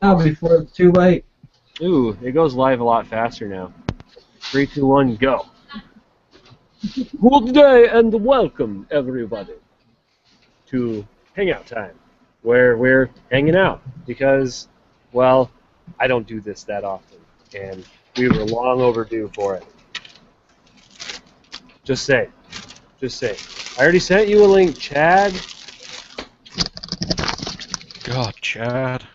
now before it's too late. Ooh, it goes live a lot faster now. 3, 2, 1, go. Good day and welcome, everybody, to Hangout Time, where we're hanging out because, well, I don't do this that often, and we were long overdue for it. Just say. I already sent you a link, Chad. God, Chad.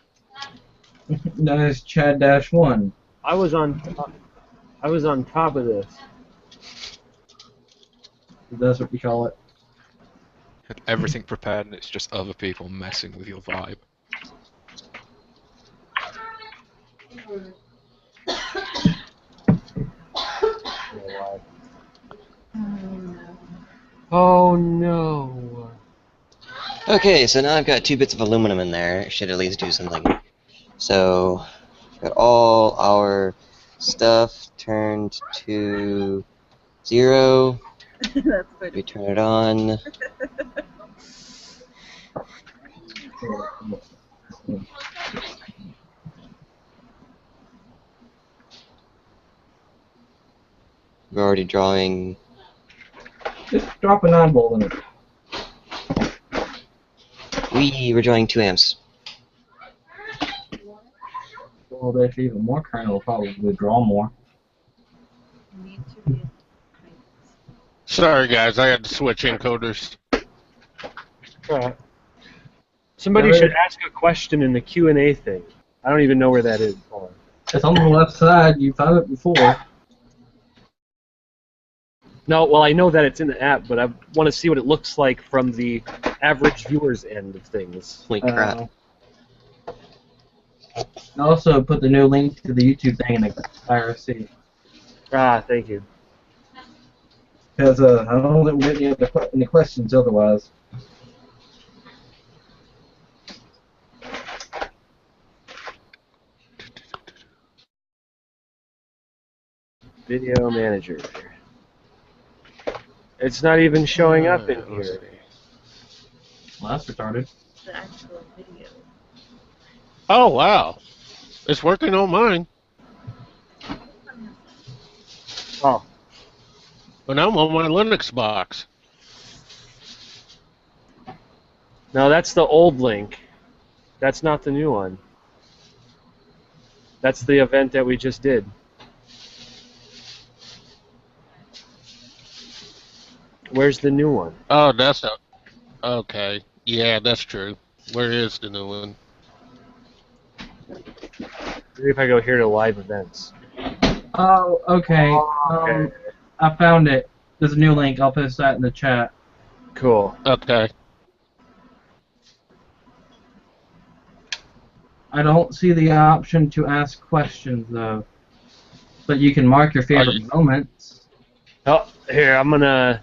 That is Chad-1. I was on top of this. That's what we call it. Had everything prepared and it's just other people messing with your vibe. Oh no. Okay, so now I've got 2 bits of aluminum in there. It should at least do something. So, we've got all our stuff turned to 0. That's funny. We turn it on. We're already drawing. Just drop a 9-volt in it. We're drawing 2 amps. Well, there's even more current. It'll probably draw more. Need to be. Sorry, guys, I had to switch encoders. Somebody should ask a question in the Q&A thing. I don't even know where that is. Hold on. It's on the left side. You found it before. No, well, I know that it's in the app, but I want to see what it looks like from the average viewer's end of things. Holy crap. I also put the new link to the YouTube thing in the IRC. Ah, thank you. Because I don't think we have any questions otherwise. Video manager. It's not even showing up in Let's here. see. Well, that's retarded. The actual video. Oh, wow. It's working on mine. Oh, But I'm on my Linux box. no, that's the old link. That's not the new one. That's the event that we just did. Where's the new one? Oh, that's a... Okay. Yeah, that's true. Where is the new one? Maybe if I go here to live events. Oh, okay. Okay. I found it. There's a new link. I'll post that in the chat. Cool. Okay. I don't see the option to ask questions, though. But you can mark your favorite moments. Oh, here, I'm gonna...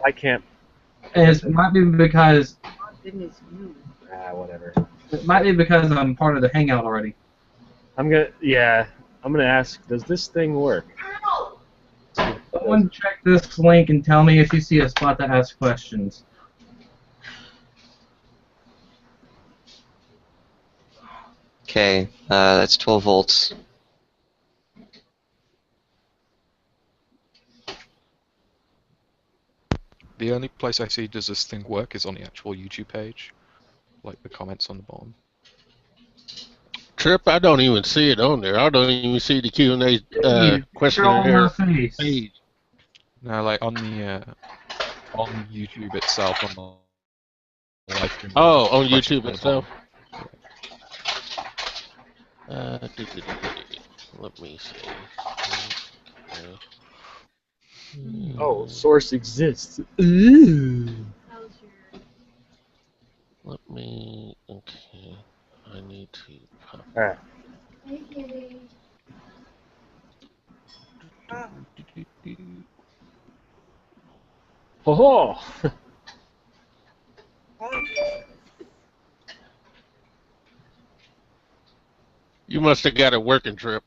I can't... And it might be because Oh, goodness, you. whatever. it might be because I'm part of the Hangout already. I'm gonna ask, does this thing work? Someone check this link and tell me if you see a spot to ask questions. Okay, that's 12 volts. The only place I see does this thing work is on the actual YouTube page. Like the comments on the bottom. Trip, I don't even see it on there. I don't even see the Q&A You're on questionnaire my face. page. No, like on YouTube itself on the live stream. Oh, on Question YouTube at the itself? bottom. Let me see. Okay. Oh, source exists. Ooh. How's your... Let me... Okay. I need to... pop- Alright. Hey, kitty. Ho ho! You must have got a working, Trip.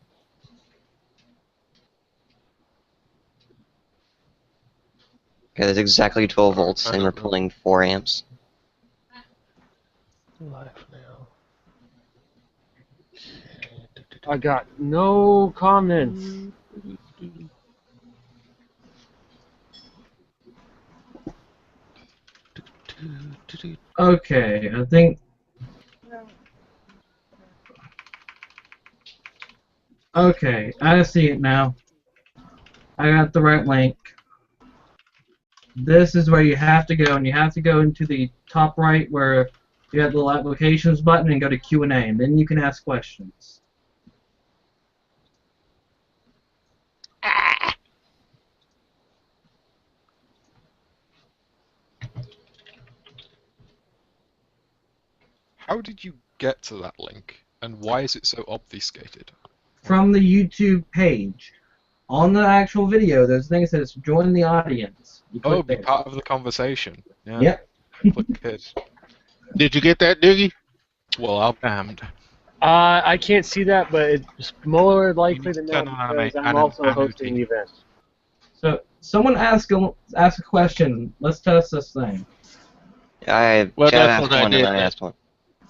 Okay, that's exactly 12 volts, and we're pulling 4 amps. Live now. I got no comments. Okay, I think. Okay, I see it now. I got the right link. This is where you have to go, and you have to go into the top right where you have the little applications button and go to Q&A, and then you can ask questions. How did you get to that link, and why is it so obfuscated? From the YouTube page, on the actual video, there's a thing that says "Join the audience." You Oh, click be there. part of the conversation. Yeah. Yep. Click here. Did you get that, Diggy? Well, I'm damned. I can't see that, but it's more likely than turn not on because I'm anime- also annotate. hosting the event. So, someone ask a question. Let's test this thing. Chad Well, that's asked what I one and did. I asked one.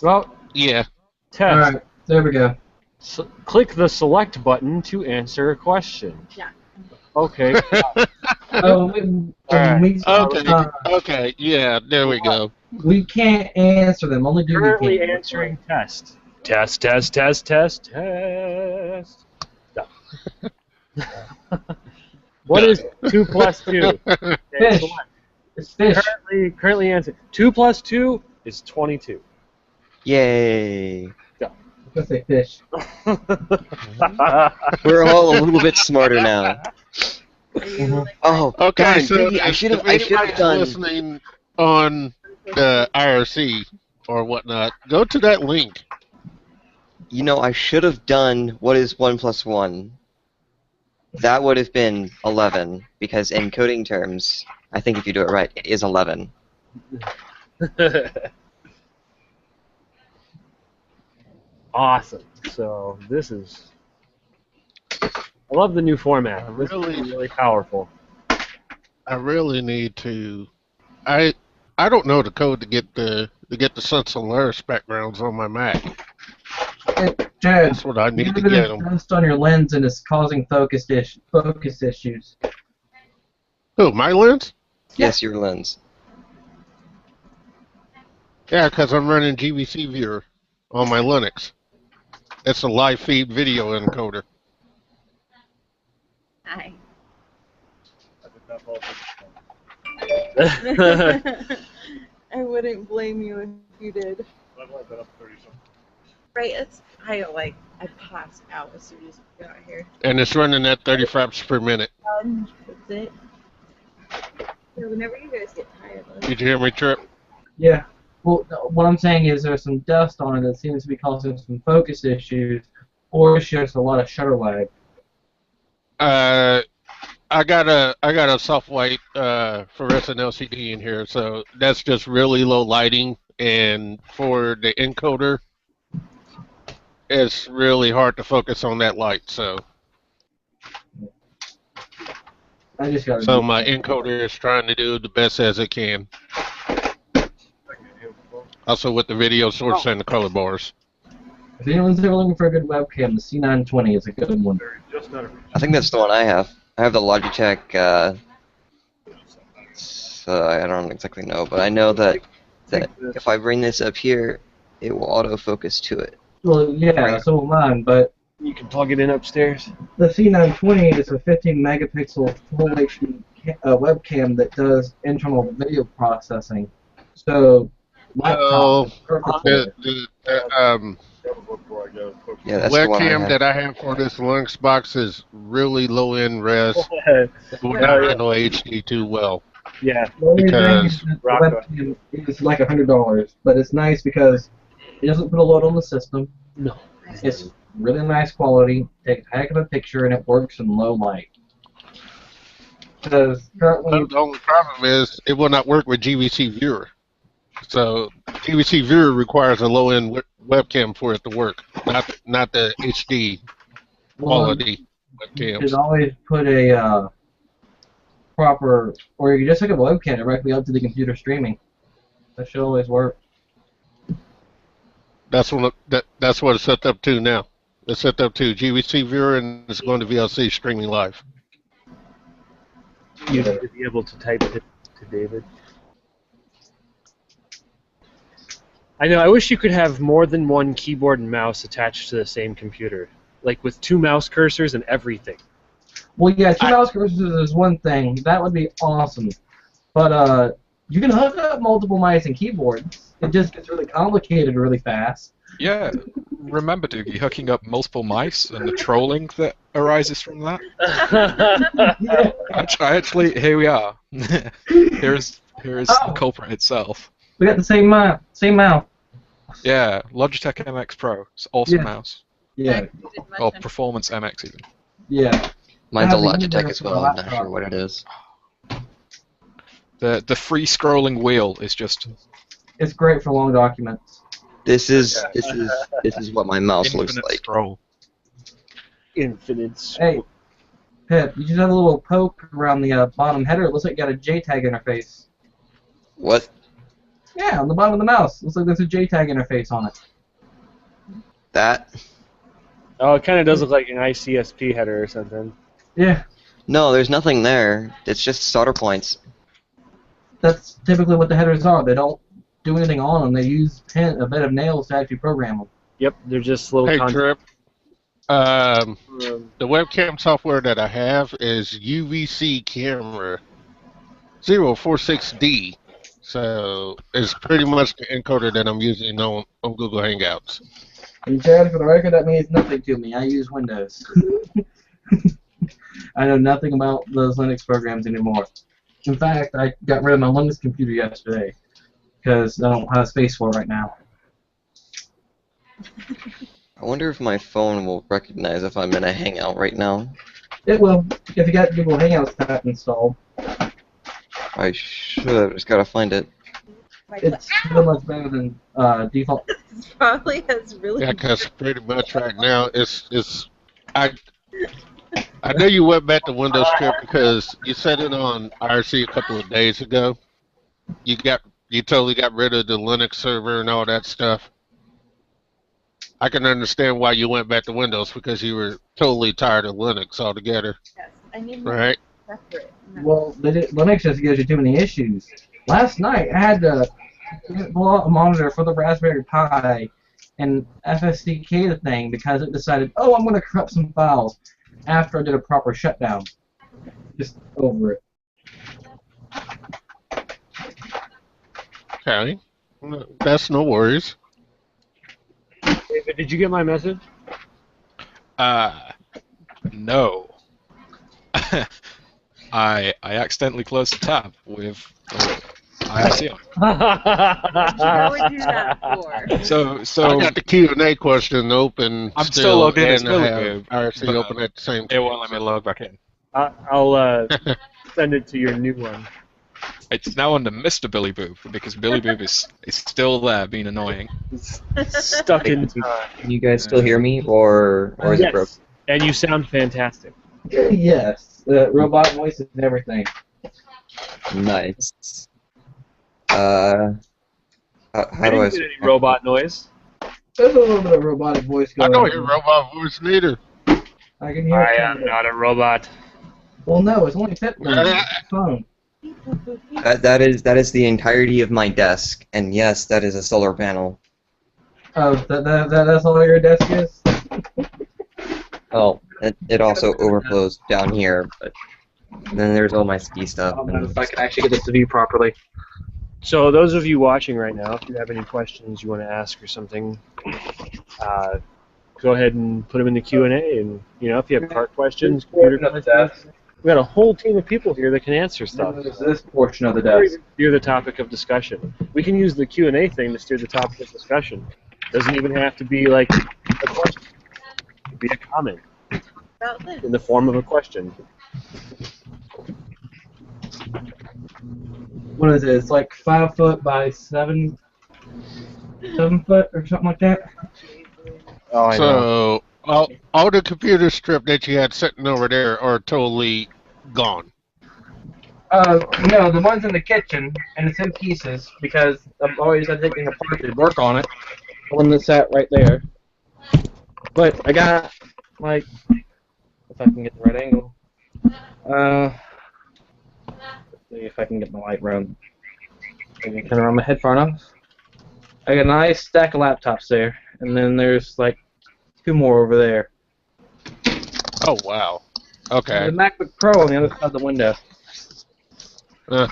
Well, Yeah. test. All right, there we go. Click the select button to answer a question. Yeah. Okay. Oh, Alright. Okay. Yeah. There we go. we can't answer them. Only Doogie Currently can. answering test. Test. Test. No. What is 2 plus 2? Okay, Fish. select. It's fish. Currently answer. 2 plus 2 is 22. Yay! I'm gonna say fish. We're all a little bit smarter now. Are you like, Oh, Okay, darn, so Diggy, I should have anybody's done. listening on the IRC or whatnot, go to that link. You know, I should have done what is 1 plus 1. That would have been 11, because in coding terms, I think if you do it right, it is 11. Awesome. So this is. I love the new format. This is Really? really powerful. I really need to. I don't know the code to get the Sun Solaris backgrounds on my Mac. Hey, Chad, That's what I need to maybe get there's them. dust on your lens and it's causing focus issues. Who, my lens? Yes, your lens. Yeah, because I'm running GVC Viewer on my Linux. It's a live feed video encoder. hi. I wouldn't blame you if you did. Right, I passed out as soon as we got here. And it's running at 30 frames per minute. That's it. Yeah, whenever you guys get tired of it. Did you hear me, Trip? Yeah. Well, what I'm saying is there's some dust on it that seems to be causing some focus issues, or it's just a lot of shutter lag. I got a soft white fluorescent LCD in here, so that's just really low lighting, and for the encoder, it's really hard to focus on that light. So I just got. so my encoder is trying to do the best as it can. Also with the video source and the color bars. If anyone's ever looking for a good webcam, the C920 is a good one. I think that's the one I have. I have the Logitech, so I don't exactly know, but I know that if I bring this up here, it will autofocus to it. Well, yeah, so will mine, but You can plug it in upstairs. the C920 is a 15 megapixel full HD webcam that does internal video processing. So, laptop is perfect for it. Yeah, that's the one I Webcam have. that I have for this Linux box is really low-end res. It will Yeah. not handle HD too well. Yeah. The only thing because is that the webcam is like $100, but it's nice because it doesn't put a load on the system. No. It's really nice quality, takes a heck of a picture, and it works in low light. Because currently, The only problem is it will not work with GVC Viewer. So GVC Viewer requires a low-end webcam for it to work, not the HD quality you should webcams. always put a proper, or you can just hook up a webcam directly up to the computer streaming. That should always work. That's what it's hooked up to now. It's set up to GVC viewer and it's going to VLC streaming live. You need to be able to type it to David. I know. I wish you could have more than one keyboard and mouse attached to the same computer, like with 2 mouse cursors and everything. Well, yeah, 2 mouse cursors is one thing. That would be awesome. But you can hook up multiple mice and keyboards. It just gets really complicated really fast. Yeah, remember, Doogie, hooking up multiple mice and the trolling that arises from that? Yeah. Actually, here we are. Here's the culprit itself. We got the same mouse. Yeah, Logitech MX Pro. It's awesome Yeah. mouse. Yeah. Or Performance MX even. Yeah. Mine's a I have a Logitech user as for a well. I'm not laptop. sure what it is. The free scrolling wheel is just It's great for long documents. This is what my mouse looks infinite like. scroll. Infinite. Hey, Pip, you just have a little poke around the bottom header. It looks like you got a JTAG interface. What? Yeah, on the bottom of the mouse. Looks like there's a JTAG interface on it. That? Oh, it kind of does look like an ICSP header or something. Yeah, No, there's nothing there. It's just solder points. that's typically what the headers are. They don't do anything on them. They use a bit of nails to actually program them. Yep, they're just little Hey, content. Trip. The webcam software that I have is UVC Camera 046D. So it's pretty much the encoder that I'm using on Google Hangouts. And Chad, for the record, that means nothing to me. I use Windows. I know nothing about those Linux programs anymore. In fact, I got rid of my Linux computer yesterday because I don't have space for it right now. I wonder if my phone will recognize if I'm in a Hangout right now. It will, if you got Google Hangouts app installed. I should. I just gotta find it. It's so much better than default. This probably has really. Yeah, because pretty much right now it's I know you went back to Windows Trip because you set it on IRC a couple of days ago. You totally got rid of the Linux server and all that stuff. I can understand why you went back to Windows because you were totally tired of Linux altogether, Yes, I need right? separate. Well, Linux just gives you too many issues. Last night, I had to pull out a monitor for the Raspberry Pi and FSDK the thing because it decided, oh, I'm going to corrupt some files after I did a proper shutdown. Just over it. Okay, that's no worries. David, did you get my message? No. I accidentally closed the tab with IRC on. What would you do that for? So I got the Q&A question open. I'm still logged in as and I have Billy Boob, IRC but, open at the same it time. won't let me log back in. I'll send it to your new one. It's now under Mr. Billy Boob because Billy Boob is still there being annoying. It's stuck in time. Can you guys still hear me, or is it broken? Yes, and you sound fantastic. Yes, robot voices and everything. Nice. How I do I? didn't get any robot noise. There's a little bit of robotic voice I going don't on. hear robot voice neither. I can hear I it. am not a robot. Well, no, it's only Pip on the phone. That is the entirety of my desk, and yes, that is a solar panel. Oh, that's all your desk is? Oh, it also overflows down here, but then there's all my ski stuff. I don't know if I can actually get this to view properly. So those of you watching right now, if you have any questions you want to ask or something, go ahead and put them in the Q&A. And if you have cart questions, computer questions, we got a whole team of people here that can answer stuff. There's this portion of the Or desk. even steer the topic of discussion. We can use the Q&A thing to steer the topic of discussion. Doesn't even have to be like a question. It could be a comment About this. in the form of a question. What is it? It's like 5 foot by 7 foot or something like that. Oh, I know. So all the computer strip that you had sitting over there are totally gone. No, the ones in the kitchen, and it's in pieces because I'm always taking apart to work on it. The one that's sat right there. But I got, like, if I can get the right angle. Let's see if I can get my light run. I can turn around my head far enough. I got a nice stack of laptops there, and then there's like 2 more over there. Oh wow. Okay. There's a MacBook Pro on the other side of the window. Uh,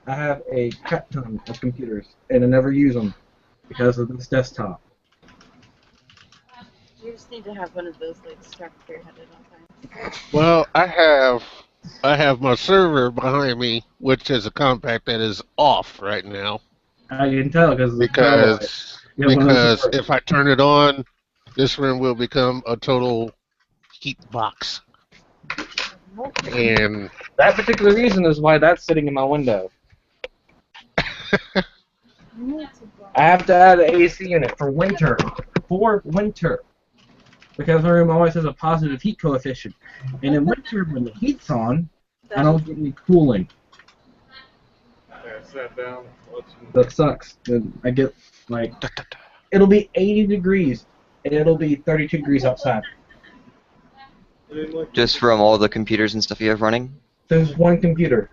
I have a crap ton of computers, and I never use them because of this desktop. You just need to have one of those like strapped to your head at all times. well, I have my server behind me, which is a compact that is off right now I can tell because of the power light. because if I turn it on, this room will become a total heat box. And That particular reason is why that's sitting in my window. I have to add an AC unit for winter. For winter. Because my room always has a positive heat coefficient. And in winter, when the heat's on, I don't get any cooling. That sucks. And I get, like, it'll be 80 degrees, and it'll be 32 degrees outside. Just from all the computers and stuff you have running? There's one computer.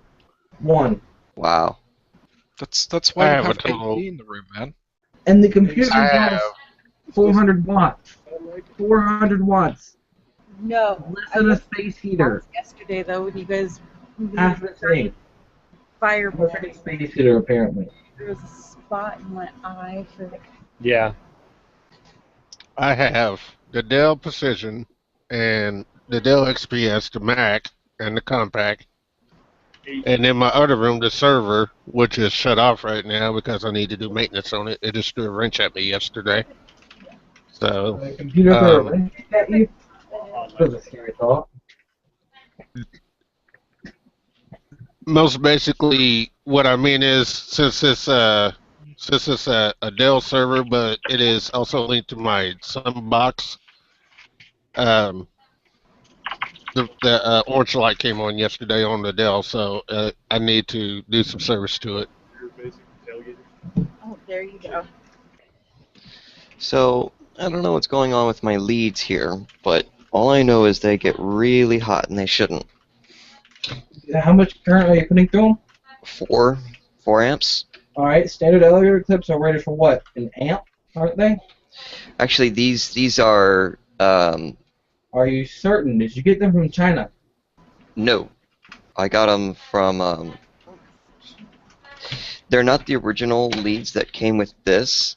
One. Wow. That's why I you have have a total- AC in the room, man. And the computer I has have 400 watts. 400 watts. No. Less than a space heater. Yesterday though, when you guys Half the same. fireball, Less than a space heater, apparently. there was a spot in my eye for. Yeah. I have the Dell Precision and the Dell XPS, the Mac, and the compact. And in my other room, the server, which is shut off right now because I need to do maintenance on it. It just threw a wrench at me yesterday. So, The computer threw a wrench at you? That was a scary thought. most basically, what I mean is, since it's a Dell server, but it is also linked to my Sunbox. The orange light came on yesterday on the Dell, so I need to do some service to it. Oh, there you go. So, I don't know what's going on with my leads here, but all I know is they get really hot and they shouldn't. How much current are you putting through them? 4 amps? Alright, standard elevator clips are rated for what? An amp, aren't they? Actually, these are, Are you certain? Did you get them from China? no. I got them from, they're not the original leads that came with this,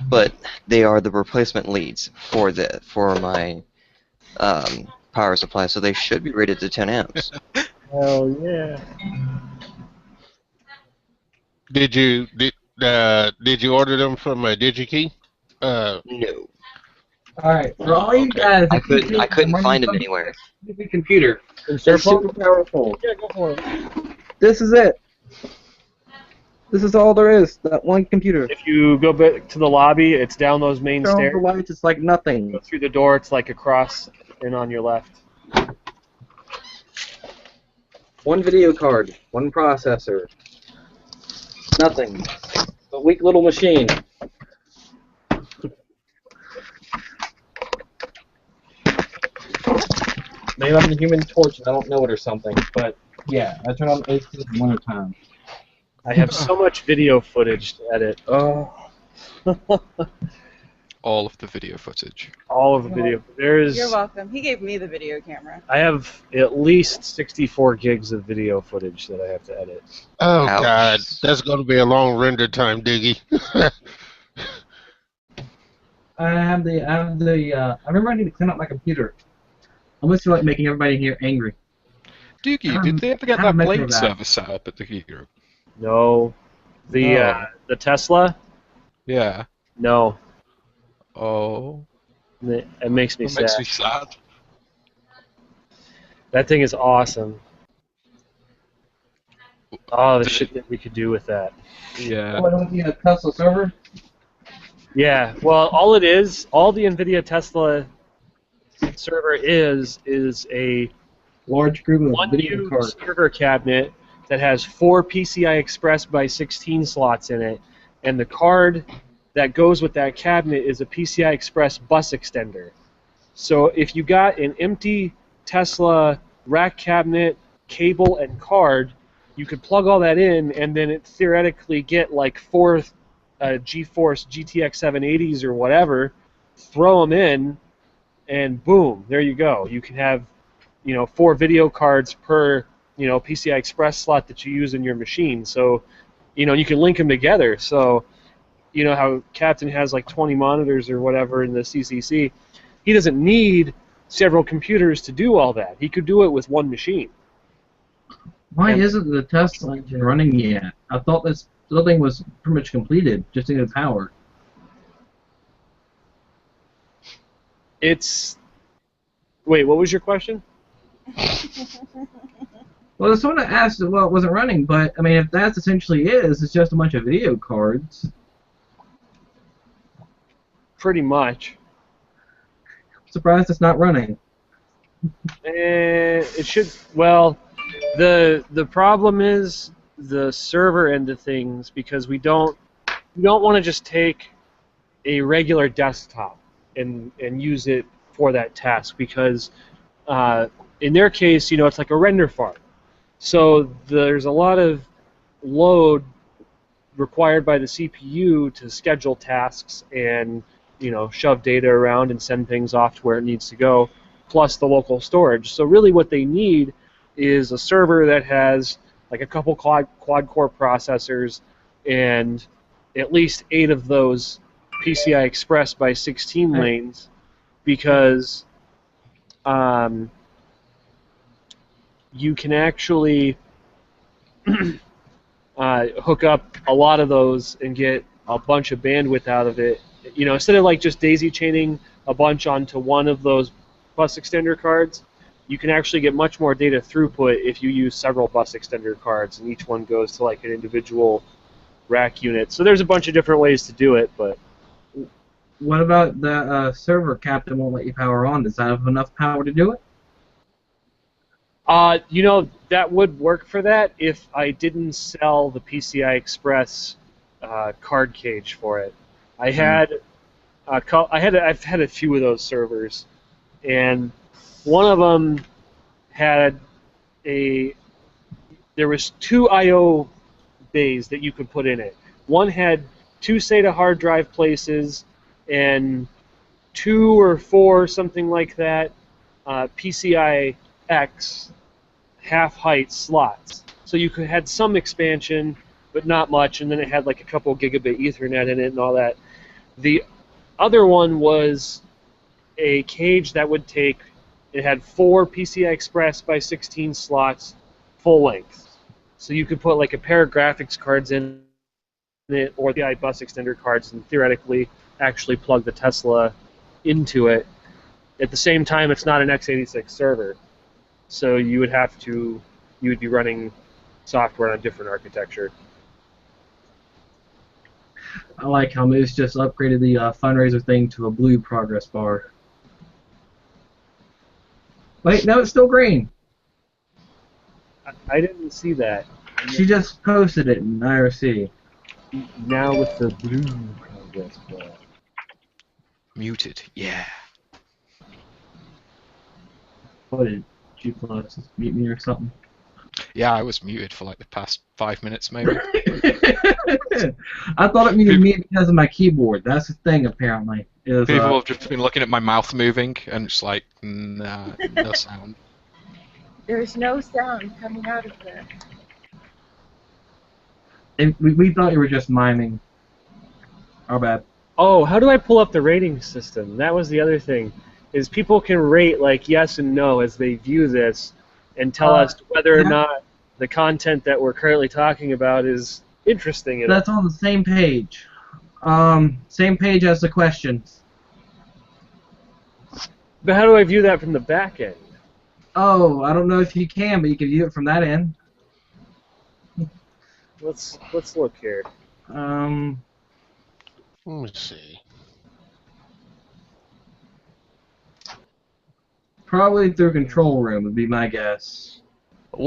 but they are the replacement leads for my power supply, so they should be rated to 10 amps. Hell yeah. Did you order them from DigiKey? No. Alright, for all you guys, I couldn't find them anywhere. Stupid computer. Is They're your phone? super powerful. Yeah, go for it. This is it. This is all there is. That one computer. If you go back to the lobby, it's down those main Turn on stairs. the lights, it's like nothing. Go through the door, it's like across and on your left. One video card, one processor. Nothing. A weak little machine. Maybe I'm the Human Torch and I don't know it or something, but yeah, I turn on AC in the winter time. I have so much video footage to edit. Oh. All of the video footage. All of the video. There's. You're welcome. He gave me the video camera. I have at least 64 gigs of video footage that I have to edit. Oh Ouch. God, that's going to be a long render time, Diggy. I remember I need to clean up my computer. I'm just like making everybody here angry. Doogie, did they ever get I that have a blade Metro server set up at the Hero? No. The Tesla? Yeah. No. Oh. It makes me That sad. makes me sad. That thing is awesome. Oh, the shit that we could do with that. Yeah. Oh, I don't need a Tesla server? Yeah, well, all the NVIDIA Tesla server is a Large group of video one-use cards. server cabinet that has 4 PCI Express by 16 slots in it, and the card that goes with that cabinet is a PCI Express bus extender. So if you got an empty Tesla rack cabinet, cable, and card, you could plug all that in, and then it theoretically get like 4 GeForce GTX 780s or whatever, throw them in, and boom, there you go. You can have 4 video cards per PCI Express slot that you use in your machine. So you can link them together. So how Captain has like 20 monitors or whatever in the CCC. He doesn't need several computers to do all that. He could do it with one machine. Why isn't the Tesla engine running yet? I thought this thing was pretty much completed, just needed power. Wait, what was your question? Well, someone asked, well, it wasn't running, but, I mean, if that's essentially it's just a bunch of video cards. Pretty much. Surprised it's not running. It should. Well, the problem is the server end of things, because we don't want to just take a regular desktop and use it for that task, because in their case, it's like a render farm. So there's a lot of load required by the CPU to schedule tasks and shove data around and send things off to where it needs to go, plus the local storage. So really what they need is a server that has like a couple quad-core processors and at least 8 of those PCI Express by 16 lanes, because you can actually hook up a lot of those and get a bunch of bandwidth out of it. Instead of like just daisy chaining a bunch onto one of those bus extender cards, you can actually get much more data throughput if you use several bus extender cards, and each one goes to like an individual rack unit. So there's a bunch of different ways to do it, but. What about the server Captain won't let you power on? Does that have enough power to do it? That would work for that if I didn't sell the PCI Express card cage for it. I've had a few of those servers, and one of them had there was 2 I/O bays that you could put in it. One had 2 SATA hard drive places and 2 or 4, something like that, PCI X half-height slots. So you had some expansion, but not much, and then it had like a couple gigabit Ethernet in it and all that. The other one was a cage that would it had 4 PCI Express by 16 slots, full length. So you could put like a pair of graphics cards in it, or the bus extender cards, and theoretically actually plug the Tesla into it. At the same time, it's not an x86 server, so you would be running software on a different architecture. I like how Moose just upgraded the fundraiser thing to a blue progress bar. Wait, no, it's still green. I didn't see that. She just posted it in IRC. Now with the blue progress bar. Muted, yeah. What did G Plus mute me or something? Yeah, I was muted for like the past 5 minutes, maybe. I thought it muted me because of my keyboard. That's the thing, apparently. People have just been looking at my mouth moving, and it's like, nah, no sound. There's no sound coming out of there. We thought you were just miming. Our bad. Oh, how do I pull up the rating system? That was the other thing. Is people can rate like yes and no as they view this, and tell us whether or not the content that we're currently talking about is interesting enough. That's on the same page. Same page as the questions. But how do I view that from the back end? Oh, I don't know if you can, but you can view it from that end. Let's look here. Let me see. Probably through control room would be my guess.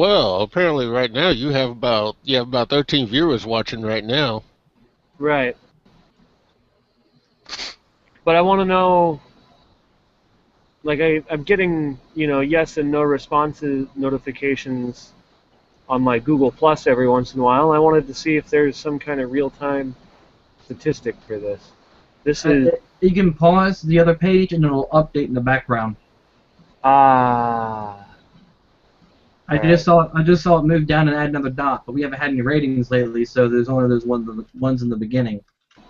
Well, apparently right now you have about 13 viewers watching right now. Right. But I want to know, like, I'm getting, yes and no responses notifications on my Google Plus every once in a while. I wanted to see if there's some kind of real-time statistic for this. This is You can pause the other page and it'll update in the background. ah. I just saw it move down and add another dot, but we haven't had any ratings lately, so there's only those ones in the beginning.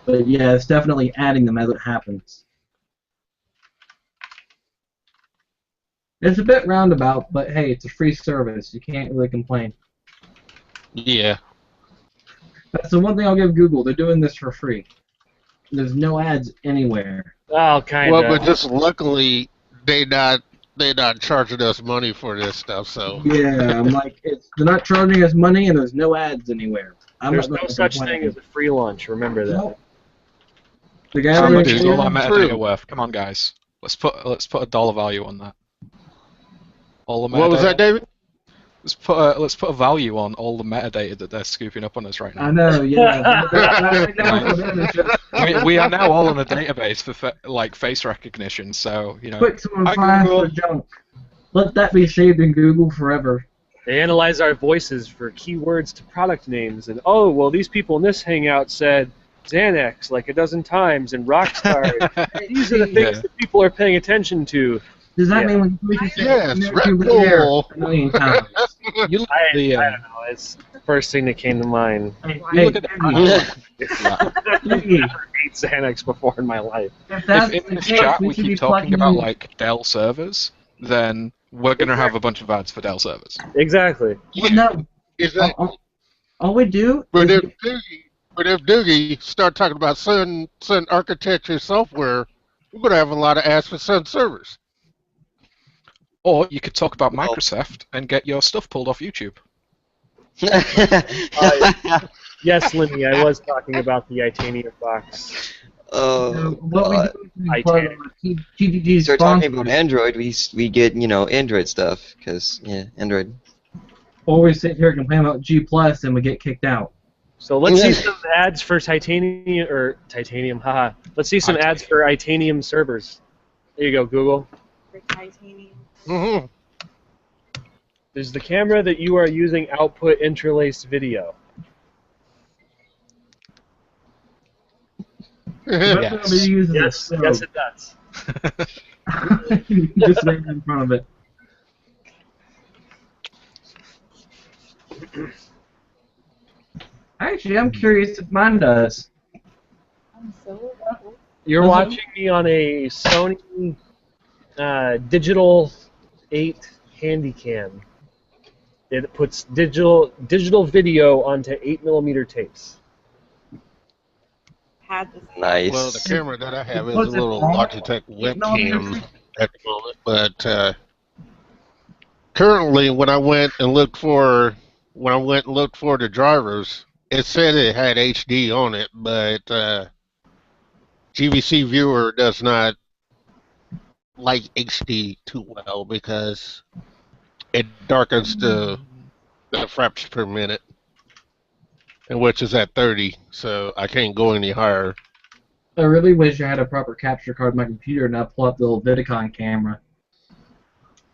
But yeah, it's definitely adding them as it happens. It's a bit roundabout, but hey, it's a free service. You can't really complain. Yeah. That's the one thing I'll give Google. They're doing this for free. There's no ads anywhere. Oh, kind Well, of. but just luckily they not charging us money for this stuff. So Yeah, I'm like, they're not charging us money, and there's no ads anywhere. There's no such thing as a free lunch. Remember that. Nope. The guy How over much there- is all that True. metadata worth? Come on, guys. Let's put a dollar value on that. All the metadata. what was that, David? Let's put a value on all the metadata that they're scooping up on us right I now. know, yeah. That example for them is just We are now all in a database for face recognition, so put someone Hi, fine Google. for junk. Let that be saved in Google forever. They analyze our voices for keywords to product names, and oh, well, these people in this hangout said Xanax like a dozen times and Rockstar. These are the things Yeah. that people are paying attention to. Does that Yeah. mean when you say Yes, American Red Air Bull. a million times? You look I at the don't know. It's the first thing that came to mind. Hey, you look at Iggy, Iggy, I've ate Xanax before in my life. if that's if in the this case, chat we we should be keep talking plugging about in- like Dell servers, then we're gonna have a bunch of ads for Dell servers. Exactly. Well, no, Is that? all we do But is if Doogie start talking about Sun architecture software, we're gonna have a lot of ads for Sun servers. Or you could talk about Well- Microsoft and get your stuff pulled off YouTube. Yes, Lindy, I was talking about the Itanium box. Oh, what we God. do is we plug GGG's Start talking sponsors, about Android, we get Android stuff because Android. or we sit here and complain about G Plus and we get kicked out. So let's see some ads for titanium, haha. Let's see some ads for Itanium servers. There you go, Google. For titanium. Mm-hmm. Is the camera that you are using output interlaced video? That's what we use as a Yes, stove. yes it does. Just right in front of it. Actually, I'm curious if mine does. I'm so You're Does it? watching me on a Sony Digital 8 Handycam. It puts digital video onto 8mm tapes. had this. Nice. Well, the camera that I have is a What's it little called? Logitech webcam at the moment, but currently, when I went and looked for the drivers, it said it had HD on it, but GVC Viewer does not like HD too well because it darkens the frames per minute, and which is at 30, so I can't go any higher. I really wish I had a proper capture card on my computer and I'd pull up the little Vidicon camera.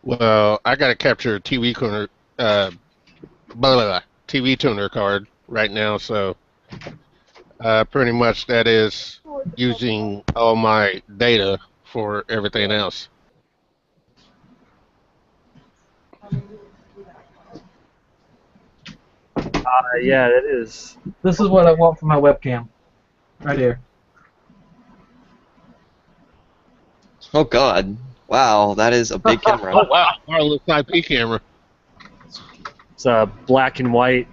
Well, I got to capture a TV tuner, TV tuner card right now, so pretty much that is using all my data for everything else. Yeah, it is. This is what I want for my webcam. Right here. Oh God! Wow, that is a big camera. Oh wow, wireless IP camera. It's black and white.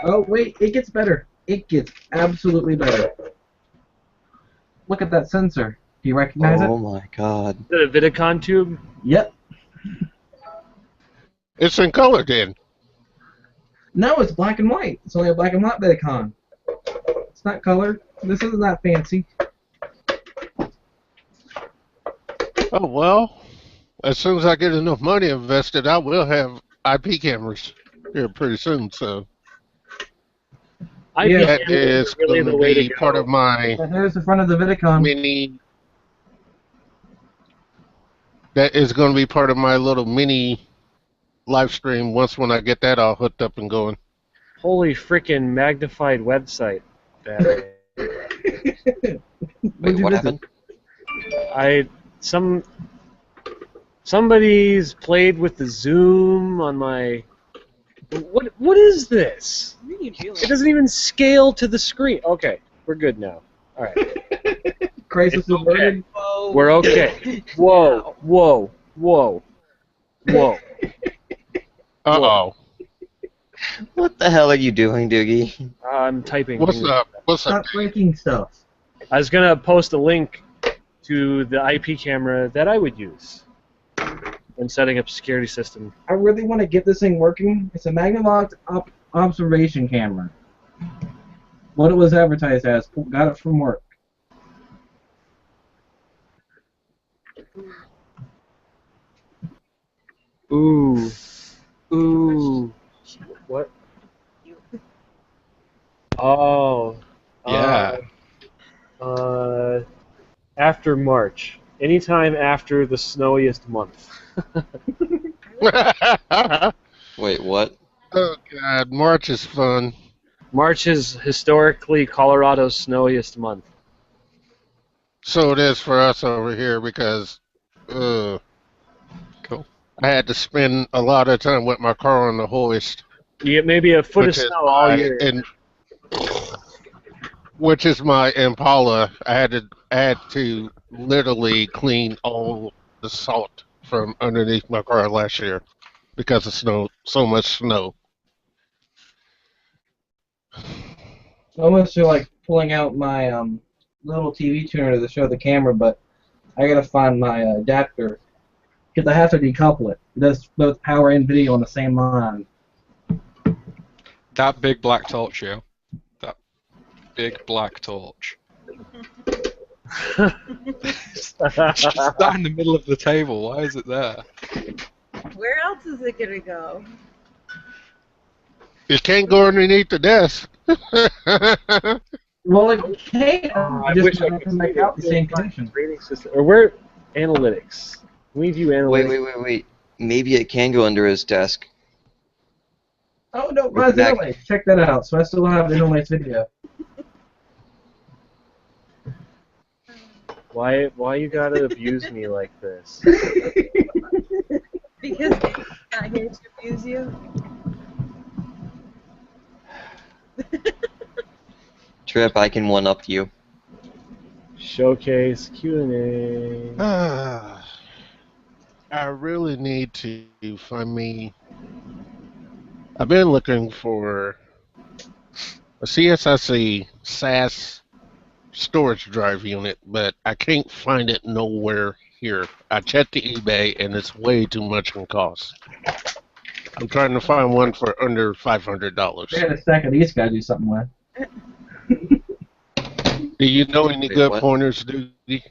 Oh, wait, it gets better. It gets absolutely better. Look at that sensor. Do you recognize Oh it? my God! Is it a Vidicon tube? Yep. It's in color then. No, it's black and white. It's only a black and white Vidicon. It's not color. This isn't that fancy. Oh well, as soon as I get enough money invested, I IP cameras here pretty soon, so IP Yeah. that cameras is are really going to the way to be part go. of my And there's the front of the Vidicon. mini. That is going to be part of my little mini live stream once when I get that all hooked up and going. Holy freaking magnified website, Batman. What'd Wait, you what visit? happened? Somebody's played with the zoom on my. What is this? What are you doing? It doesn't even scale to the screen. Okay, we're good now. All right, Crisis It's okay. averted. Whoa. we're okay. Whoa, whoa, whoa, whoa. Uh-oh. What the hell are you doing, Doogie? I'm typing. What's up? What's up? Stop breaking stuff. I was gonna post a link to the IP camera that I would use when setting up a security system. I really want to get this thing working. It's a Magnavox observation camera. What it was advertised as. Got it from work. Ooh, ooh. What? Oh. Yeah. After March. Anytime after the snowiest month. Wait, what? Oh God, March is fun. March is historically Colorado's snowiest month. So it is for us over here because Cool. I had to spend a lot of time with my car on the hoist, You get maybe a foot of which is snow all my year. which is my Impala. I had to literally clean all the salt from underneath my car last year because of so much snow. Almost feel like pulling out my little TV tuner to show the camera, but I gotta find my adapter because I have to decouple it. It does both power and video on the same line. That big black torch, yo. That big black torch. It's just that in the middle of the table. Why is it there? Where else is it gonna go? You can't go underneath the desk. Well, it can't. I You wish just I have could to make out the same condition. rating system. Or where analytics? We view analytics. Wait. Maybe it can go under his desk. Oh no, mine's Back. Interlace. Check that out. So I still have the Interlace video. Why you gotta abuse me like this? Because Dave's not here to abuse you. Trip, I can one-up you. Showcase Q&A. I really need to find me. I've been looking for a CSIC SAS storage drive unit, but I can't find it nowhere here. I checked the eBay and it's way too much in cost. I'm trying to find one for under $500. They had a stack of these guys do something with. Do you know any Wait, good what? pointers, Doogie?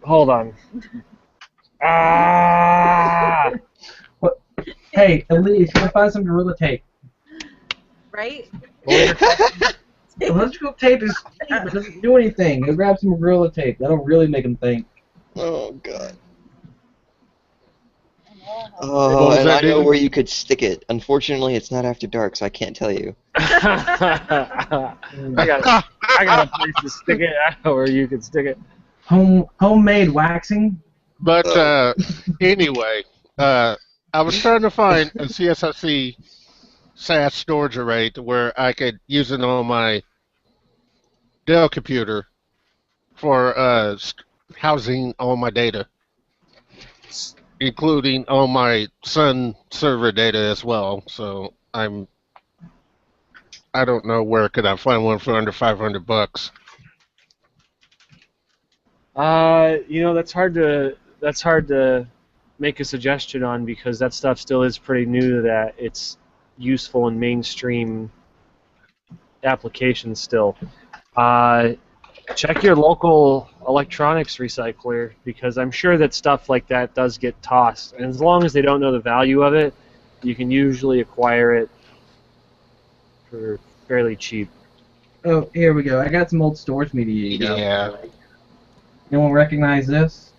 Hold on. Ah! Hey, Elise, can I find some Gorilla Tape? Right? Electrical tape is it doesn't do anything. Go grab some Gorilla Tape. That'll really make them think. Oh, God. What Oh, was and that, I know dude? where you could stick it. Unfortunately, it's not after dark, so I can't tell you. I got a place to stick it. I know where you can stick it. Homemade waxing. But anyway, I was trying to find a CSIC SAS storage array to where I could use it on my Dell computer for housing all my data, including all my Sun server data as well. So I don't know where could I find one for under $500. That's hard to make a suggestion on because that stuff still is pretty new. That it's useful in mainstream applications still. Check your local electronics recycler, because I'm sure that stuff like that does get tossed, and as long as they don't know the value of it, you can usually acquire it for fairly cheap. Oh, here we go. I got some old storage media. You got. Yeah. Anyone recognize this?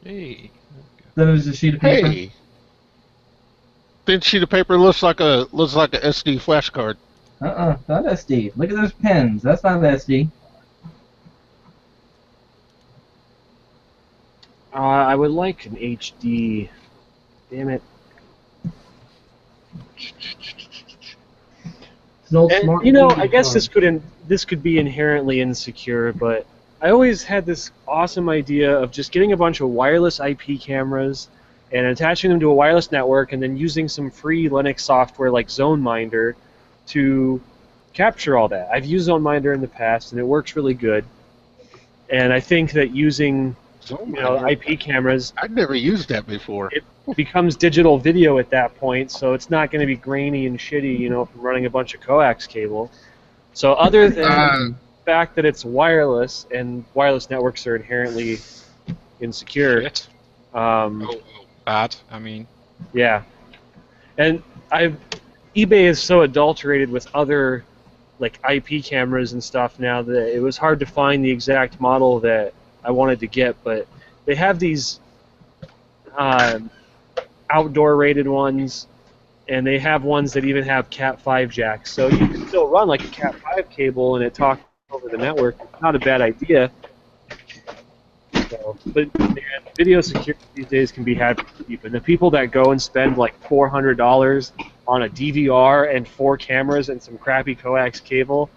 Hey. That is a sheet of paper. Hey. Thin sheet of paper looks like a SD flashcard. Not SD. Look at those pens. That's not SD. I would like an HD. Damn it. It's an old And, smart. you know, media I guess phone. this could be inherently insecure, but I always had this awesome idea of just getting a bunch of wireless IP cameras and attaching them to a wireless network, and then using some free Linux software like ZoneMinder to capture all that. I've used ZoneMinder in the past, and it works really good. And I think that using IP cameras, I've never used that before. it becomes digital video at that point, so it's not going to be grainy and shitty, from running a bunch of coax cable. So other than the fact that it's wireless, and wireless networks are inherently insecure, Shit. um, Bad. I mean, yeah. And eBay is so adulterated with other like IP cameras and stuff now that it was hard to find the exact model that I wanted to get, but they have these outdoor rated ones, and they have ones that even have Cat 5 jacks, so you can still run like a Cat 5 cable and it talks over the network. It's not a bad idea. So, but man, video security these days can be had for cheap, and the people that go and spend like $400 on a DVR and 4 cameras and some crappy coax cable,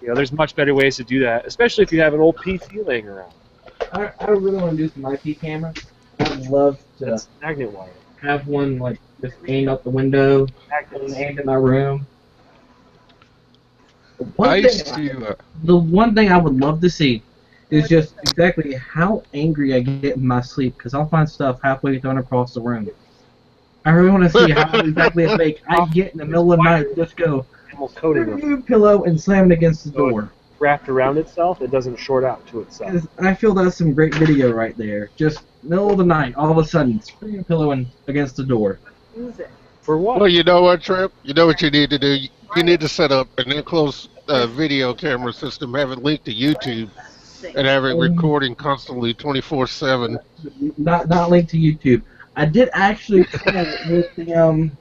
there's much better ways to do that, especially if you have an old PC laying around. I really want to do some IP cameras. I'd love to That's magnet wire. have one like just aimed out the window, one aimed in my room. The one thing I would love to see is just exactly how angry I get in my sleep, because I'll find stuff halfway thrown across the room. I really want to see how exactly it's fake. I get in the middle of the night, just go pillow and slam it against the door. Wrapped around itself, it doesn't short out to itself. 'Cause I feel that's some great video right there. Just middle of the night, all of a sudden, spring a pillow against the door. Use it. For what? Well, you know what, Trip? You know what you need to do? You need to set up an enclosed video camera system, have it linked to YouTube, and have it recording constantly 24/7. Not linked to YouTube. I did actually try it with the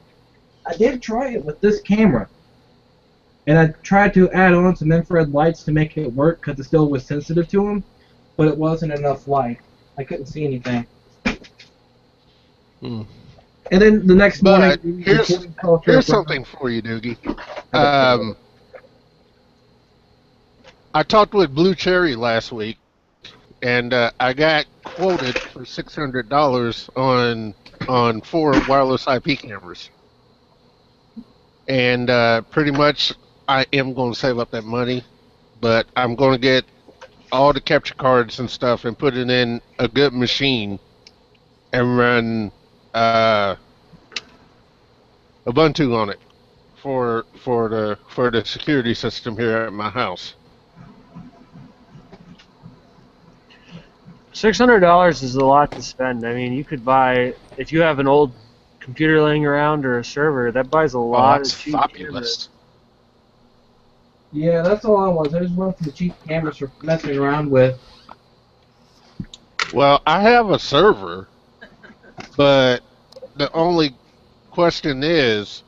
I did try it with this camera, and I tried to add on some infrared lights to make it work because it still was sensitive to them, but it wasn't enough light. I couldn't see anything. Hmm. And then the next But morning, here's something for you, Doogie. I talked with Blue Cherry last week, and I got quoted for $600 on 4 wireless IP cameras. And pretty much I am going to save up that money, but I'm going to get all the capture cards and stuff and put it in a good machine and run Ubuntu on it for the security system here at my house. $600 is a lot to spend. I mean, you could buy, if you have an old computer laying around or a server, that buys a lot that's of cheap fabulous. cameras. Yeah, that's all I was. I just wanted some cheap cameras for messing around with. Well, I have a server, but the only question is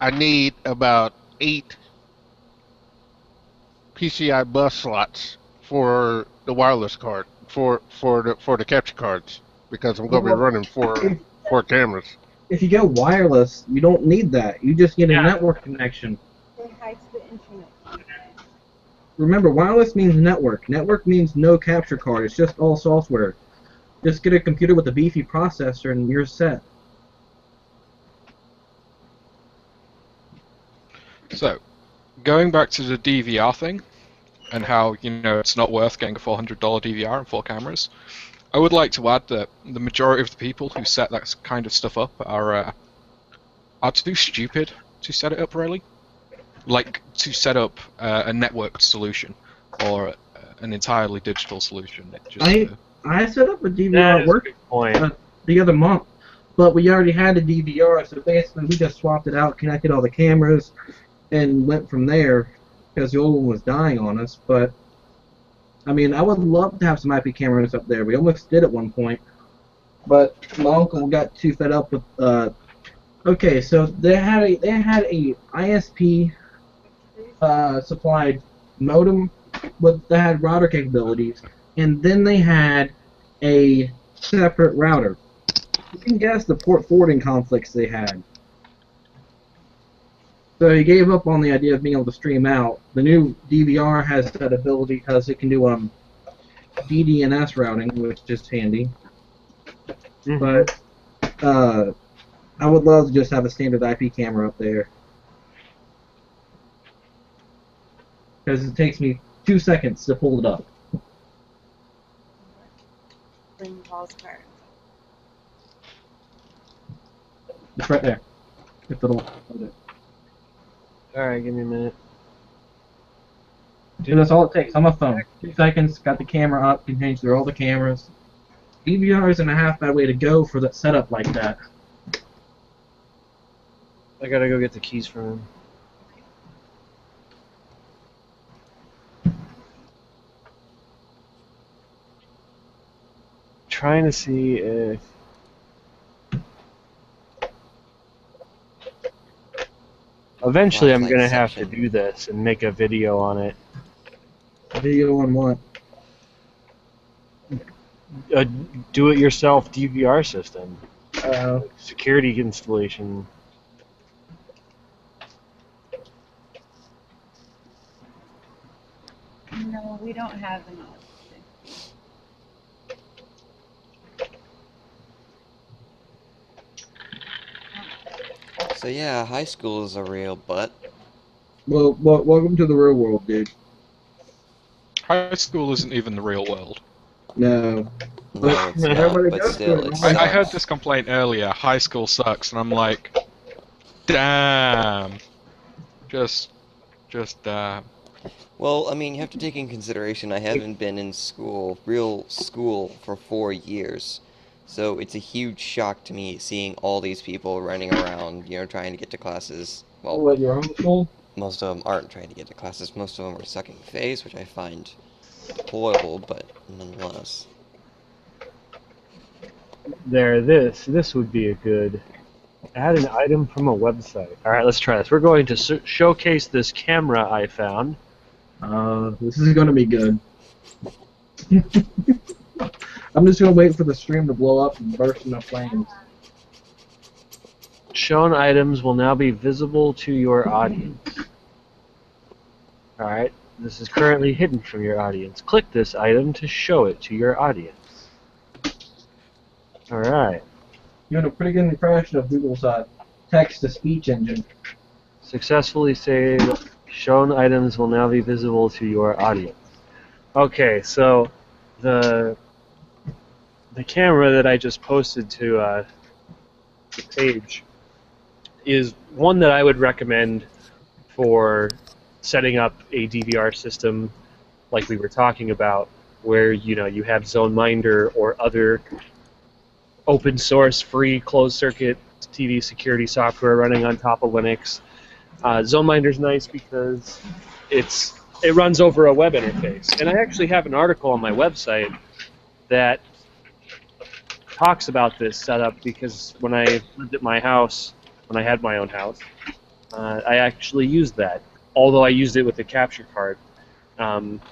I need about 8 PCI bus slots for the wireless card for the capture cards, because I'm going to be running 4 cameras. If you go wireless, you don't need that. You just need a network connection. Say hi to the internet. Remember, wireless means network. Network means no capture card. It's just all software. Just get a computer with a beefy processor and you're set. So, going back to the DVR thing, and how, it's not worth getting a $400 DVR and 4 cameras, I would like to add that the majority of the people who set that kind of stuff up are too stupid to set it up, really. like to set up a networked solution or an entirely digital solution. I set up a That DVR is a work good point. the other month, but we already had a DVR, so basically we just swapped it out, connected all the cameras, and went from there because the old one was dying on us. But I mean, I would love to have some IP cameras up there. We almost did at one point, but my uncle got too fed up with. Okay, so they had a ISP supplied modem that had router capabilities, and then they had a separate router. You can guess the port forwarding conflicts they had. So he gave up on the idea of being able to stream out. The new DVR has that ability because it can do DDNS routing, which is handy. But I would love to just have a standard IP camera up there. Because it takes me 2 seconds to pull it up. Bring Paul's car. It's right there. If it'll hold it. Alright, give me a minute. Dude, that's all it takes. On my phone. 2 seconds, got the camera up, can change through all the cameras. DVR isn't a half bad way to go for that setup like that. I gotta go get the keys from him. Trying to see if eventually I'm gonna have to do this and make a video on it. Video on what? A do-it-yourself DVR system. Uh, Security installation. No, we don't have any. So yeah, high school is a real butt. well, welcome to the real world, dude. High school isn't even the real world. No. No, it's not, Everybody but goes still, through it, it right? I heard sucks. this complaint earlier. High school sucks, and I'm like, damn. Just damn. Well, I mean, you have to take in consideration I haven't been in school, real school, for 4 years. So it's a huge shock to me seeing all these people running around, trying to get to classes. Well, What, your own school? most of them aren't trying to get to classes. Most of them are sucking face, which I find deplorable, but nonetheless. There, this would be a good add an item from a website. All right, let's try this. We're going to showcase this camera I found. This is gonna be good. I'm just gonna wait for the stream to blow up and burst into flames. Shown items will now be visible to your audience. All right, this is currently hidden from your audience. Click this item to show it to your audience. All right. You had a pretty good impression of Google's text-to-speech engine. Successfully saved. Shown items will now be visible to your audience. Okay, so the camera that I just posted to the page is one that I would recommend for setting up a DVR system like we were talking about, where you have ZoneMinder or other open source free closed circuit TV security software running on top of Linux. ZoneMinder's nice because it runs over a web interface, and I actually have an article on my website that talks about this setup because when I lived at my house, when I had my own house, I actually used that. Although I used it with a capture card,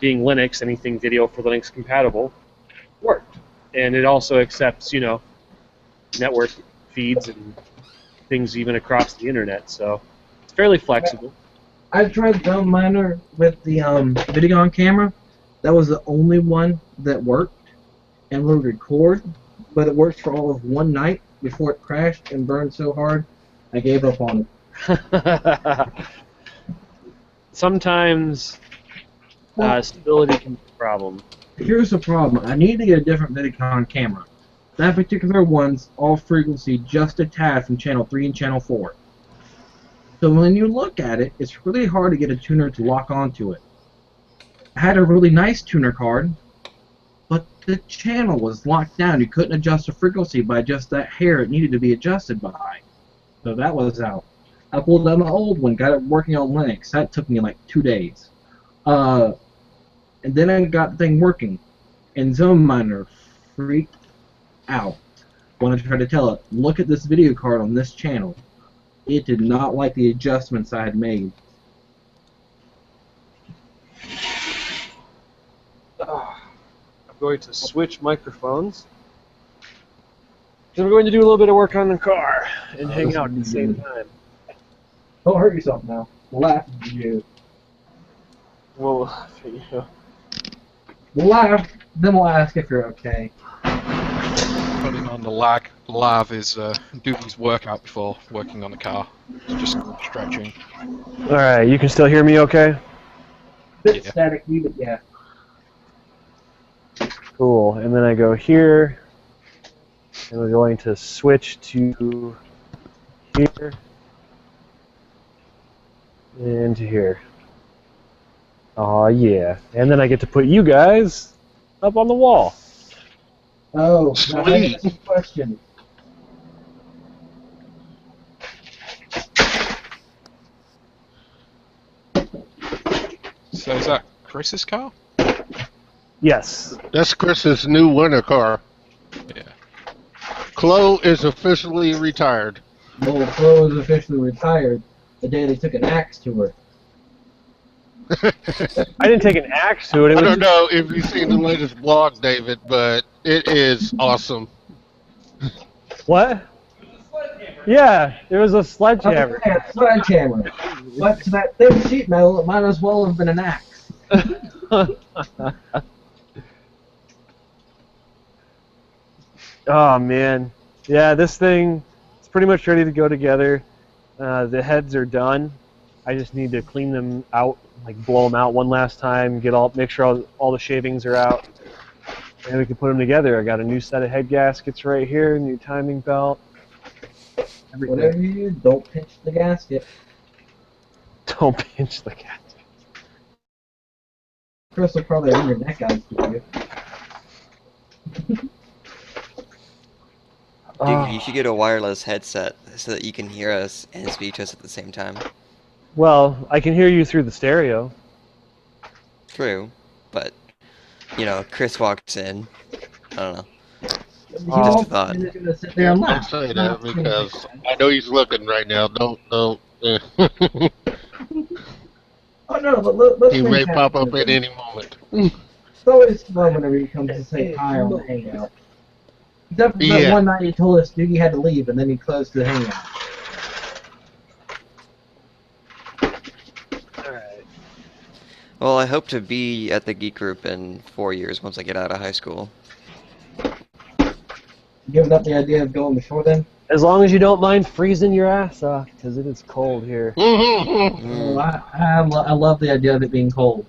being Linux, anything video for Linux compatible worked, and it also accepts network feeds and things even across the internet. So it's fairly flexible. I tried ZoneMinder with the Videon camera. That was the only one that worked and would record, but it worked for all of one night before it crashed and burned so hard I gave up on it. Sometimes stability can be a problem. Here's the problem. I need to get a different Vidicon camera. That particular one's all frequency just a tad from channel 3 and channel 4. So when you look at it, it's really hard to get a tuner to lock onto it. I had a really nice tuner card, but the channel was locked down. You couldn't adjust the frequency by just that hair it needed to be adjusted by. So that was out. I pulled out my old one, got it working on Linux. That took me like 2 days. And then I got the thing working. And Zone Miner freaked out when I tried to tell it, look at this video card on this channel. It did not like the adjustments I had made. I'm going to switch microphones. So we're going to do a little bit of work on the car and hang out at the same time. Don't hurt yourself now. We'll laugh at you. Well, you know. We'll laugh, then we'll ask if you're okay. Putting on the lav is Doobie's workout before working on the car. It's just stretching. Alright, you can still hear me okay? Bit Yeah. staticky, but yeah. Cool, and then I go here, and we're going to switch to here, and to here. Aw, yeah. And then I get to put you guys up on the wall. Oh, now I Sweet. have a question. So is that Chris's car? Yes. That's Chris's new winter car. Yeah. Chloe is officially retired. Well, Flo was officially retired the day they took an axe to her. I didn't take an axe to it. I don't know if you've seen the latest blog, David, but it is awesome. What? Yeah, it was a sledgehammer. Yeah, sledgehammer. But to that thin sheet metal, it might as well have been an axe. Oh man, yeah, this thing is pretty much ready to go together. The heads are done. I just need to clean them out, like blow them out one last time, make sure all the shavings are out, and we can put them together. I got a new set of head gaskets right here, new timing belt, everything. Whatever you do, don't pinch the gasket. Don't pinch the gasket. Chris will probably run your neck out for you. Dude, you should get a wireless headset so that you can hear us and speak to us at the same time. Well, I can hear you through the stereo. True, but, you know, Chris walks in. I don't know. He Oh. won't- Just a thought. he's gonna sit there and Don't laugh. say that because I know he's looking right now. Don't. Oh no, but let's He think may about pop up it. at any moment. It's always fun whenever he comes to say hi on the Hangout. Except for that Yeah. one night he told us Doogie had to leave and then he closed the Hangout. Alright. Well, I hope to be at the Geek Group in 4 years once I get out of high school. Giving up the idea of going before then? As long as you don't mind freezing your ass off, because it is cold here. Oh, I love the idea of it being cold.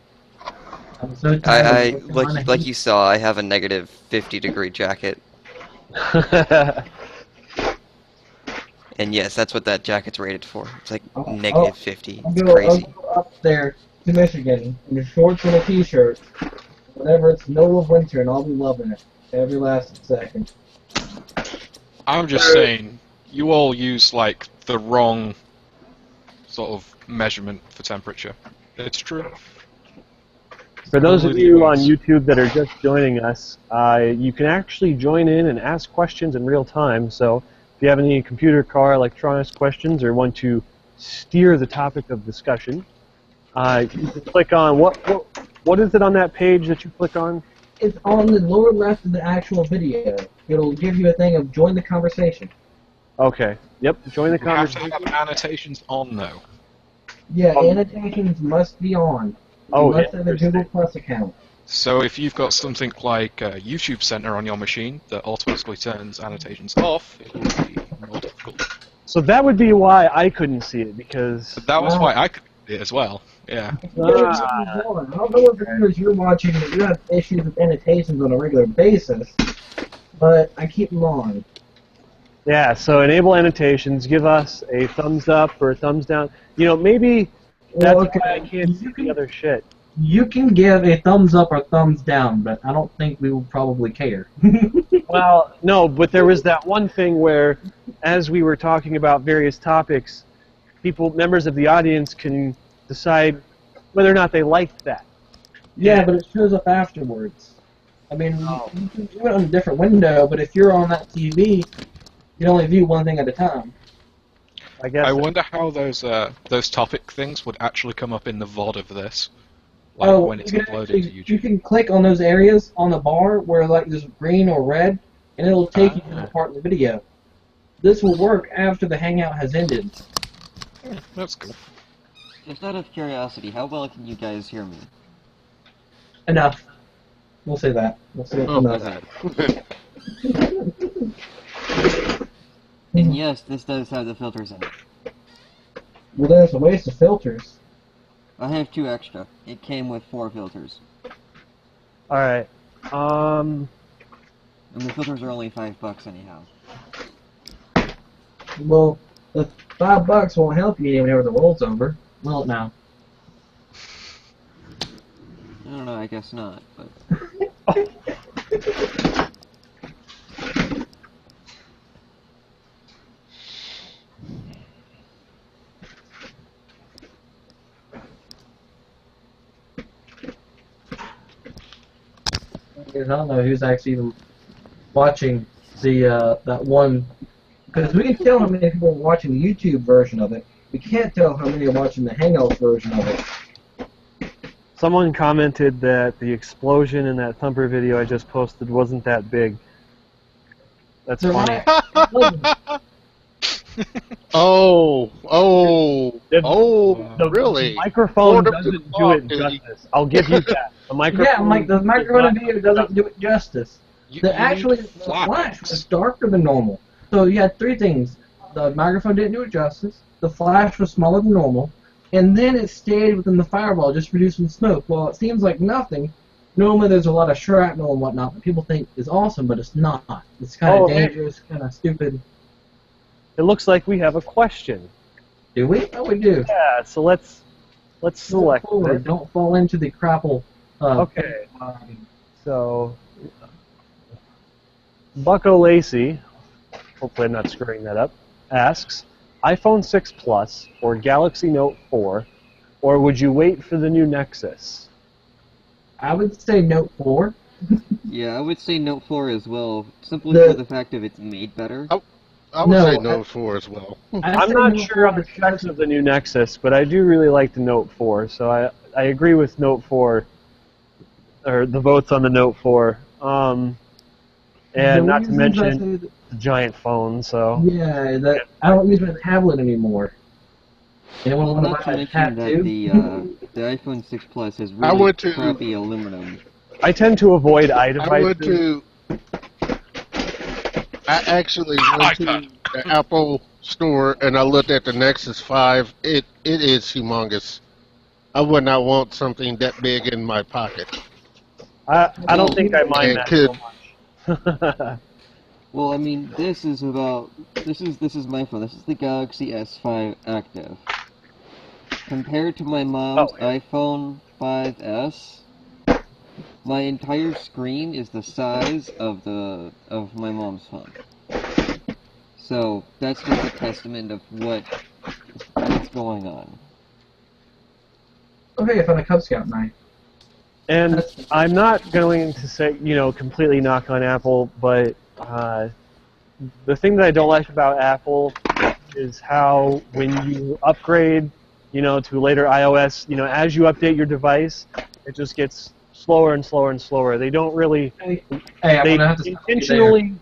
I'm so tired I of working on like heat. you saw, I have a negative 50-degree jacket. And yes, that's what that jacket's rated for. It's like Oh, negative 50. I'll It's go crazy. up there to Michigan in your shorts and a t-shirt. Whatever, it's middle of winter and I'll be loving it. Every last second. I'm just saying, you all use like the wrong sort of measurement for temperature. It's true. For those of Totally you on US. YouTube that are just joining us, you can actually join in and ask questions in real time. So if you have any computer, car, electronics questions or want to steer the topic of discussion, you can click on what is it on that page that you click on? It's on the lower left of the actual video. It'll give you a thing of join the conversation. Okay. Yep. Join the You have to conversation. have annotations on though. Yeah, annotations must be on. Oh, You must have a interesting. Google Plus account. So if you've got something like YouTube Center on your machine that automatically turns annotations off, it will be more difficult. So that would be why I couldn't see it because But that was Wow. why I could do it as well. Yeah. I don't know what videos you're watching, but you have issues with annotations on a regular basis, but I keep them on. Yeah, so enable annotations. Give us a thumbs up or a thumbs down. You know, maybe that's Well, why I can't see you the can other shit. you can give a thumbs up or thumbs down, but I don't think we will probably care. Well, no, but there was that one thing where, as we were talking about various topics, members of the audience can decide whether or not they liked that. Yeah, but it shows up afterwards. I mean, Oh. you can do it on a different window, but if you're on that TV, you can only view one thing at a time. I guess. I wonder how those topic things would actually come up in the VOD of this, like Oh, when it's you can uploaded actually, to YouTube. you can click on those areas on the bar where like there's green or red, and it'll take you to the part of the video. This will work after the Hangout has ended. That's cool. Just out of curiosity, how well can you guys hear me? Enough. We'll say that. We'll say Oh, enough. And yes, this does have the filters in it. Well, there's a waste of filters. I have 2 extra. It came with 4 filters. All right. And the filters are only $5 anyhow. Well, the $5 won't help you whenever the world's over. Will it now? I don't know, I guess not, but... I don't know who's actually even watching the that one, because we can tell how many people are watching the YouTube version of it. We can't tell how many are watching the Hangouts version of it. Someone commented that the explosion in that Thumper video I just posted wasn't that big. That's They're funny. Oh, The really? microphone Lord of doesn't the do it clock, dude. justice. I'll give you that. The microphone. Yeah, Mike, the microphone in video doesn't do it justice. You Actually, need the flash was flash. darker than normal. So you had 3 things. The microphone didn't do it justice, the flash was smaller than normal, and then it stayed within the firewall, just producing smoke. Well, it seems like nothing. Normally there's a lot of shrapnel and whatnot that people think is awesome, but it's not. It's kind of dangerous, kind of stupid. It looks like we have a question. Do we? Oh, we do. Yeah, so let's select Move forward. it. Don't fall into the crapple. Okay. So, Bucko Lacey, hopefully I'm not screwing that up, asks, iPhone 6 Plus or Galaxy Note 4, or would you wait for the new Nexus? I would say Note 4. Yeah, I would say Note 4 as well, simply The- for the fact of it's made better. I would No, say Note 4 as well. I'm not sure on the specs of the new Nexus, but I do really like the Note 4, so I agree with Note 4, or the votes on the Note 4. And not to mention the giant phone, so... Yeah, that I don't use my tablet anymore. Anyone Well, want not to to buy a mention tab that too? the iPhone 6 Plus has I really went to- crappy aluminum. I tend to avoid I iDevices. went to. I actually went to the Apple store and I looked at the Nexus 5. It is humongous. I would not want something that big in my pocket. I don't think I mind And that could- so much. Well, I mean, this is my phone. This is the Galaxy S5 Active. Compared to my mom's iPhone 5S, my entire screen is the size of my mom's phone. So that's just a testament of what's going on. Okay, I found a Cub Scout knife. And I'm not going to say, completely knock on Apple, but the thing that I don't like about Apple is how when you upgrade, to later iOS, as you update your device, it just gets slower and slower and slower. They don't really, Hey, I'm they gonna have to stop you there. intentionally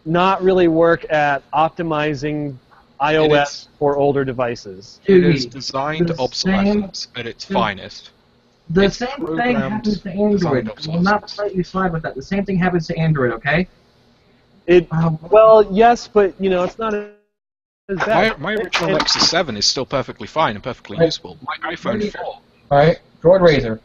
not really work at optimizing iOS for older devices. It is Dude, designed the same- obsolescence at its finest. The It's same thing programmed happens to design Android. Will not obsolescence. let you slide with that. The same thing happens to Android, okay? Well, yes, but it's not as bad. My original Nexus 7 is still perfectly fine and perfectly useful. My iPhone 4. Alright, Droid Razor.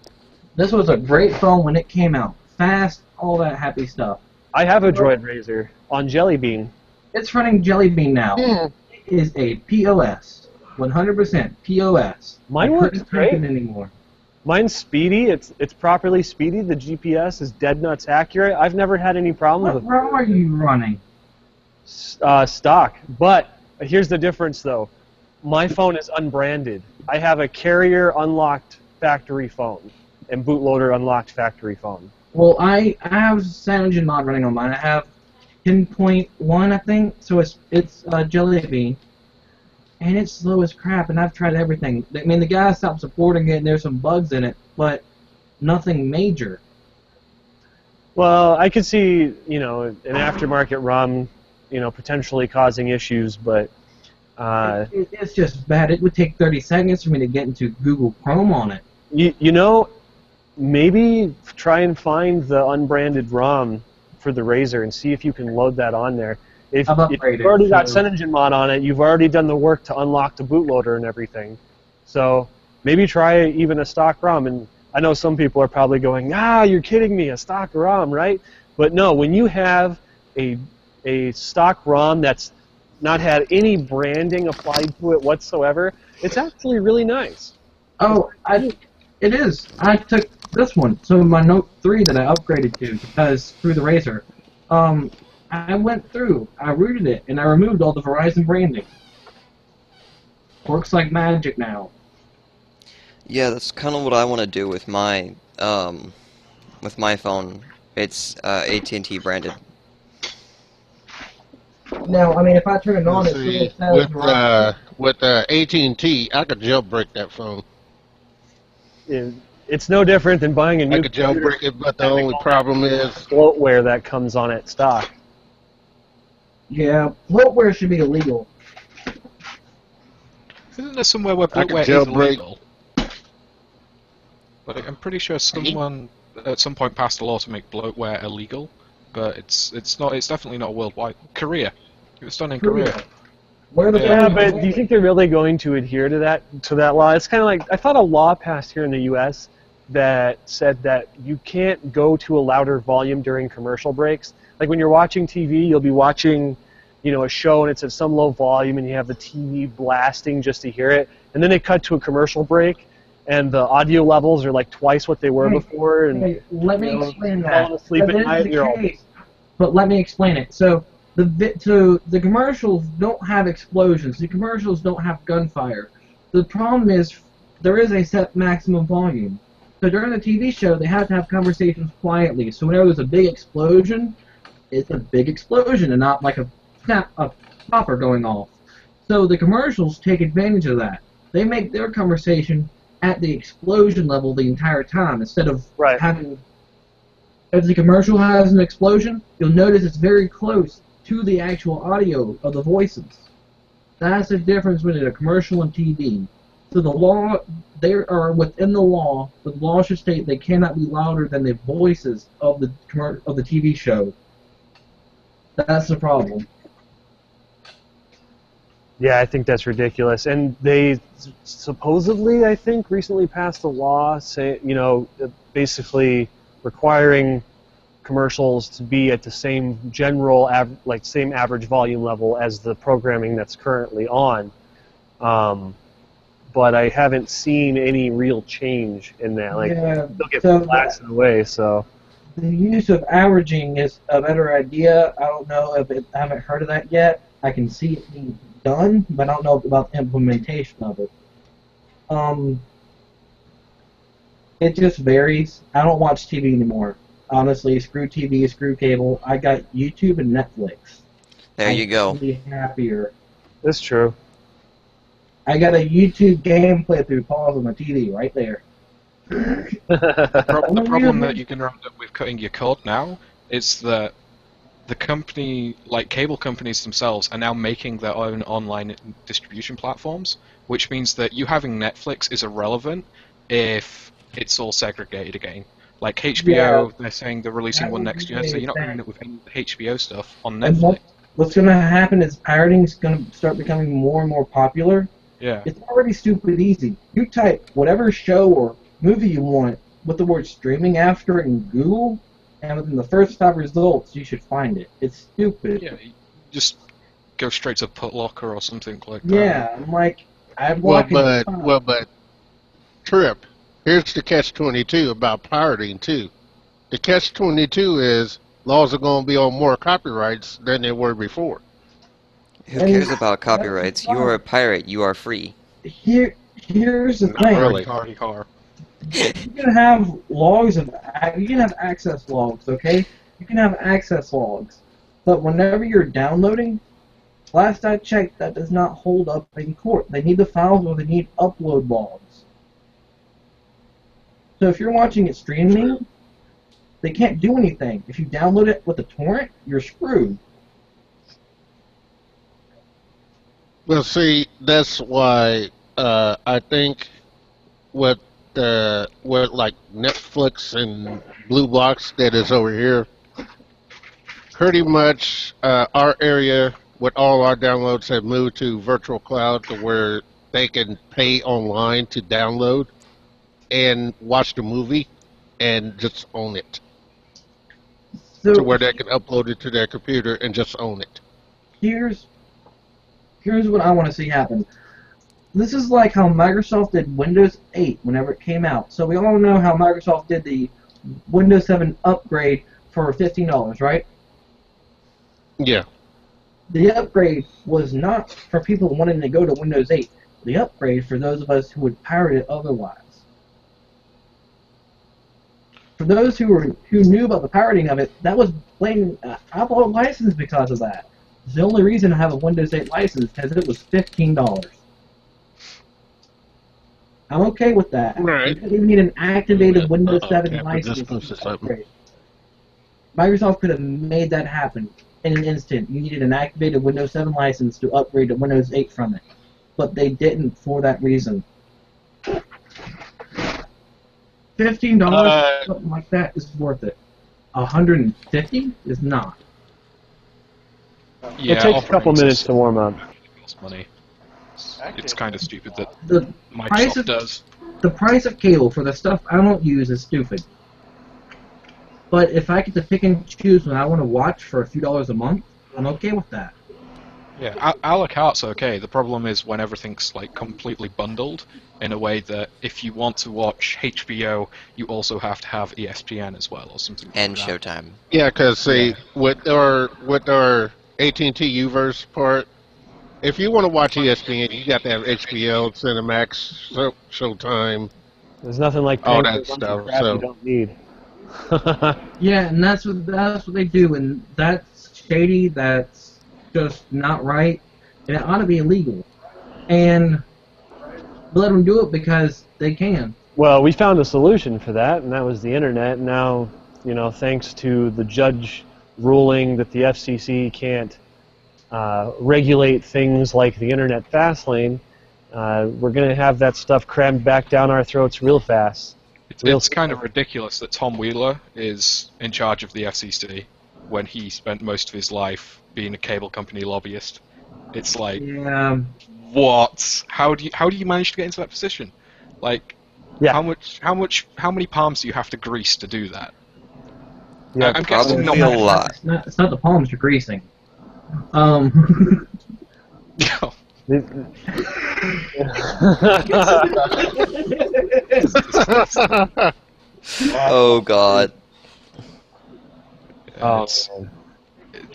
This was a great phone when it came out. Fast, all that happy stuff. I have a Droid Razor on Jelly Bean. It's running Jelly Bean now. It is a POS. 100% POS. Mine I works couldn't take great. it anymore. Mine's speedy. It's properly speedy. The GPS is dead nuts accurate. I've never had any problems What with ROM are you running? stock. But here's the difference, though. My phone is unbranded. I have a carrier unlocked factory phone and bootloader unlocked factory phone. Well, I have CyanogenMod mod running on mine. I have 10.1, I think, so it's Jelly Bean. And it's slow as crap, and I've tried everything. I mean, the guy stopped supporting it, and there's some bugs in it, but nothing major. Well, I could see, an aftermarket ROM, potentially causing issues, but It's just bad. It would take 30 seconds for me to get into Google Chrome on it. Maybe try and find the unbranded ROM for the Razer and see if you can load that on there. If I've you've upgraded, already got so- CyanogenMod on it, you've already done the work to unlock the bootloader and everything. So maybe try even a stock ROM. And I know some people are probably going, you're kidding me, a stock ROM, right? But no, when you have a stock ROM that's not had any branding applied to it whatsoever, it's actually really nice. Oh, it is. I took this one, so my Note 3 that I upgraded to, because through the Razer. I went through, I rooted it, and I removed all the Verizon branding. Works like magic now. Yeah, that's kind of what I want to do with my phone. It's AT&T branded. Now, I mean, if I turn it on, Let's it see, still says Verizon. with AT&T, I could jailbreak that phone. It's no different than buying a new I could jailbreak it, but the only problem is bloatware that comes on it stock. Yeah, bloatware should be illegal. Isn't there somewhere where I could bloatware is jailbreak. illegal? Like, I'm pretty sure someone at some point passed a law to make bloatware illegal, but it's not. It's definitely not worldwide. Korea. It was done in Korea. Where the Yeah, hell- but do you think they're really going to adhere to that law? It's kind of like, I thought a law passed here in the U.S. that said that you can't go to a louder volume during commercial breaks. Like when you're watching TV, you'll be watching, a show and it's at some low volume and you have the TV blasting just to hear it, and then they cut to a commercial break and the audio levels are like twice what they were before. And Hey, let me explain that. falling asleep That at is night, the you're all- case. But let me explain it. So the commercials don't have explosions. The commercials don't have gunfire. The problem is there is a set maximum volume. So during the TV show, they have to have conversations quietly. So whenever there's a big explosion, it's a big explosion and not like a popper going off. So the commercials take advantage of that. They make their conversation at the explosion level the entire time instead of Right. having. If the commercial has an explosion, you'll notice it's very close to the actual audio of the voices. That's the difference between a commercial and TV. So the law, they are within the law. The law should state they cannot be louder than the voices of the TV show. That's the problem. Yeah, I think that's ridiculous. And they supposedly, I think, recently passed a law basically requiring commercials to be at the same same average volume level as the programming that's currently on. But I haven't seen any real change in that. Yeah, they'll get so blasted away. So the use of averaging is a better idea. I don't know I haven't heard of that yet. I can see it being done, but I don't know about the implementation of it. It just varies. I don't watch TV anymore. Honestly, screw TV, screw cable. I got YouTube and Netflix. There you go. I'm be happier. that's true. I got a YouTube game playthrough pause on the TV right there. The problem that you're going to end up with cutting your cord now is that the company, like cable companies themselves, are now making their own online distribution platforms, which means that you having Netflix is irrelevant if it's all segregated again. Like HBO, they're saying they're releasing That one would next be year, so really you're not going to sad. end up with any HBO stuff on And Netflix. what's going to happen is pirating is going to start becoming more and more popular. Yeah. It's already stupid easy. You type whatever show or movie you want with the word streaming after it in Google, and within the first 5 results, you should find it. It's stupid. Yeah, just go straight to Putlocker or something like that. Yeah, I'm like, I'm Well, blocking the file. but Trip. Here's the catch-22 about pirating too. The catch-22 is laws are going to be on more copyrights than they were before. Who And cares about that's copyrights? You are a pirate. You are free. Here's the Not thing. really. Hardy car. You can have logs of, you can have access logs, okay? You can have access logs, but whenever you're downloading, last I checked, that does not hold up in court. They need the files or they need upload logs. So if you're watching it streaming, they can't do anything. If you download it with a torrent, you're screwed. Well, see, that's why I think what like Netflix and Blue Box that is over here, pretty much our area with all our downloads have moved to virtual cloud to where they can pay online to download and watch the movie and just own it. To So where they can upload it to their computer and just own it. here's what I want to see happen. This is like how Microsoft did Windows 8 whenever it came out. So we all know how Microsoft did the Windows 7 upgrade for $15, right? Yeah. The upgrade was not for people wanting to go to Windows 8. The upgrade for those of us who would pirate it otherwise. For those who knew about the pirating of it, that was blaming Apple license because of that. It's the only reason I have a Windows 8 license because it was $15. I'm okay with that. Right. You didn't need an activated Windows 7 Tamper license distance or to something. upgrade. Microsoft could have made that happen in an instant. You needed an activated Windows 7 license to upgrade to Windows 8 from it. But they didn't for that reason. $15 something like that is worth it. $150 is not. Yeah, it takes a offering couple minutes to warm up. costs money. It's kind of stupid that The price Microsoft of does. the price of cable for the stuff I don't use is stupid. But if I get to pick and choose when I want to watch for a few dollars a month, I'm okay with that. Yeah, a la carte's okay. The problem is when everything's like completely bundled in a way that if you want to watch HBO, you also have to have ESPN as well or something. And like that. Showtime. Yeah, because see, with our AT&T Uverse part, if you want to watch ESPN, you got to have HBO, Cinemax, Showtime. There's nothing like All paying that for a bunch of stuff, crap so- you don't need. Yeah, and that's what they do, and that's shady. That's just not right, and it ought to be illegal. And let them do it because they can. Well, we found a solution for that, and that was the internet. Now, you know, thanks to the judge ruling that the FCC can't regulate things like the internet fast lane, we're going to have that stuff crammed back down our throats real fast. It's kind of ridiculous that Tom Wheeler is in charge of the FCC when he spent most of his life being a cable company lobbyist. It's like, Yeah. what? How do you manage to get into that position? Like, Yeah. how many palms do you have to grease to do that? Yeah, I'm guessing Probably not a lot. It's not the palms you're greasing. Oh God. Oh,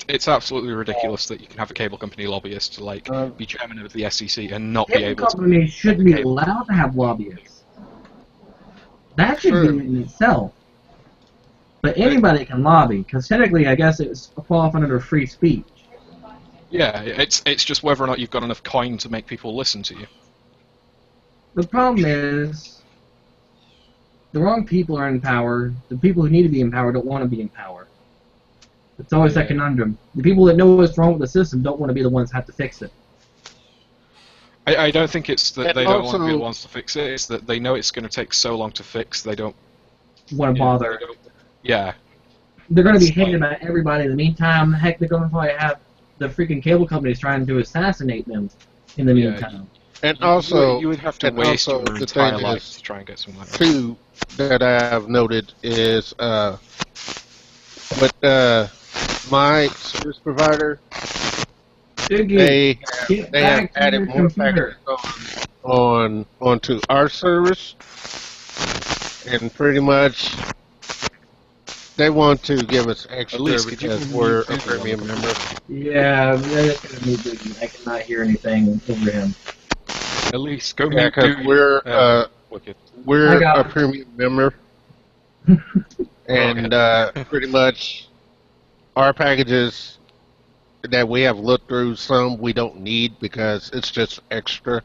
It's absolutely ridiculous that you can have a cable company lobbyist to like be chairman of the SEC and not be Cable able to. companies should be allowed to have lobbyists. That should be in itself. But anybody can lobby, because technically, I guess it's fall under free speech. Yeah, it's just whether or not you've got enough coin to make people listen to you. The problem is, the wrong people are in power. The people who need to be in power don't want to be in power. It's always that conundrum. The people that know what's wrong with the system don't want to be the ones that have to fix it. I don't think it's that And they don't want to be the also- ones to fix it. It's that they know it's going to take so long to fix. They don't Want to bother. Yeah, They're going to be That's hated by everybody. In the meantime, heck, they're going to probably have the freaking cable companies trying to assassinate them in the Yeah. meantime. And also, you would have to and waste also your the entire thing life is, to try and get something like that. two that I have noted is with my service provider, Doogie, get they have back to added your more computer. packages onto our service, and pretty much they want to give us extra Elise, could you because unmute we're a Google on the premium member. Yeah, that's gonna be Doogie. I cannot hear anything over him. Elise, go Yeah, mute because Doogie. Wicked. I we're got a it. premium member, and pretty much our packages that we have looked through, some we don't need because it's just extra,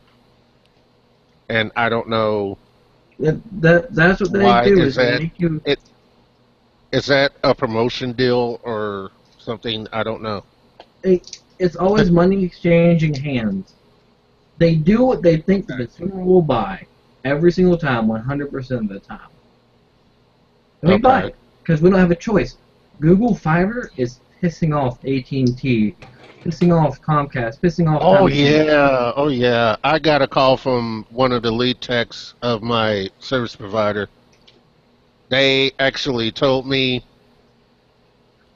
and I don't know That's what they why. do Is is they that make you. it? Is that a promotion deal or something? I don't know. It's always money exchanging hands. They do what they think the consumer will buy every single time, 100% of the time. And we buy Okay. it because we don't have a choice. Google Fiber is pissing off AT&T, pissing off Comcast, pissing off. Oh Time. yeah, oh yeah. I got a call from one of the lead techs of my service provider. They actually told me.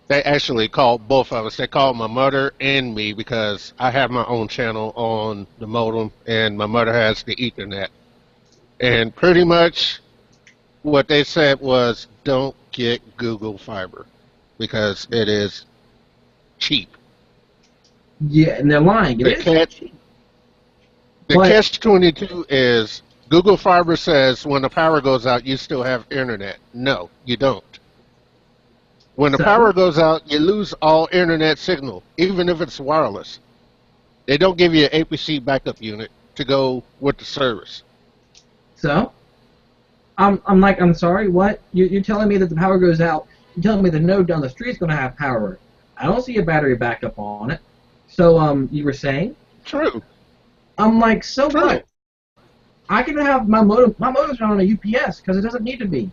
They actually called both of us. They called my mother and me because I have my own channel on the modem, and my mother has the Ethernet. And pretty much what they said was, don't get Google Fiber because it is cheap. Yeah, and they're lying. It The is. catch, the But catch 22 is Google Fiber says when the power goes out, you still have internet. No, you don't. When the so, power goes out, you lose all internet signal, even if it's wireless. They don't give you an APC backup unit to go with the service. so I'm sorry. What? You're telling me that the power goes out? You're telling me the node down the street is going to have power? I don't see a battery backup on it. So you were saying? True. I'm like, so True. what? I can have my modem. My modem's not on a UPS because it doesn't need to be.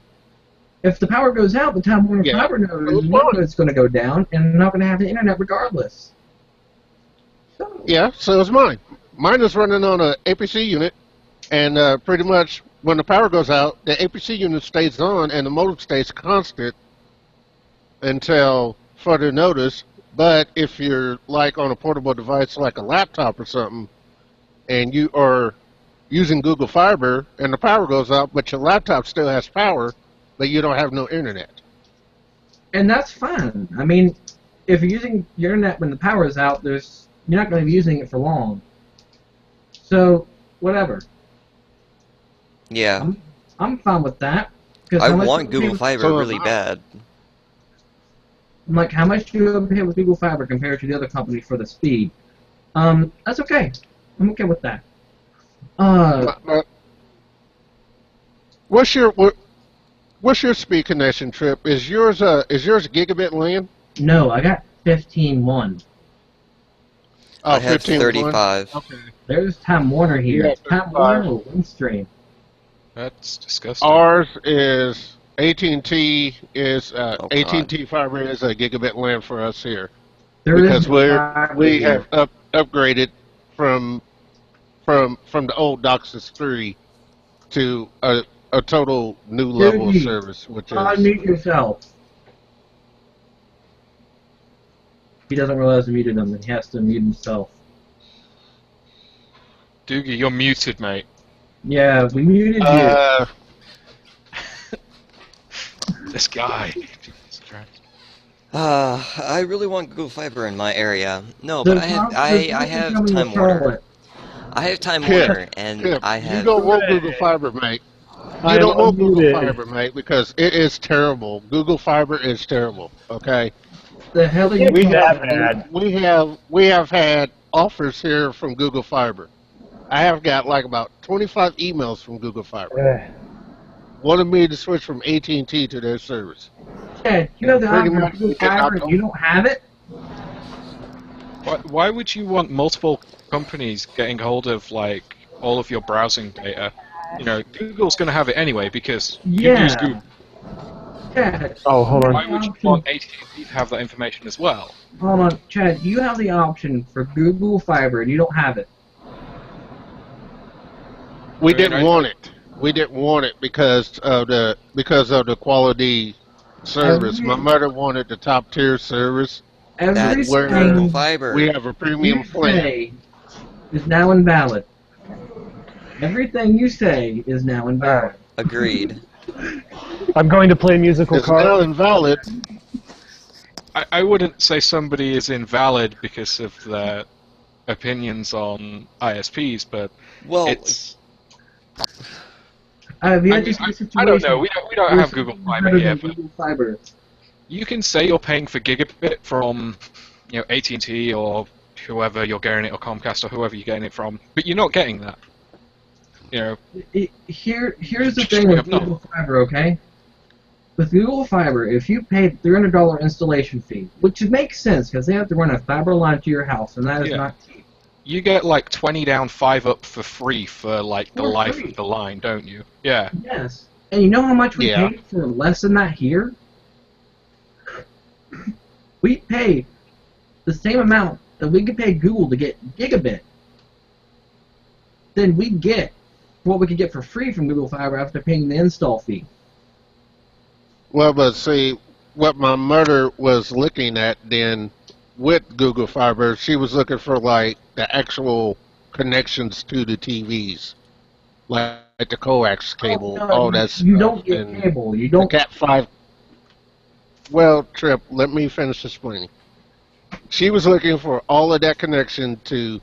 If the power goes out, the Time Warner Yeah. Fiber node is going to go down, and I'm not going to have the internet regardless. So, Yeah, so is mine. Mine is running on an APC unit, and pretty much when the power goes out, the APC unit stays on, and the modem stays constant until further notice. But if you're like on a portable device like a laptop or something, and you are using Google Fiber, and the power goes out, but your laptop still has power, but you don't have no internet. and that's fine. I mean, if you're using your internet when the power is out, you're not going to be using it for long. So, whatever. Yeah. I'm fine with that. 'Cause I how much want do you pay Google with- Fiber So really am I. bad. I'm like, how much do you pay with Google Fiber compared to the other company for the speed? That's okay. I'm okay with that. What's your speed connection, Trip? Is yours gigabit LAN? No, I got 15.1. Oh, I have 15.1? 35. Okay. There's Time Warner here. Yeah, Time 35. Warner or Windstream. That's disgusting. Ours is AT&T is Oh, AT&T fiber is a gigabit LAN for us here There because is no fiber we here. have upgraded from the old DOCSIS 3 to a total new level of Dude, service, which is unmute yourself. He doesn't realize I muted him, and he has to mute himself. Doogie, you're muted, mate. Yeah, we muted you. This guy. Jesus Christ. I really want Google Fiber in my area. No, There's but I have not- there's I nothing have coming to Time Warner. Charlotte. I have Time Kip, Warner, and Kip, I you have. don't want Google Fiber, mate. You I'm don't want Google unmuted. Fiber, mate, because it is terrible. Google Fiber is terrible. Okay. The hell are you Can't be talking that about? bad. We have had offers here from Google Fiber. I have got like about 25 emails from Google Fiber wanting me to switch from AT&T to their service. Chad, you have the Pretty option much of Google we cannot Fiber and you don't have it? Why would you want multiple companies getting hold of like all of your browsing data? You know, Google's going to have it anyway because you use Yeah. Google. Chad, Oh, hold on. Why would you want AT&T to have that information as well? hold on, Chad, you have the option for Google Fiber and you don't have it. We Very didn't nice. want it. We didn't want it because of the quality service. My mother wanted the top tier service, That's Where Google everything Fiber. we have a you premium plan. say is now invalid. Everything you say is now invalid. Agreed. I'm going to play musical It's now cards. invalid. I wouldn't say somebody is invalid because of their opinions on ISPs, but Well, it's. Have you I had mean, to see a I don't situation know. We don't where have Google something is Fiber better here, than but Google Fiber? you can say you're paying for gigabit from, AT&T or whoever you're getting it, or Comcast or whoever you're getting it from, but you're not getting that. Here's the thing Straight with up, no. Google Fiber, okay? With Google Fiber, if you paid $300 installation fee, which makes sense because they have to run a fiber line to your house, and that is Yeah. not cheap. You get like 20 down, 5 up for free for like the For life free. of the line, don't you? Yeah. Yes. And you know how much we Yeah. pay for less than that here? We pay the same amount that we could pay Google to get gigabit. Then we get what we could get for free from Google Fiber after paying the install fee. Well, but see, what my mother was looking at then with Google Fiber, she was looking for like the actual connections to the TVs, like the coax cable, Oh, no, all that you stuff, don't get and cable. You the don't. Cat 5. Well, Trip, let me finish explaining. She was looking for all of that connection to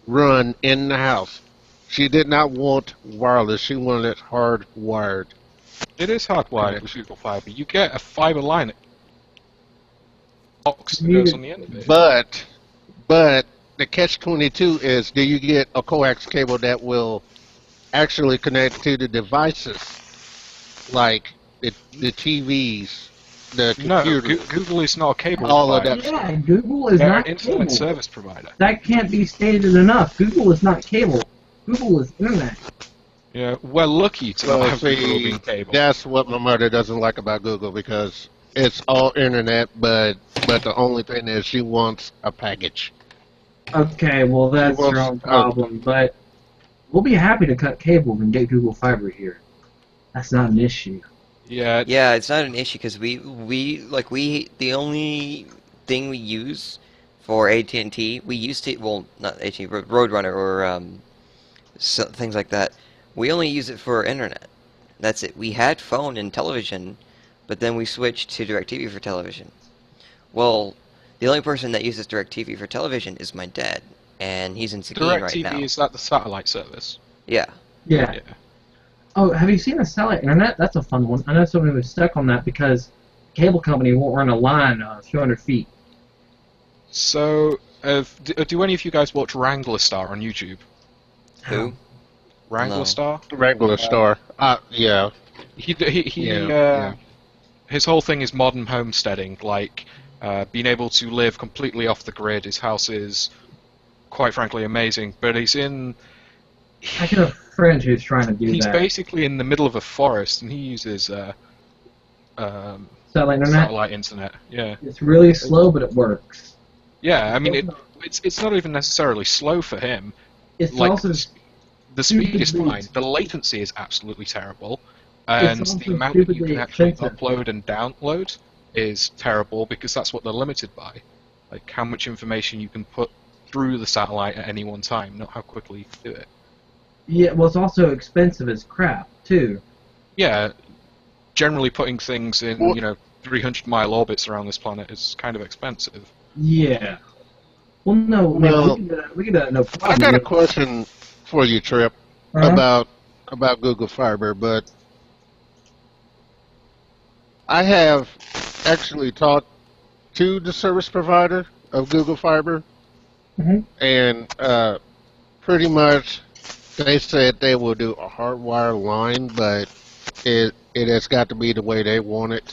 run in the house. She did not want wireless. She wanted hardwired It is hardwired with connection. Google Fiber. You get a fiber line box that You goes need on the end of it. But the catch-22 is, do you get a coax cable that will actually connect to the devices, like the TVs, the No, computers, Google is not a cable all of provider. that Yeah, stuff? Google is They're not an internet cable. service provider. That can't be stated enough. Google is not cable. Google is internet. Yeah, we're lucky to not Well, have Google see, being cable. that's what my mother doesn't like about Google, because it's all internet, but the only thing is she wants a package. Okay, well She that's your wants own problem, but we'll be happy to cut cable and get Google Fiber here. That's not an issue. Yeah, Yeah, it's not an issue because we the only thing we use for AT&T, we used to, well, not AT&T, but Roadrunner or things like that. We only use it for internet. That's it. We had phone and television, but then we switched to DirecTV for television. Well, the only person that uses DirecTV for television is my dad, and he's in Seguin right now. DirecTV, is that the satellite service? Yeah. Yeah. Yeah. Oh, have you seen the satellite internet? That's a fun one. I know somebody was stuck on that because the cable company won't run a line a few hundred feet. So, do any of you guys watch Wrangler Star on YouTube? Who? Wrangler No. Star? Regular star. Yeah. Yeah. His whole thing is modern homesteading, like being able to live completely off the grid. His house is, quite frankly, amazing. But he's I got a friend who's trying to do he's that. basically in the middle of a forest, and he uses Satellite internet? satellite internet. Yeah, It's really slow, but it works. yeah. I mean, it's not even necessarily slow for him. It's Like also the speed is stupidly- fine. The latency is absolutely terrible, It's and also the amount that you stupidly can actually expensive. upload and download is terrible because that's what they're limited by. Like how much information you can put through the satellite at any one time, not how quickly you can do it. Yeah, well, it's also expensive as crap too. Yeah, generally putting things in, Well- 300-mile orbits around this planet is kind of expensive. Yeah. Well, no, man, Well, we can do that no problem. I got a question for you, Trip, Uh-huh. about Google Fiber, but I have actually talked to the service provider of Google Fiber, Mhm. and pretty much they said they will do a hardwire line, but it has got to be the way they want it.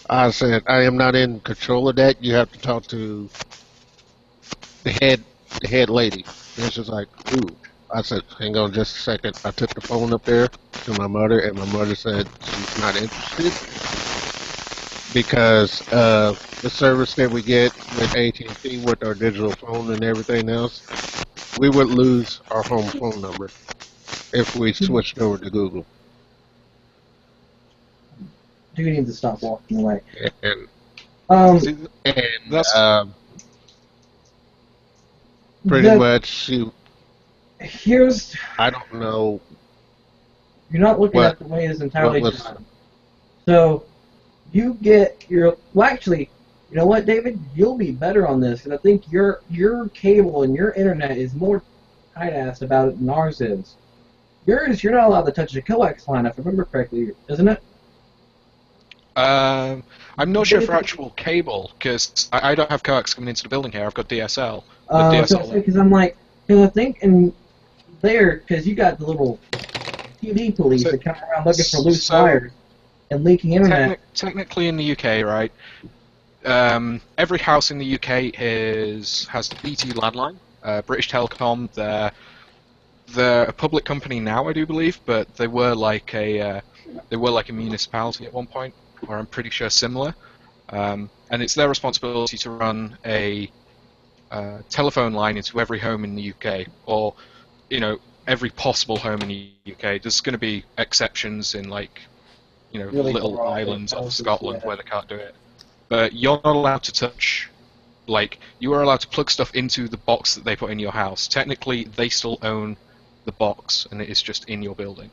I said I am not in control of that. You have to talk to the head lady. And she's like, ooh. I said, hang on just a second. I took the phone up there to my mother, and my mother said she's not interested because the service that we get with AT&T with our digital phone and everything else, we would lose our home phone number if we switched over to Google. Do need to stop walking away. And See, and that's pretty the, much you. here's I don't know you're not looking what at the way it's what entirely was. done. So you get your well, actually, you know what, David? You'll be better on this, and I think your cable and your internet is more tight ass about it than ours is. Yours, you're not allowed to touch the coax line, if I remember correctly, isn't it? I'm not sure for actual cable because I don't have coax coming into the building here. I've got DSL. But DSL. Because I'm like, because I think in there, because you got the little TV police So- that come around looking for loose so- wires and leaking internet. Technically in the UK, right? Every house in the UK has a BT landline. British Telecom, they're a public company now, I do believe, but they were like a municipality at one point, or I'm pretty sure similar. And it's their responsibility to run a telephone line into every home in the UK, or every possible home in the UK. There's going to be exceptions in Really little far off islands off houses, Scotland yeah. where they can't do it. But you're not allowed to touch. You are allowed to plug stuff into the box that they put in your house. Technically, they still own the box, and it is just in your building.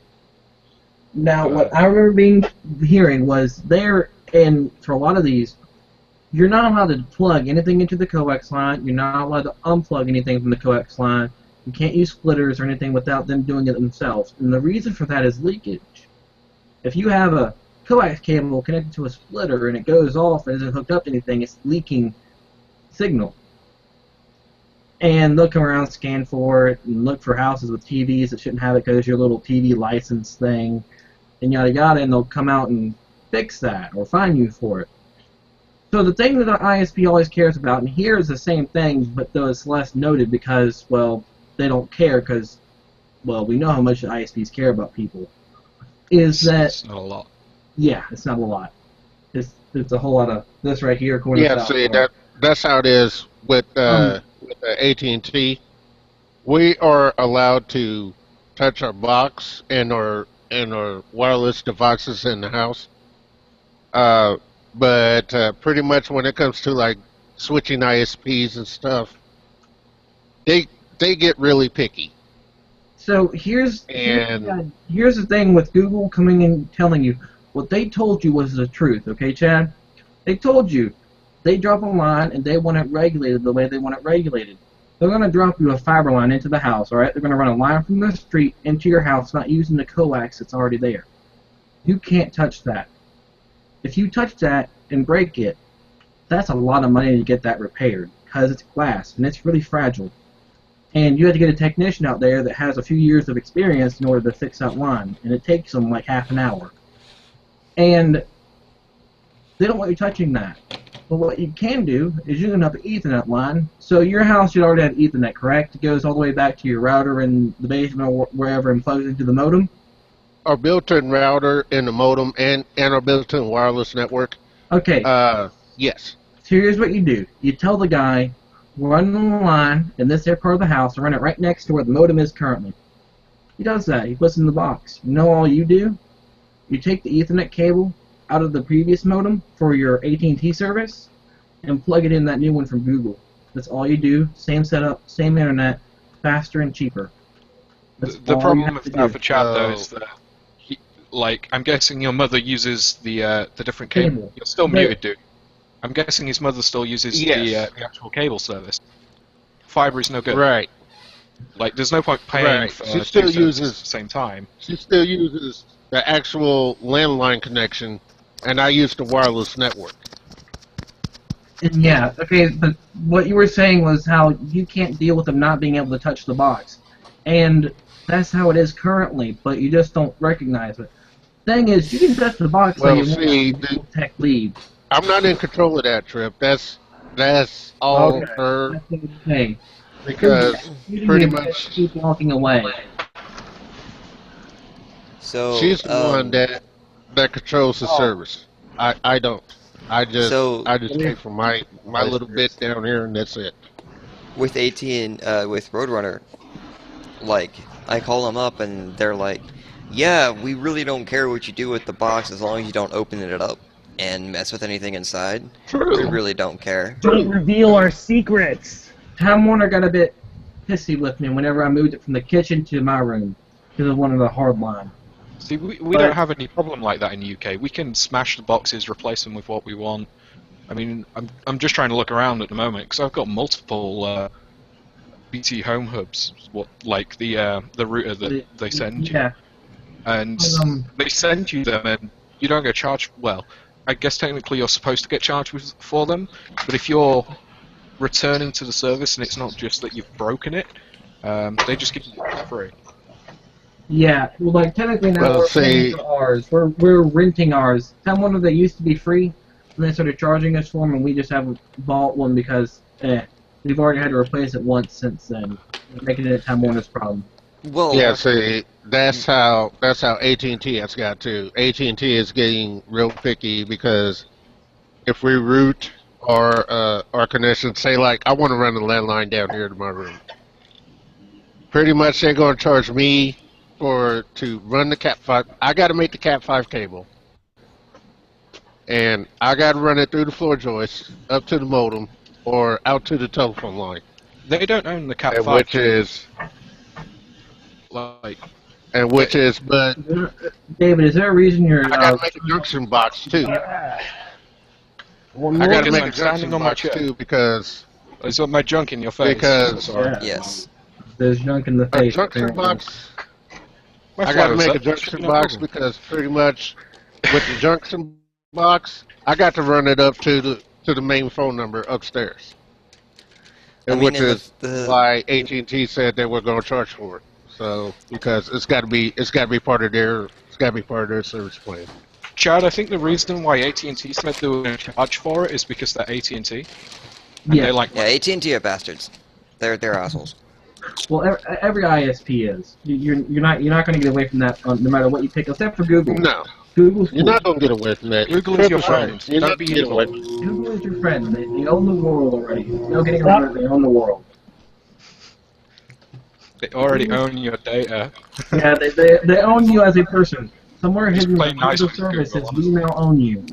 Now, what I remember hearing was there, and for a lot of these, you're not allowed to plug anything into the coax line. You're not allowed to unplug anything from the coax line. You can't use splitters or anything without them doing it themselves. And the reason for that is leakage. If you have a coax cable connected to a splitter and it goes off and isn't hooked up to anything, it's leaking signal. And they'll come around, scan for it, and look for houses with TVs that shouldn't have it because your little TV license thing, and yada yada, and they'll come out and fix that or fine you for it. So the thing that the ISP always cares about, and here is the same thing, but though it's less noted because, well, they don't care because, well, we know how much the ISPs care about people, is that, It's not a lot. yeah, it's not a lot. It's a whole lot of this right here, according to Yeah, South see Park. that's how it is with AT&T. We are allowed to touch our box and our wireless devices in the house. But pretty much when it comes to like switching ISPs and stuff, they get really picky. So here's And here's the thing with Google coming and telling you what they told you was the truth, okay, Chad? They told you they drop a line and they want it regulated the way they want it regulated. They're going to drop you a fiber line into the house, all right? They're going to run a line from the street into your house, not using the coax that's already there. You can't touch that. If you touch that and break it, that's a lot of money to get that repaired because it's glass and it's really fragile. And you have to get a technician out there that has a few years of experience in order to fix that line, and it takes them like half an hour. And they don't want you touching that. But what you can do is you can have an Ethernet line. So your house should already have Ethernet, correct? It goes all the way back to your router in the basement or wherever and plugs into the modem. our built-in router and the modem and our built-in wireless network. Okay. Yes. So here's what you do. You tell the guy, run the line in this here part of the house and run it right next to where the modem is currently. He does that. He puts it in the box. You know all you do? You take the Ethernet cable out of the previous modem for your AT&T service and plug it in that new one from Google. That's all you do. Same setup, same internet, faster and cheaper. That's The all you problem have with to that do. for Chad though is that I'm guessing your mother uses the different cable. Cable. You're still But- muted, dude. I'm guessing his mother still uses Yes. the actual cable service. Fiber is no good. Right. Like, there's no point paying Right. for She two still services uses- at the same time. She still uses the actual landline connection, and I use the wireless network. And yeah, okay, but what you were saying was how you can't deal with them not being able to touch the box. And that's how it is currently, but you just don't recognize it. Thing is, you can touch the box Well, so you see, want tech lead. I'm not in control of that trip. That's all Okay. her That's what I'm saying. because You pretty just much keep walking away. So she's the one that controls the Oh. service. I don't. I just So- pay for my little bit down here, and that's it. with with Roadrunner, like I call them up and they're like, "Yeah, we really don't care what you do with the box as long as you don't open it up." and mess with anything inside. We True. really don't care. Don't reveal our secrets. Time Warner got a bit pissy with me whenever I moved it from the kitchen to my room because of one of the hard line. See, we don't have any problem like that in the UK. We can smash the boxes, replace them with what we want. I mean, I'm just trying to look around at the moment because I've got multiple BT home hubs, like the router that they send you, Yeah. and Um, they send you them, and you don't get charged. Well, I guess technically you're supposed to get charged for them, but if you're returning to the service and it's not just that you've broken it, they just give you it for free. Yeah, well, like technically now Well, we're see- paying for ours. We're renting ours. Time Warner, they used to be free, and they started charging us for them, and we just haven't bought one because we've already had to replace it once since then, making it Time Warner's problem. Well, Yeah, see, that's how AT&T has got to. AT&T is getting real picky because if we route our connection, say like I want to run the landline down here to my room, pretty much they're going to charge me to run the Cat 5. I got to make the Cat 5 cable, and I got to run it through the floor joist up to the modem or out to the telephone line, They don't own the Cat and 5, which is like, but David, is there a reason you're? I got to make a junction box too. One I more. got to Because make I'm a standing junction on my box chair. too because is that my junk in your face? Because- Sorry. Yeah. yes. There's junk in the a face. junction apparently. box. My I got to flowers, make a that junction should be no box problem. because pretty much with the junction box, I got to run it up to the main phone number upstairs, I and mean, which in is the why AT&T said they were going to charge for it. So because it's got to be part of their service plan. Chad, I think the reason why AT&T said they were going to charge for it is because they're AT&T. And Yeah. they like yeah, AT&T are bastards. They're assholes. Well, every ISP is. You're not going to get away from that no matter what you pick, except for Google. No, Google's you're cool. not going to get away from that. Google is your Triple friend. You're Don't not be going to get away. evil. Google is your friend. They own the world already. No getting around it. They own the world. They already own your data. Yeah, they own you as a person. Somewhere Just hidden play in the nice Google with services, Google, we now own you.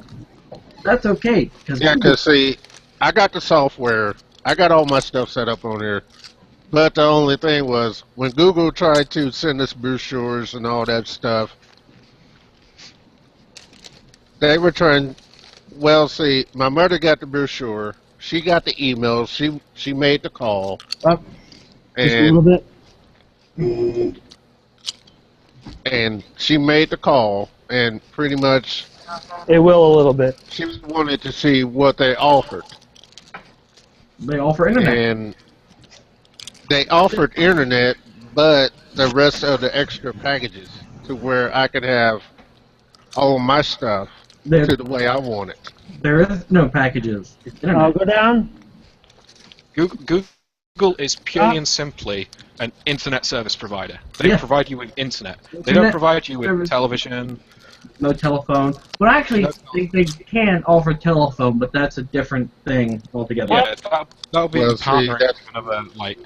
That's okay. Yeah, because see, I got the software. I got all my stuff set up on here. But the only thing was, when Google tried to send us brochures and all that stuff, they were trying. Well, see, my mother got the brochure. She got the email. She made the call. Up just a little And bit. and she made the call, and pretty much It will a little bit. she wanted to see what they offered. They offer internet. And they offered internet, but the rest of the extra packages to where I could have all my stuff There, to the way I want it. there is no packages. It's I'll internet. go down. Google is purely and simply an internet service provider. They Yeah. provide you with internet. They don't Internet provide you with service. television. No telephone. But actually, No they can offer telephone, but that's a different thing altogether. Yeah, that'll be Well, the see, partner that's- of a, like.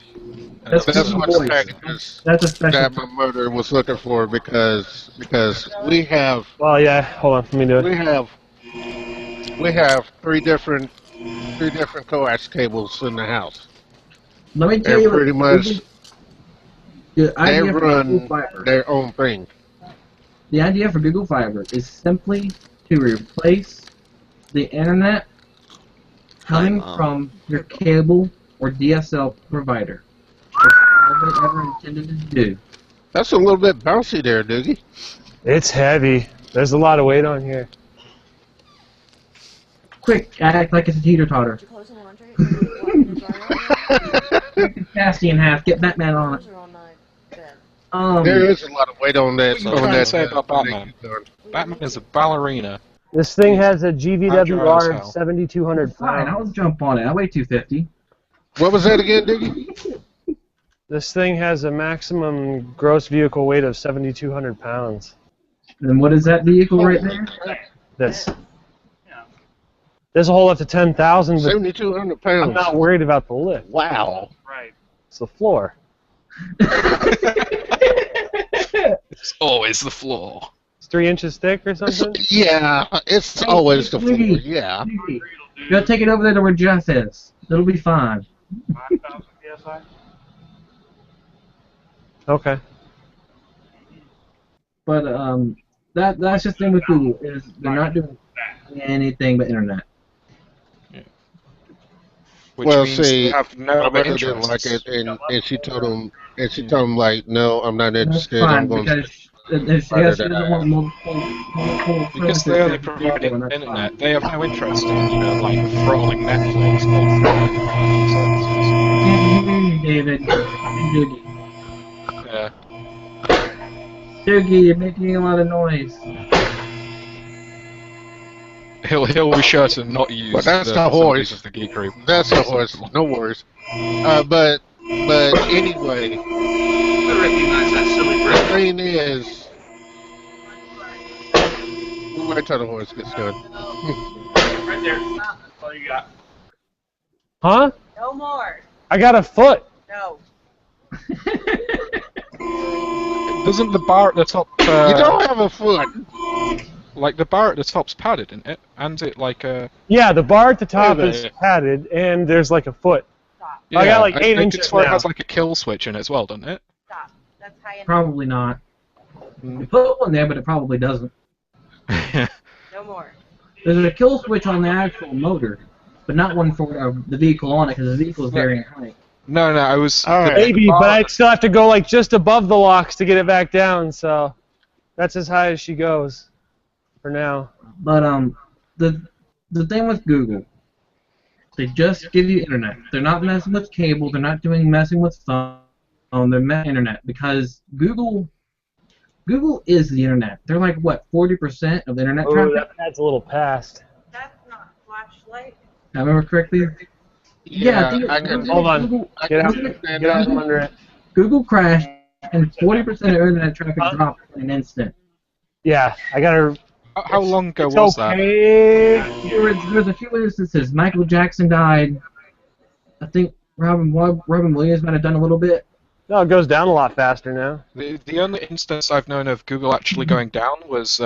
That's That's Google what the Voice. packages That's a special. that my mother was looking for because we have Well, yeah. Hold on. Let me do it. we have three different coax cables in the house. Let me tell And you what pretty much the they idea for Google run Fiber. their own thing. The idea for Google Fiber is simply to replace the internet coming Time, from your cable or DSL provider. That's all they ever intended to do. That's a little bit bouncy there, Doogie. It's heavy. There's a lot of weight on here. Quick, act like it's a teeter-totter. Did you close the laundry? Did you wash Break the chassis in half. Get Batman on it. your all night? Good. There is a lot of weight on that. What are you on trying to that say about thing Batman? you've done. Batman is a ballerina. This thing has a Agile GVWR as of hell. 7,200 Fine, I'll pounds. jump on it. I weigh 250. What was that again, Doogie? This thing has a maximum gross vehicle weight of 7,200 pounds. And what is that vehicle right there? This. There's a hold up to 10,000, but 7,200 I'm pounds. not worried about the lift. Wow. It's the floor. It's always the floor. 3 inches thick or something? Yeah, it's always the 4. Yeah. You gotta take it over there to where Jeff is. It'll be fine. 5,000 psi. Okay. But that's the thing with Google is they're not doing anything but internet. Which Well, means see, they have no my other mother didn't interests. like it, and she told him, like, no, I'm not That's interested. fine I'm going to. because she doesn't want multiple Because they only provide people, and that's internet, fine. they have no interest in, like, throttling Netflix or throttling services. David, Doogie. Yeah. Doogie, you're making a lot of noise. He'll be sure to not use But that's the facilities horse. of the geekery. That's the horse. No worries. But anyway, I recognize that silly the bird. thing is, we'll wait till the horse gets done. Right there. That's all you got. Huh? No more. I got a foot. No. Doesn't the bar at the top, You don't have a foot. like the bar at the top's padded, isn't it? And it like Yeah, the bar at the top Yeah, is yeah. padded, and there's like a foot. Stop. I got like 8 I inches swear it now. has like a kill switch in it as well, doesn't it? Stop. That's high enough. Probably not. You put one there, but it probably doesn't. No more. There's a kill switch on the actual motor, but not one for the vehicle on it because the vehicle is varying height. No, I was. All right. Maybe, but I'd still have to go like just above the locks to get it back down, so that's as high as she goes for now. But the thing with Google, they just give you internet. They're not messing with cable. They're not messing with phone. They're internet because Google is the internet. They're like what 40% of the internet Oh, traffic. that pad's a little past. That's not flashlight. I remember correctly. Yeah, think- I can. Hold on. Google, Get out, understand get out that. from under it. Google crashed, and 40% of internet traffic dropped in an instant. Yeah, I got her. How long ago It's was that? okay. There's a few instances. Michael Jackson died. I think Robin Williams might have done a little bit. No, it goes down a lot faster now. The only instance I've known of Google actually going down was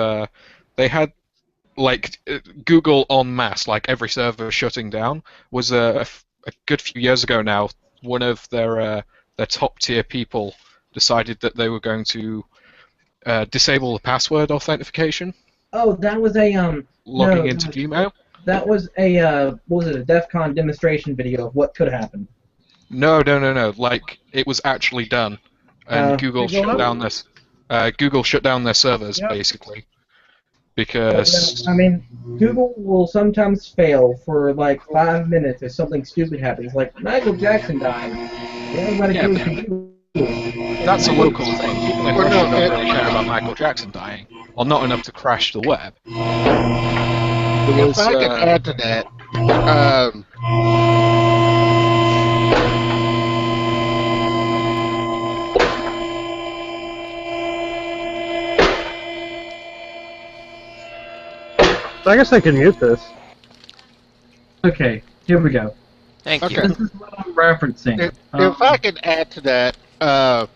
they had like Google en masse, like every server shutting down, was a good few years ago now. One of their top tier people decided that they were going to disable the password authentication, Oh, that was a logging no, into Gmail. That was a what was it? A DEF CON demonstration video of what could happen. No. Like it was actually done, and Google shut down this. Google shut down their servers basically because I mean, Google will sometimes fail for like 5 minutes if something stupid happens, like Michael Jackson died. Everybody Yeah, goes but- to Google. that's a local thing. People in Well, Russia no, don't really care about Michael Jackson dying, or not enough to crash the web. There was, If I can add to that, I guess I can mute this. Okay, here we go. Thank Okay. you. This is what I'm referencing. if I can add to that,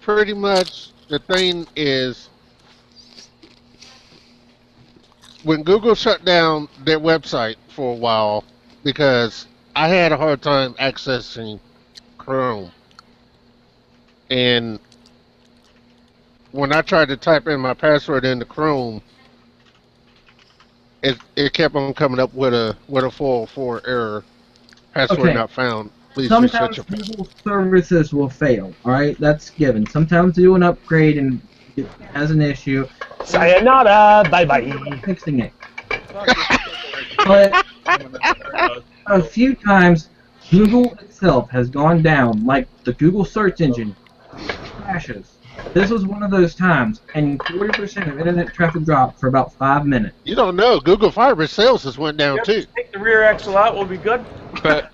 pretty much the thing is, when Google shut down their website for a while, because I had a hard time accessing Chrome, and when I tried to type in my password into Chrome, it kept on coming up with a 404 error. Password Okay. not found. Please Sometimes reset your password. Google services will fail. All right, that's given. Sometimes they do an upgrade and it has an issue. Sayonara, bye bye. Fixing it. But a few times, Google itself has gone down, like the Google search engine crashes. This was one of those times, and 40% of internet traffic dropped for about 5 minutes. You don't know. Google Fiber sales has went down too. Take the rear axle out, we'll be good. but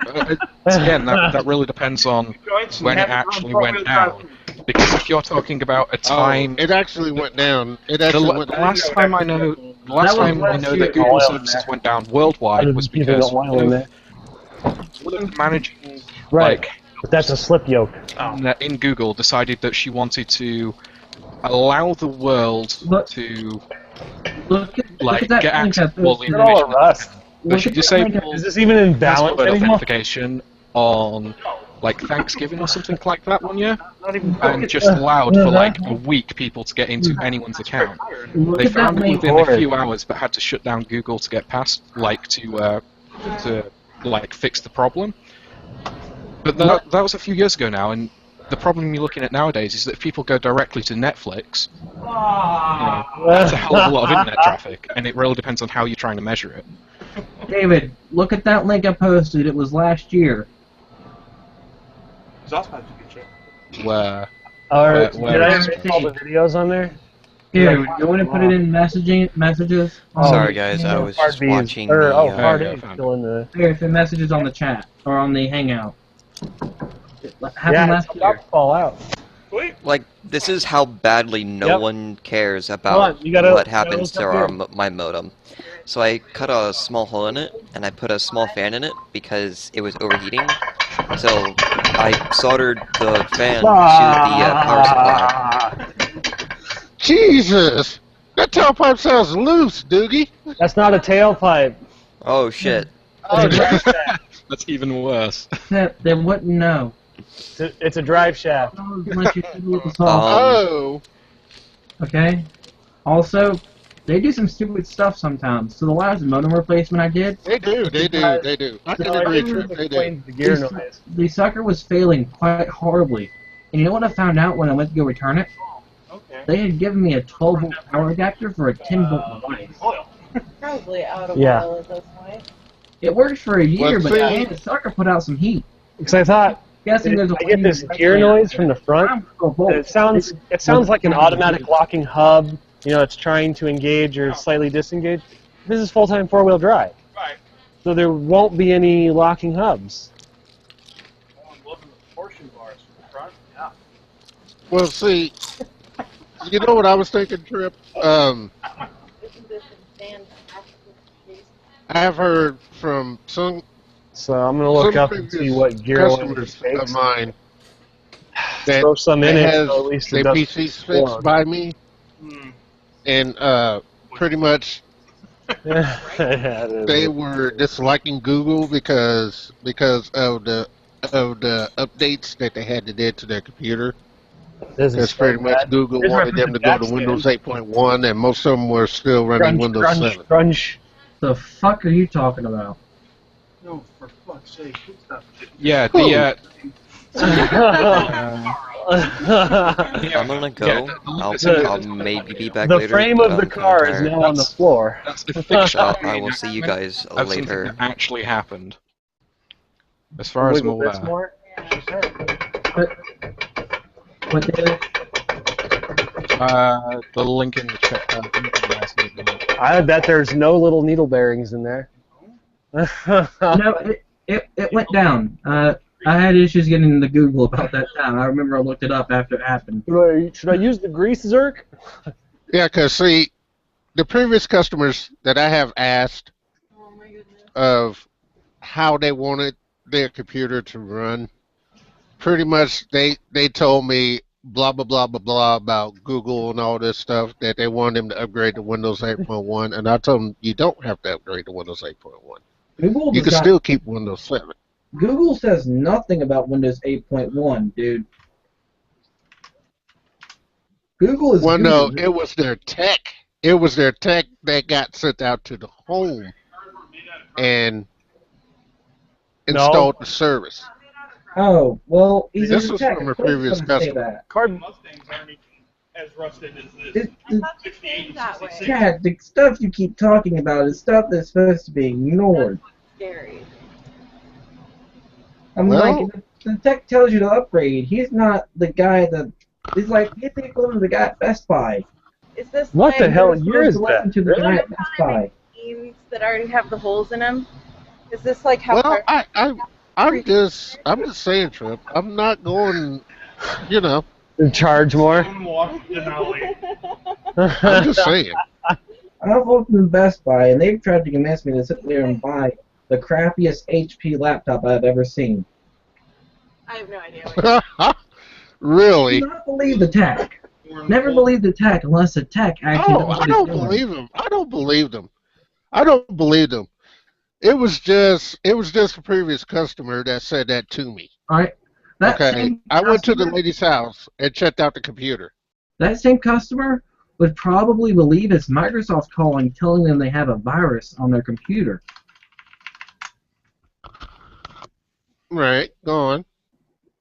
again, that really depends on Joints and when it have actually front-wheel went drive. down. Because if you're talking about a time, It actually went down. It the, actually la- went the down. last time I know, the last That was time I last know year. that Google Oil in services there. went down worldwide was because oil in there. one of the managing Right. like But that's a slip yoke. in Google decided that she wanted to allow the world Look- to Look at like that get link access I to all the posted. Look at all information. the rust. They Look should at that link I disable Is this even in balance password anymore? authentication on like Thanksgiving or something like that one year, Not even and just allowed for like a week people to get into anyone's account. Look They at that found it link. within a few hours, but had to shut down Google to get past, like to like fix the problem. But that was a few years ago now, and the problem you're looking at nowadays is that if people go directly to Netflix, you know, that's a hell of a lot of internet traffic, and it really depends on how you're trying to measure it. David, look at that link I posted. It was last year. exhaust pipe's a good shit. Where Or Where did I is miss all the videos on there? Here, you want to put it in messages? Sorry, guys, I was Hard just B's. watching Or, the. Hard yeah, A's found still in the. Here, if it messages on the chat or on the Hangout. It happened Yeah, last it's about year. to fall out. Sweet. Like, this is how badly no Yep. one cares Hold about on, you gotta- what you gotta happens look to up our my modem. So I cut a small hole in it, and I put a small fan in it because it was overheating. So I soldered the fan to the power supply. Jesus! That tailpipe sounds loose, Doogie. That's not a tailpipe. Oh shit. Oh, drive shaft. that's even worse. They wouldn't know. It's a drive shaft. Unless you do with the salt. Oh. Okay? Also, they do some stupid stuff sometimes. So the last modem replacement I did, They do. I can agree, Trip. They do. Explains the gear noise. the sucker was failing quite horribly. And you know what I found out when I went to go return it? Okay. They had given me a 12-volt power adapter for a 10-volt device. Oil. Probably out of Yeah. oil at this point. It worked for a year, Let's but see. the sucker put out some heat. Because I thought Guessing there's a I get this gear noise from the front. And it sounds like an automatic locking hub. You know, it's trying to engage or slightly disengage. This is full-time four-wheel drive, Right. so there won't be any locking hubs. Oh, I'm loving the portion bars from the front. Yeah. Well, see, you know what I was thinking, Trip? Isn't this in I have heard from some So I'm gonna look up and see what gear oil customers is of mine that Throw some in it, has so at least their it doesn't PCs explode. fixed by me, Hmm. and pretty much Yeah, it is. they were disliking Google because of the updates that they had to do to their computer. This is Because so pretty much bad. Google Here's where I wanted put them the to go to jack Windows stand. 8.1, and most of them were still running Windows crunch, 7. crunch. The fuck are you talking about? No, for fuck's sake. Stop. Yeah, I'm gonna go. I'll maybe be back the later. frame but of the I'm kinda car is tired. now on the floor. That's the fiction. I will see you guys of something later. that actually happened. As far as I'm Wiggle this aware. more. What David? The link in the chat. In the message. I bet there's no little needle bearings in there. No, it went down. I had issues getting into Google about that time. I remember I looked it up after it happened. Should I use the grease zerk? Yeah, because see, the previous customers that I have asked Oh my goodness. of how they wanted their computer to run, pretty much they told me blah blah blah blah blah about Google and all this stuff, that they wanted them to upgrade to Windows 8.1, and I told them you don't have to upgrade to Windows 8.1. Google You does can not- still keep Windows 7. Google says nothing about Windows 8.1, dude. Google is. Well, no, Google. it was their tech. It was their tech that got sent out to the home and installed the service. Oh well, he's This a was tech. from a Of course he's previous gonna say customer. that. Card. Mustangs aren't as rusted as It- this. it- 68 and That way. 66. Yeah, the stuff you keep talking about is stuff that's supposed to be ignored. Scary. I'm Well- like, the tech tells you to upgrade. He's not the guy that. He's like, he's the equivalent of the guy at Best Buy. Is this What the like hell You're year is supposed to listen that? to the Really? guy at Best Buy. machines that already have the holes in them? Is this like how? Well, I'm just saying, Trip. I'm not going, you know. Charge more. Moonwalk Denali. I'm just saying. I've opened Best Buy and they've tried to convince me to sit there and buy the crappiest HP laptop I've ever seen. I have no idea. What Really? Do not believe the tech. Never believe the tech unless the tech actually knows Oh, I what don't it's doing. believe him. I don't believe them. I don't believe them. It was just a previous customer that said that to me. All right, that Okay, same I went to the customer, lady's house and checked out the computer. that same customer would probably believe it's Microsoft calling, telling them they have a virus on their computer. Right, go on.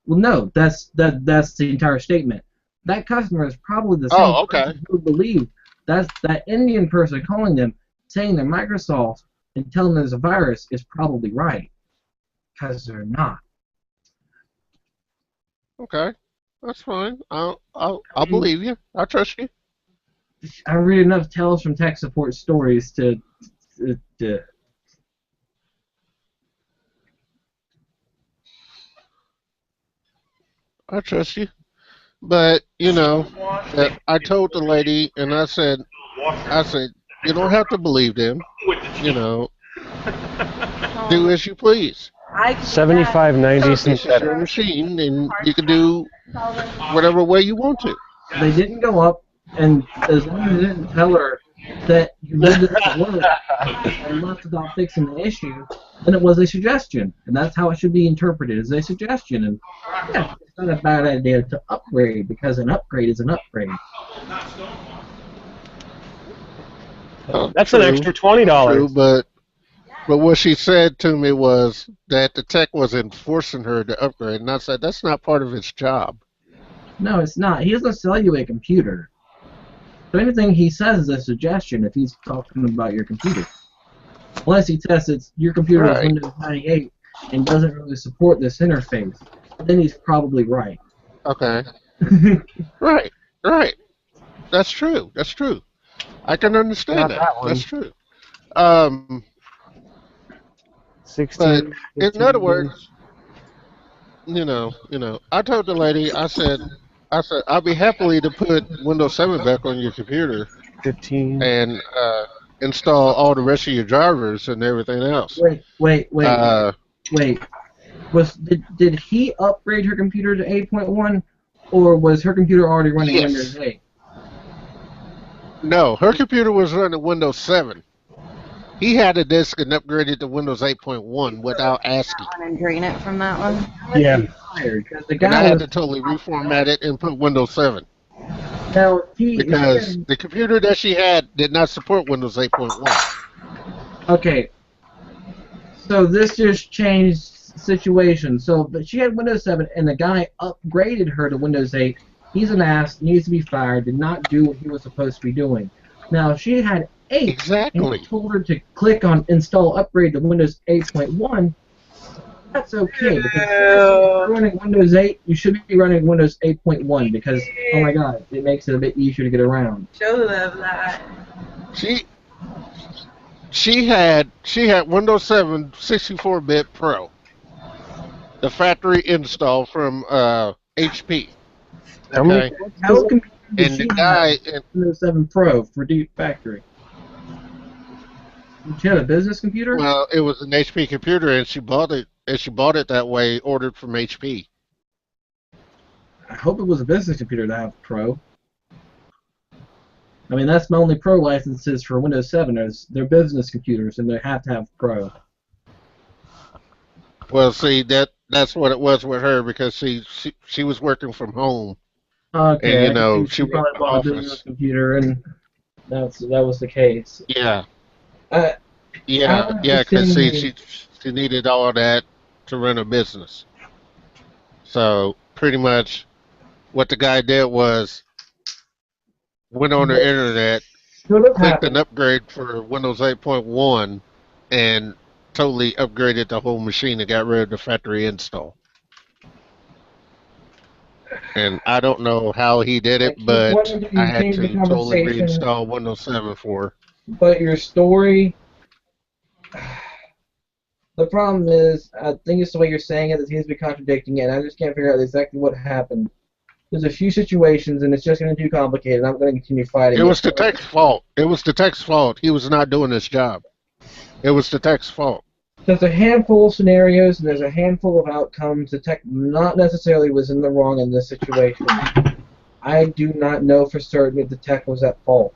Well, no, that's the entire statement. That customer is probably the same Oh, okay. person who would believe that's that Indian person calling them, saying they're Microsoft and telling them there's a virus is probably right, because they're not. Okay, that's fine. I'll believe you. I trust you. I read enough tales from tech support stories to I trust you. But I told the lady, and I said, you don't have to believe them. You know, do as you please. I can do 7590 This is your synthetic. machine, and you can do whatever way you want to. they didn't go up, and as long as you didn't tell her that you lived it at work and left without fixing the issue, then it was a suggestion, and that's how it should be interpreted, as a suggestion. And yeah, it's not a bad idea to upgrade, because an upgrade is an upgrade. That's an extra $20. True, but what she said to me was that the tech was enforcing her to upgrade, and I said that's not part of its job. No, it's not. He doesn't sell you a computer. So anything he says is a suggestion if he's talking about your computer. Unless he tests your computer is Right. Windows 98 and doesn't really support this interface, then he's probably right. Okay. Right. Right. That's true. That's true. I can understand Not that. that one. That's true. Um, 16. but in other words, I told the lady, I said, I'll be happy to put Windows 7 back on your computer 15. and install all the rest of your drivers and everything else. Wait. Uh, Did he upgrade her computer to 8.1, or was her computer already running Yes. Windows 8? no, her computer was running Windows 7. He had a disk and upgraded to Windows 8.1 without asking. and drain it from that one. Yeah. Because the And I guy had was to totally reformat it and put Windows 7 now because the computer that she had did not support Windows 8.1. okay. So this just changed situation. So but she had Windows 7, and the guy upgraded her to Windows 8. He's an ass, needs to be fired, did not do what he was supposed to be doing. Now, if she had 8, and Exactly. he told her to click on install upgrade to Windows 8.1, that's okay, because if you're running Windows 8, you should be running Windows 8.1, because, oh my god, it makes it a bit easier to get around. Show them that. She had Windows 7 64-bit Pro, the factory install from HP. How many? Okay, How computer did and she the guy, have Windows 7 Pro for Deep Factory? Did she have a business computer? well, it was an HP computer, and she bought it. And she bought it that way, ordered from HP. I hope it was a business computer to have Pro. I mean, that's my only Pro licenses for Windows 7 is they're business computers, and they have to have Pro. Well, see, that's what it was with her because she was working from home. Okay, And, I can see she probably worked in the bought a business office. computer, and that was the case. Yeah, I yeah, because understand she needed all that to run a business. So pretty much, what the guy did was went on the internet, Could have clicked an happened. upgrade for Windows 8.1, and totally upgraded the whole machine and got rid of the factory install. And I don't know how he did I it, keep but wanting to I had change the to totally conversation, reinstall Windows 7 for her. but your story. The problem is, I think it's the way you're saying it that seems to be contradicting it, and I just can't figure out exactly what happened. There's a few situations, and it's just going to be too complicated. I'm going to continue fighting It was the tech's fault. It was the tech's fault. He was not doing his job. It was the tech's fault. There's a handful of scenarios, and there's a handful of outcomes. The tech not necessarily was in the wrong in this situation. I I do not know for certain if the tech was at fault.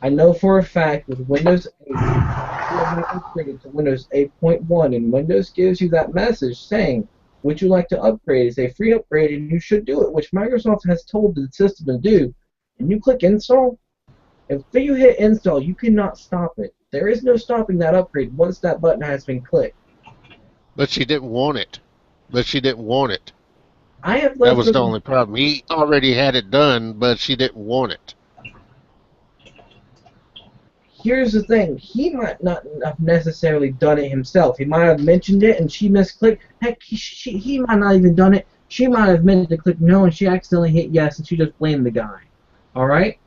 I know for a fact with Windows 8, you have not upgraded to Windows 8.1, and Windows gives you that message saying, would you like to upgrade? It's a free upgrade, and you should do it, which Microsoft has told the system to do. And you click install. If you hit install, you cannot stop it. There is no stopping that upgrade once that button has been clicked. But she didn't want it. I have That left was the only problem. He already had it done, but she didn't want it. Here's the thing. He might not have necessarily done it himself. He might have mentioned it and she misclicked. Heck, he might not even done it. She might have meant to click no and she accidentally hit yes and she just blamed the guy. Alright?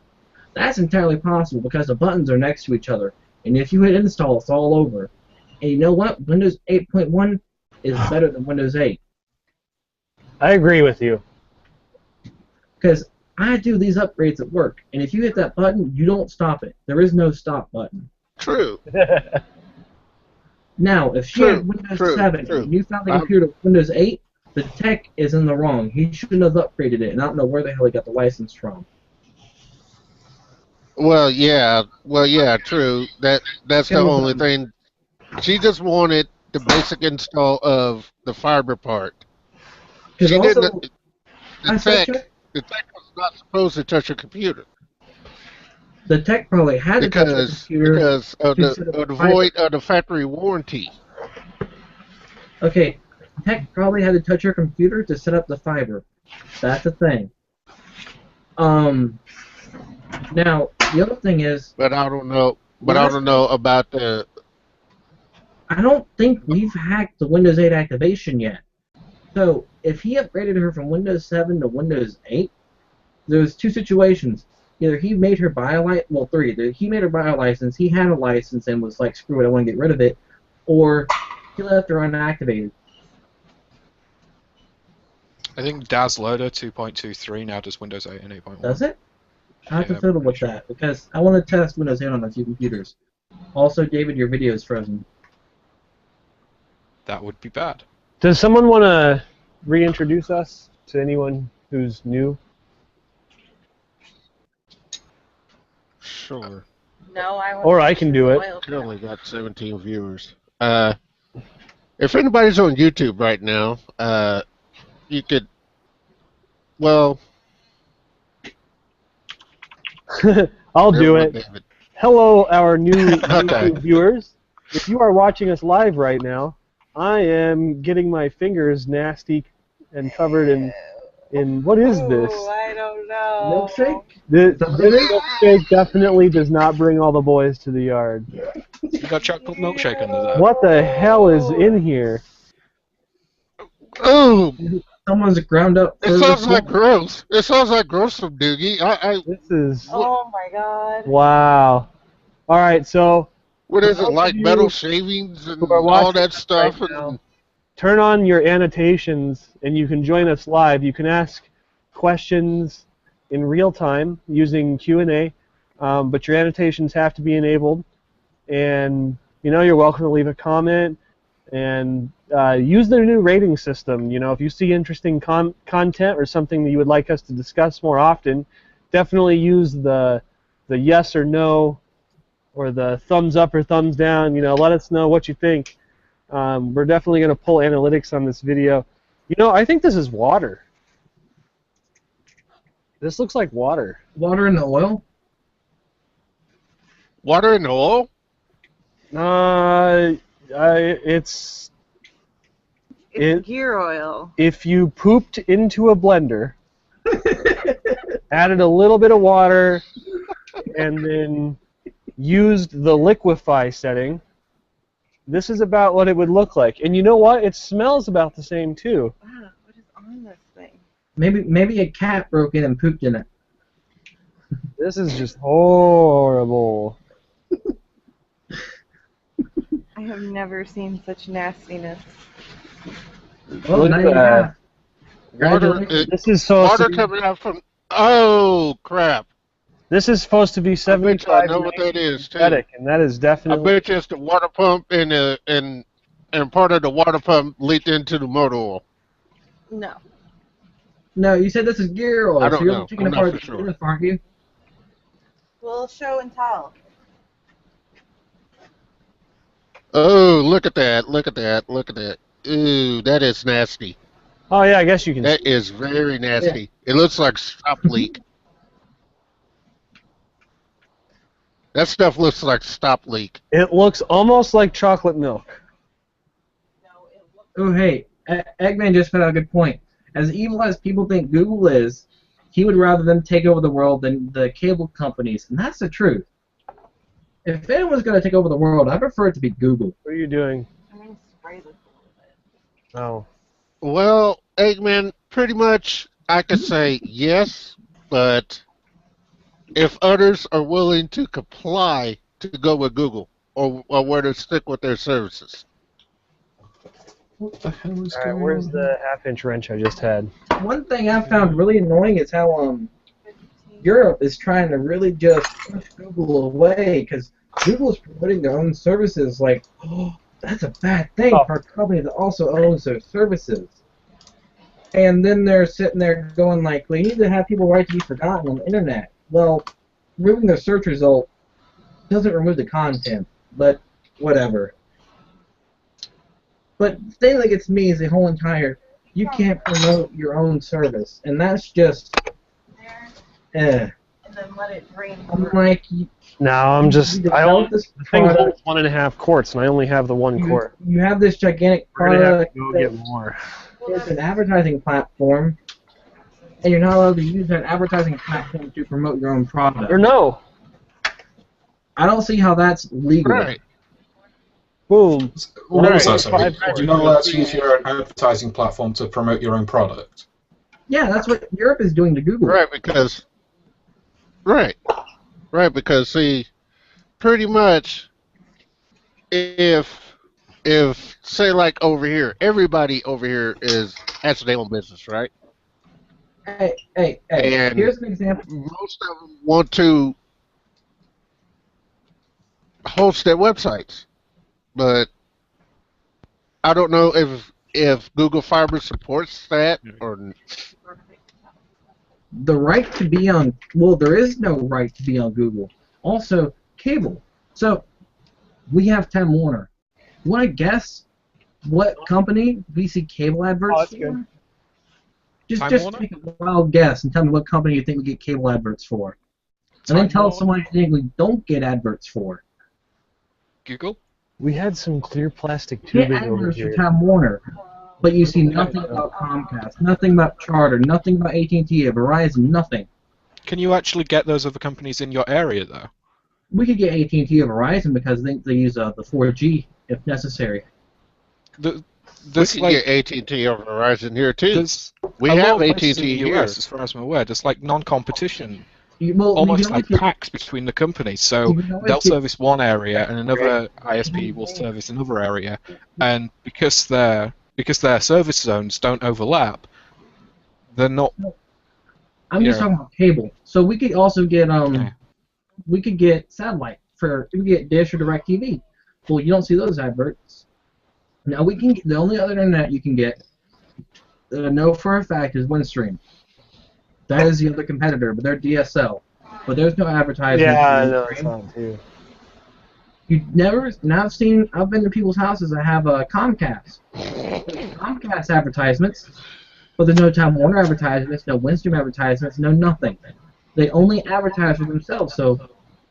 That's entirely possible because the buttons are next to each other. And if you hit install, it's all over. And you know what? Windows 8.1 is better than Windows 8. I agree with you. Because I do these upgrades at work, and if you hit that button, you don't stop it. There is no stop button. True. Now, if she had Windows 7 and you found the computer with Windows 8, the tech is in the wrong. He shouldn't have upgraded it, and I don't know where the hell he got the license from. Well, yeah, true. That's the only thing. She just wanted the basic install of the fiber part. She didn't. The tech was not supposed to touch your computer. The tech probably had to touch the computer because of the void of the factory warranty. Okay, tech probably had to touch your computer to set up the fiber. That's the thing. Now the other thing is. But I don't know. But I don't know about the. I don't think we've hacked the Windows 8 activation yet. So if he upgraded her from Windows 7 to Windows 8, there's two situations. Either he made her buy a license, well, three. Either he made her buy a license, he had a license and was like, screw it, I want to get rid of it, or he left her unactivated. I think DAS Loader 2.23 now does Windows 8 and 8.1. Does it? I have to fiddle with that because I want to test Windows 8 on a few computers. Also, David, your video is frozen. That would be bad. Does someone want to reintroduce us to anyone who's new? Sure. No, I won't. Or I can do it. I only got 17 viewers. If anybody's on YouTube right now, you could. Well. I'll do it. David. Hello, our new YouTube viewers. If you are watching us live right now, I am getting my fingers nasty and covered in what is this? I don't know. Milkshake? This milkshake definitely does not bring all the boys to the yard. You got chocolate milkshake under there. What the hell is in here? Oh! Someone's ground up. It sounds like gross. It sounds like gross from Doogie. This is. Oh my god. Wow. All right, so. What is it, like metal shavings and all that stuff? Right, turn on your annotations and you can join us live. You can ask questions in real time using Q&A, but your annotations have to be enabled. And you're welcome to leave a comment and use their new rating system. If you see interesting content or something that you would like us to discuss more often, definitely use the yes or no or the thumbs up or thumbs down. Let us know what you think. We're definitely going to pull analytics on this video. I think this is water. This looks like water. Water in the oil? Water in the oil? It's gear oil. If you pooped into a blender, added a little bit of water, and then used the liquefy setting, this is about what it would look like. And you know what? It smells about the same too. Wow, what is on this thing? Maybe a cat broke in and pooped in it. This is just horrible. I have never seen such nastiness. Oh, now you have. Water, this is so water coming out from. Oh crap! This is supposed to be 75. I know what that is too. And that is definitely. I bet you it's the water pump and part of the water pump leaked into the motor oil. No. No, you said this is gear oil, I so don't you're know. taking I'm not apart for the sure. units, aren't you? We'll show and tell. Oh, look at that! Look at that! Look at that! Ooh, that is nasty. Oh yeah, I guess you can That see. is very Yeah. nasty. It looks like stop leak. That stuff looks like stop leak. It looks almost like chocolate milk. No, it looks Oh, hey, Eggman just put out a good point. As evil as people think Google is, he would rather them take over the world than the cable companies, and that's the truth. If anyone's going to take over the world, I prefer it to be Google. What are you doing? I'm gonna spray this a little bit. Oh. Well, Eggman, pretty much I could say yes, but if others are willing to comply to go with Google or where to stick with their services. What the hell is All right, going where's on? the half-inch wrench I just had? One thing I found really annoying is how Europe is trying to really just push Google away because Google is promoting their own services like, oh, that's a bad thing Oh. for a company that also owns their services. And then they're sitting there going like, we need to have people right to be forgotten on the internet. Well, removing their search result doesn't remove the content, but whatever. But the thing that gets me is the whole entire, you can't promote your own service, and that's just, There, and then let it drain. I'm like, No, I'm just. you I only. develop this The thing product, holds 1.5 quarts, and I only have the 1 quart. you have this gigantic We're gonna have product to go that get more. it's an advertising platform, and you're not allowed to use that advertising platform to promote your own product. Or no. I don't see how that's legal. Right. Boom. What was Right. that, sorry? 5 You're not allowed to use your own advertising platform to promote your own product. Yeah, that's what Europe is doing to Google. Right, because because see, pretty much if say like over here, everybody over here has their own business, right? Hey, And here's an example. most of them want to host their websites, but I don't know if Google Fiber supports that or The right to be on, well, there is no right to be on Google. Also, cable. So, we have Time Warner. Want to guess what company we see cable adverts Oh, that's for? good. Time Just Warner? take a wild guess and tell me what company you think we get cable adverts for. And then Time tell Warner? someone you think we don't get adverts for. Google? We had some clear plastic Get tubing over adverts for here. Time Warner, but you see nothing about Comcast, nothing about Charter, nothing about AT&T or Verizon, nothing. Can you actually get those other companies in your area, though? We could get AT&T or Verizon because they use the 4G if necessary. The, we there's can like get AT&T or Verizon here too. there's We a have lot of places AT&T in the here. US, as far as I'm aware. There's like non-competition, Well, almost you can like always pacts between the companies. So you can always they'll get- service one area, and another ISP will service another area. And because their service zones don't overlap, they're not. I'm just Yeah. talking about cable. So we could also get Yeah. we could get satellite we could get Dish or DirecTV. Well, you don't see those adverts. Now we can get, the only other internet you can get, know for a fact, is Windstream. That is the other competitor, but they're DSL. But there's no advertising. Yeah, I know. I saw it too. You never. Now I've been to people's houses that have a Comcast. There's Comcast advertisements, but there's no Time Warner advertisements, no Windstream advertisements, no nothing. They only advertise for themselves. So,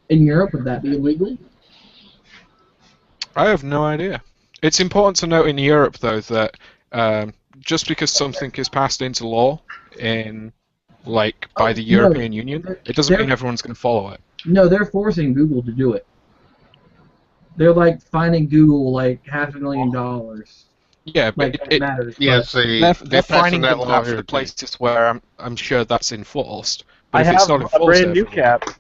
in Europe, would that be illegal? I have no idea. It's important to note in Europe, though, that just because something is passed into law in, like, by the no, European Union, it doesn't mean everyone's going to follow it. No, they're forcing Google to do it. They're like fining Google like $500,000. Yeah, but Like that matters. Yeah, but see, they're they're finding passing that them law out for here the too. places where I'm sure that's enforced. But I if it's have not a enforced brand new everywhere cap.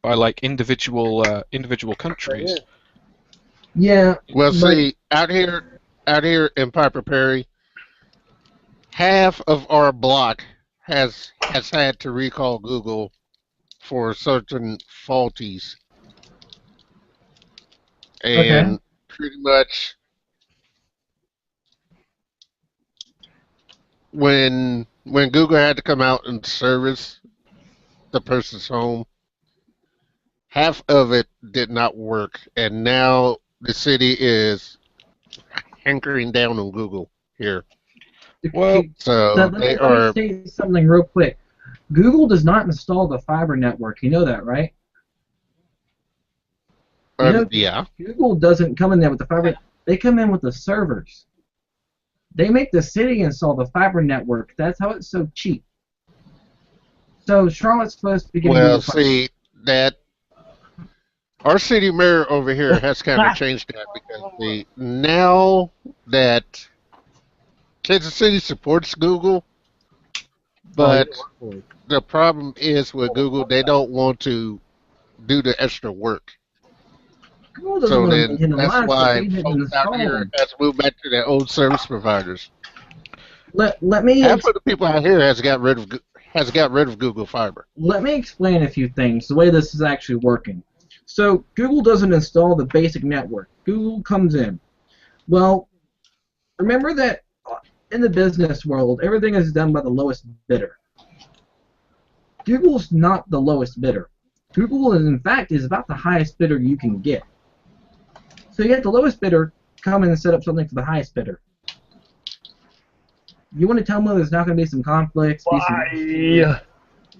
by like individual countries, yeah. Well, but- see, out here in Piper Perry, half of our block has had to recall Google for certain faulties, and pretty much when when Google had to come out and service the person's home, half of it did not work, and now the city is hankering down on Google here. Well, So Let they let me are. say something real quick. Google does not install the fiber network. You know that, right? You know, Yeah. Google doesn't come in there with the fiber. They come in with the servers. They make the city install the fiber network. That's how it's so cheap. So Charlotte's supposed to be getting Well, Google Fiber. see that our city mayor over here has kind of changed that because now that Kansas City supports Google, but the problem is with Google, they don't want to do the extra work. Google doesn't So want to then maintain the that's lines, but why they didn't folks out install here them. has moved back to their old service providers. Let me Half of the people out here has got rid of Google Fiber. let me explain a few things, the way this is actually working. So Google doesn't install the basic network. Google comes in. Well, remember that in the business world, everything is done by the lowest bidder. Google's not the lowest bidder. Google, in fact, is about the highest bidder you can get. So you have the lowest bidder come in and set up something for the highest bidder. You want to tell me there's not going to be some conflicts? Why?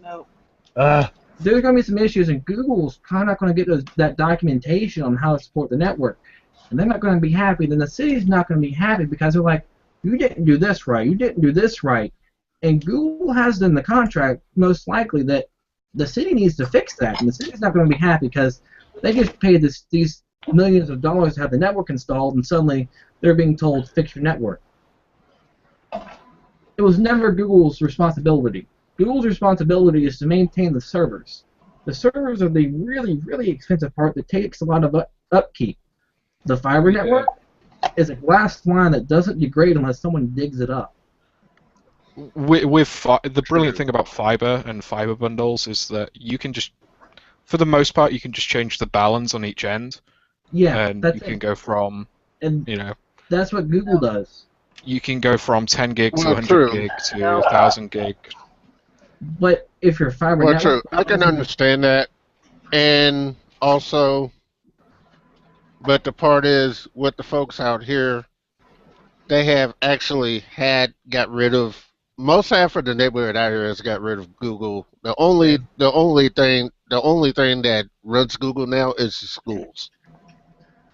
No. There's going to be some issues, and Google's kind of not going to get that documentation on how to support the network. And they're not going to be happy. Then the city's not going to be happy because they're like, you didn't do this right, you didn't do this right. And Google has in the contract, most likely, that the city needs to fix that. And the city's not going to be happy because they just paid these millions of dollars to have the network installed, and suddenly they're being told, fix your network. It was never Google's responsibility. Google's responsibility is to maintain the servers. The servers are the really, really expensive part that takes a lot of upkeep. The fiber network is a glass line that doesn't degrade unless someone digs it up. The brilliant thing about fiber and fiber bundles is that you can just, for the most part, you can just change the balance on each end. Yeah, And that's you can it. go from, And that's what Google does. You can go from 10 gig to Well, 100 true. gig to 1,000 gig. But if you're fiber Well, network, true. I can understand that, and also, but the part is with the folks out here, they have actually got rid of most half of the neighborhood out here has got rid of Google. The only thing that runs Google now is the schools.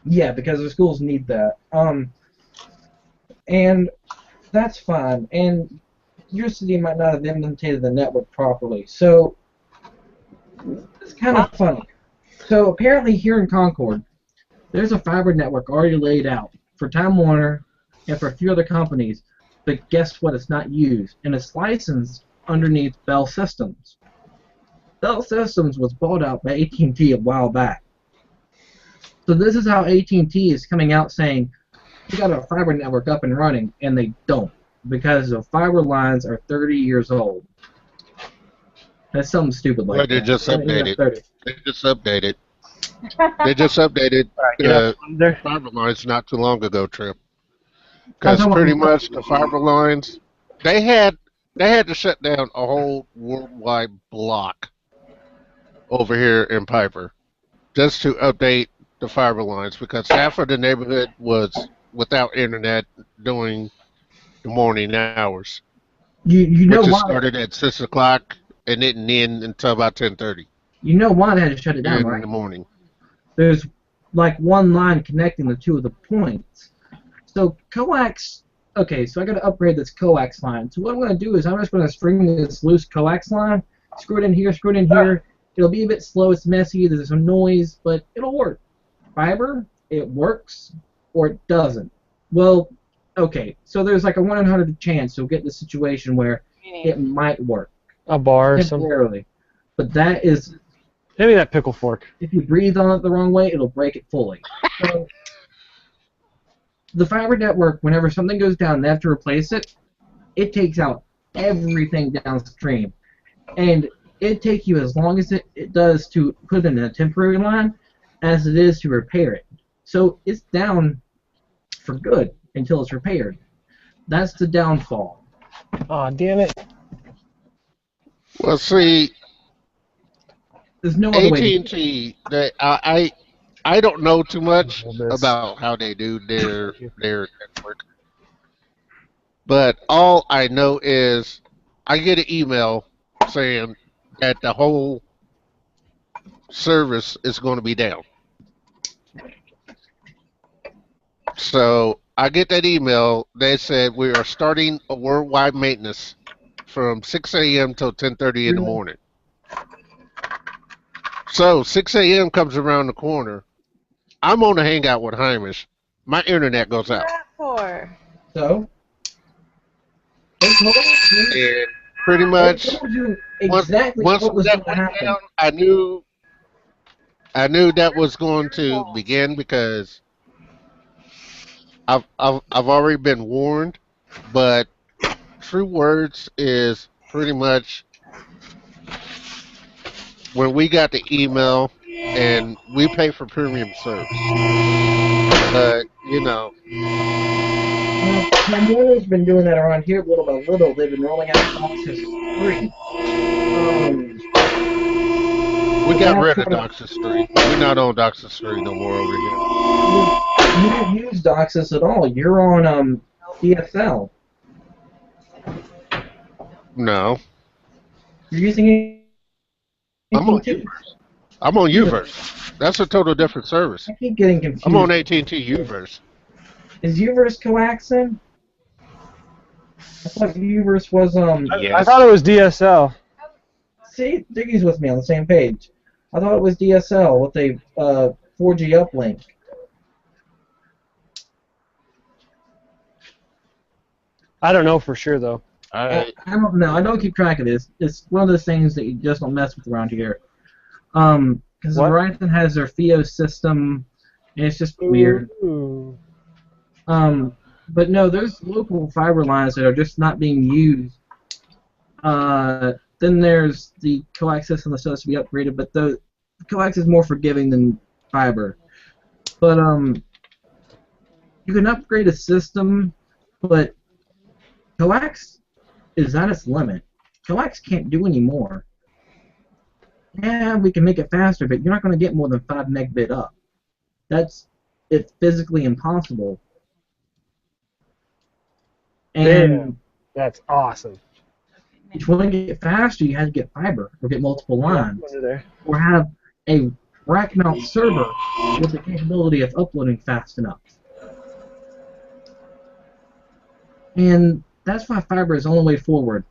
Yeah, because the schools need that. And that's fine. And your city might not have implemented the network properly. So it's kind of funny. So apparently here in Concord, there's a fiber network already laid out for Time Warner and for a few other companies. But guess what? It's not used, and it's licensed underneath Bell Systems. Bell Systems was bought out by AT&T a while back. So this is how AT&T is coming out saying, we got our fiber network up and running, and they don't, because the fiber lines are 30 years old. That's something stupid like Well, they that. just updated. 30. They just updated the fiber lines not too long ago, Trip. Because pretty much the fiber lines, they had to shut down a whole worldwide block over here in Piper just to update the fiber lines because half of the neighborhood was without internet during the morning hours. You know which why? Started at 6 o'clock and didn't end until about 10:30. You know why they had to shut it down, in right? the morning. There's like one line connecting the two of the points. So coax, okay, so I got to upgrade this coax line. So what I'm going to do is I'm just going to string this loose coax line, screw it in here, screw it in here. It'll be a bit slow, it's messy, there's some noise, but it'll work. Fiber, it works or it doesn't. Well, okay, so there's like a 1 in 100 chance you'll get the situation where it might work. A bar or something. Temporarily. But that is... Maybe that pickle fork. If you breathe on it the wrong way, it'll break it fully. So, the fiber network, whenever something goes down and they have to replace it, it takes out everything downstream. And it takes you as long as it does to put it in a temporary line as it is to repair it. So it's down for good until it's repaired. That's the downfall. Aw, damn it. Well, see, There's no other way to do it. AT&T, I don't know too much Hold this. about how they do their Thank you. their network, but all I know is I get an email saying that the whole service is going to be down. So I get that email. They said we are starting a worldwide maintenance from 6 a.m. till 10:30 in the Really? morning. So 6 a.m. comes around the corner. I'm on a hangout with Hamish. My internet goes What's out. that for? So, they told you, And pretty they much told you once exactly once what was going that to went happen. down, I knew that was going to begin because I've already been warned. But true words is pretty much when we got the email and we pay for premium service. But Well, Time Warner's been doing that around here little by little. They've been rolling out DOCSIS 3. we got That's rid of sort of, DOCSIS 3. We're not on DOCSIS 3 no more over here. you don't use DOCSIS at all. You're on DSL. No, You're using I'm on AT&T. I'm on Uverse. That's a total different service. I keep getting I'm on confused. AT&T Uverse. Is Uverse coaxing? I thought Uverse was I thought it was DSL. See, Diggy's with me on the same page. I thought it was DSL with a 4G uplink. I don't know for sure though. I don't know. I don't keep track of this. It's one of those things that you just don't mess with around here. Because What? Verizon has their FiOS system, and it's just weird. Ooh. But no, there's local fiber lines that are just not being used. Then there's the coax system that's supposed to be upgraded, but the coax is more forgiving than fiber. But you can upgrade a system, but coax is at its limit. Coax can't do any more. Yeah, we can make it faster, but you're not going to get more than 5 megabit up. It's physically impossible. And Damn. That's awesome. if you want to get faster, you have to get fiber or get multiple lines, Under there. or have a rack mount server with the capability of uploading fast enough. And that's why fiber is the only way forward.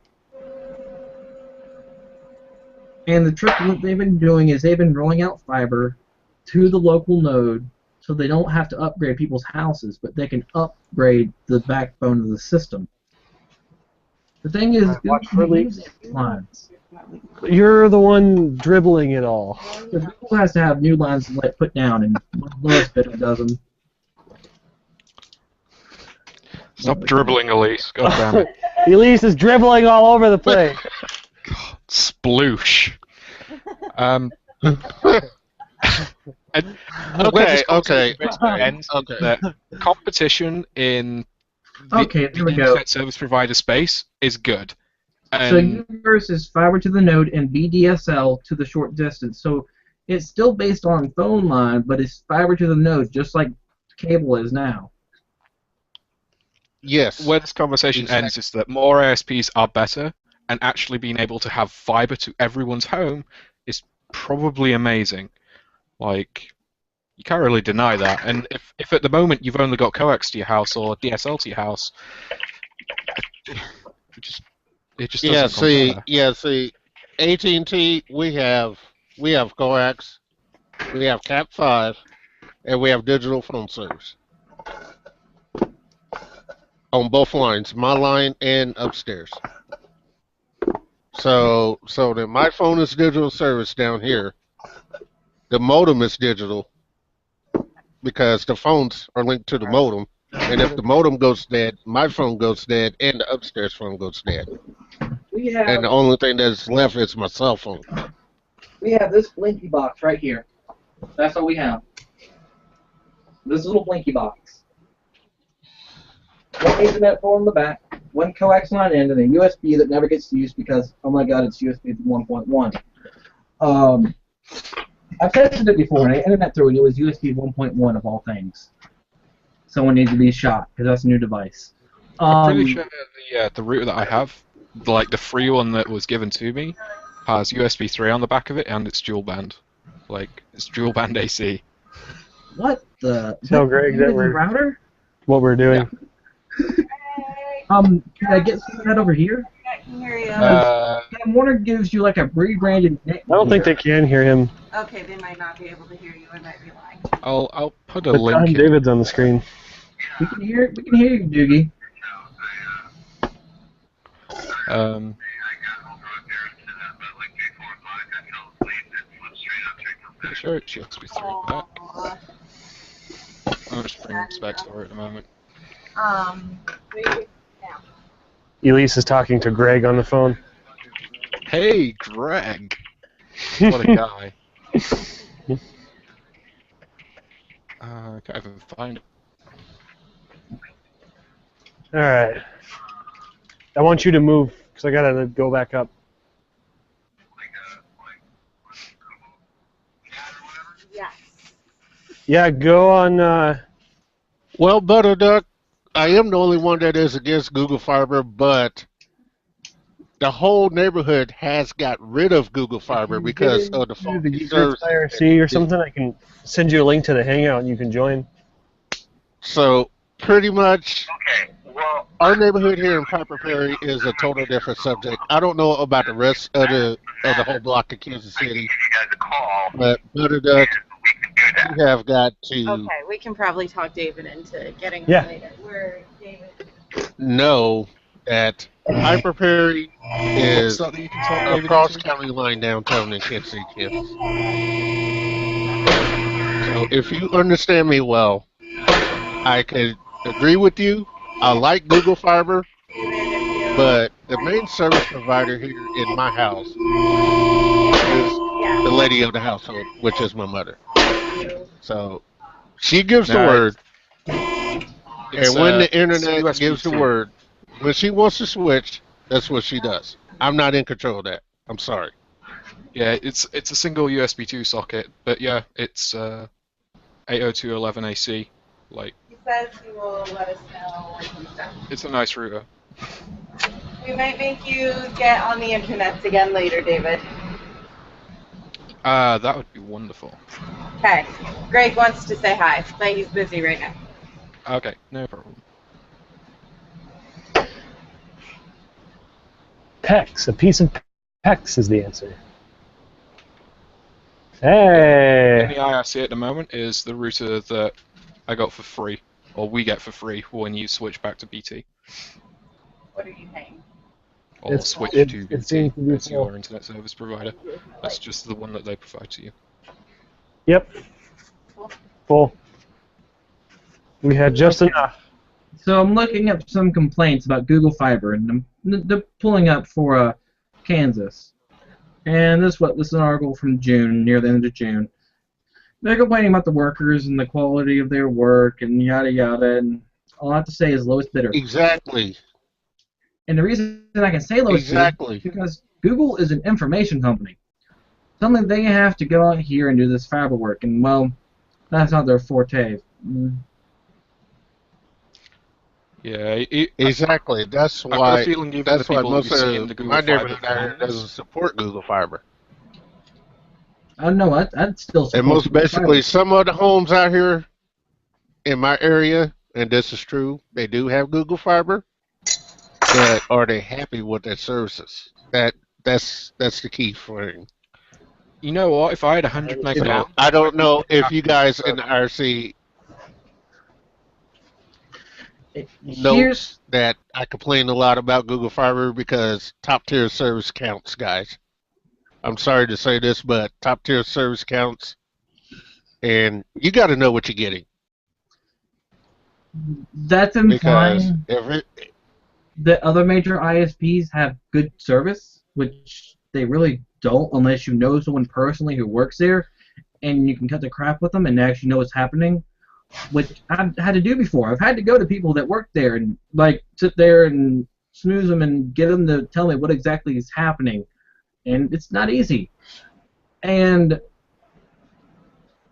And the trick that they've been doing is they've been rolling out fiber to the local node so they don't have to upgrade people's houses, but they can upgrade the backbone of the system. The thing is, watch Google for uses lines. You're the one dribbling it all. So Google has to have new lines put down, and most of it does them. Stop dribbling, Elise. God damn it. Elise is dribbling all over the place. Sploosh. And where Okay, this conversation okay, basically ends okay. that competition in the, Okay, there we go. internet service provider space is good. So And Uverse is fiber to the node and VDSL to the short distance. So it's still based on phone line, but it's fiber to the node, just like cable is now. Yes. where this conversation ends is that more ASPs are better, and actually being able to have fiber to everyone's home is probably amazing. Like, you can't really deny that. And if at the moment you've only got coax to your house or DSL to your house, it just doesn't see, AT&T, we have coax, we have Cat5, and we have digital phone service on both lines, my line and upstairs. So that my phone is digital service down here. The modem is digital because the phones are linked to the modem. And if the modem goes dead, my phone goes dead, and the upstairs phone goes dead. We have And the only thing that's left is my cell phone. this blinky box right here. That's all we have. This little blinky box. One Ethernet port on the back, one coax line in, and a USB that never gets used because, oh my god, it's USB 1.1. I've tested it before, and I ended that through, and it was USB 1.1 of all things. Someone needs to be shot, because that's a new device. I'm pretty sure the router that I have, like the free one that was given to me, has USB 3 on the back of it, and it's dual band. Like, it's dual band AC. What the? Tell Greg that we're router? what we're doing. Can I get some of that over here? I can hear you. Time Warner gives you like a rebranded name. I don't think they can hear him. Okay, they might not be able to hear you. I might be lying. I'll put a But link in. David's on the screen. We can hear you, Doogie. Pretty sure it's USB 3 back. I'm just bringing specs for it at the moment. Elise is talking to Greg on the phone. Hey, Greg! What a guy. Can't even find it. Alright. I want you to move, because I gotta go back up. Yes. Yeah, go on, Well, Butterduck, I am the only one that is against Google Fiber, but the whole neighborhood has got rid of Google Fiber because of the the faulty Geekers service. IRC or something. I can send you a link to the Hangout and you can join. So pretty much, our neighborhood here in Piper Perry is a total different subject. I don't know about the rest of the whole block of Kansas City, but Butterduck, you have got to Okay, we can probably talk David into getting Yeah. him later. Where David? know that Piper Perry is What's that you can talk David across into? county line downtown in Kansas City, Kansas. So if you understand me well, I could agree with you. I like Google Fiber, but the main service provider here in my house is the lady of the household, which is my mother. So she gives the No, word, It's, and when the it's internet USB gives the 2. word, when she wants to switch, that's what she does. I'm not in control of that. I'm sorry. Yeah, it's a single USB 2 socket, but yeah, it's 802.11 AC. Like, He says he will let us know when he's done. it's a nice router. We might make you get on the internet again later, David. That would be wonderful. Okay. Greg wants to say hi, but he's busy right now. Okay, no problem. PEX. A piece of PEX is the answer. Hey! In the IRC at the moment is the router that I got for free, or we get for free when you switch back to BT, What are you paying? or It's- switch it- to it BT seems to be as full. your internet service provider. That's just the one that they provide to you. Yep. Full. We had just enough. So I'm looking up some complaints about Google Fiber, and they're pulling up for Kansas. And this is an article from June, near the end of June. They're complaining about the workers and the quality of their work and yada yada. And all I have to say is lowest bidder. Exactly. And the reason I can say lowest Exactly. bidder is because Google is an information company. Something they have to go out here and do this fiber work, and well, that's not their forte. Yeah, Exactly. That's I've got a why. feeling even That's the why people that most we see in the of Google my Fiber neighborhood out here plans- doesn't support Google Fiber. I don't know. I'd still support And most Google basically, Fiber. some of the homes out here in my area, and this is true, they do have Google Fiber, but are they happy with their services? That's the key thing. You know what? If I had 100 meg So down, I don't know if you guys in the RC know Here's that I complain a lot about Google Fiber because top tier service counts, guys. I'm sorry to say this, but top tier service counts, and you got to know what you're getting. that's Because implying if it, that other major ISPs have good service, which they really don't unless you know someone personally who works there, and you can cut the crap with them and actually know what's happening, which I've had to do before. I've had to go to people that work there and like sit there and snooze them and get them to tell me what exactly is happening, and it's not easy. And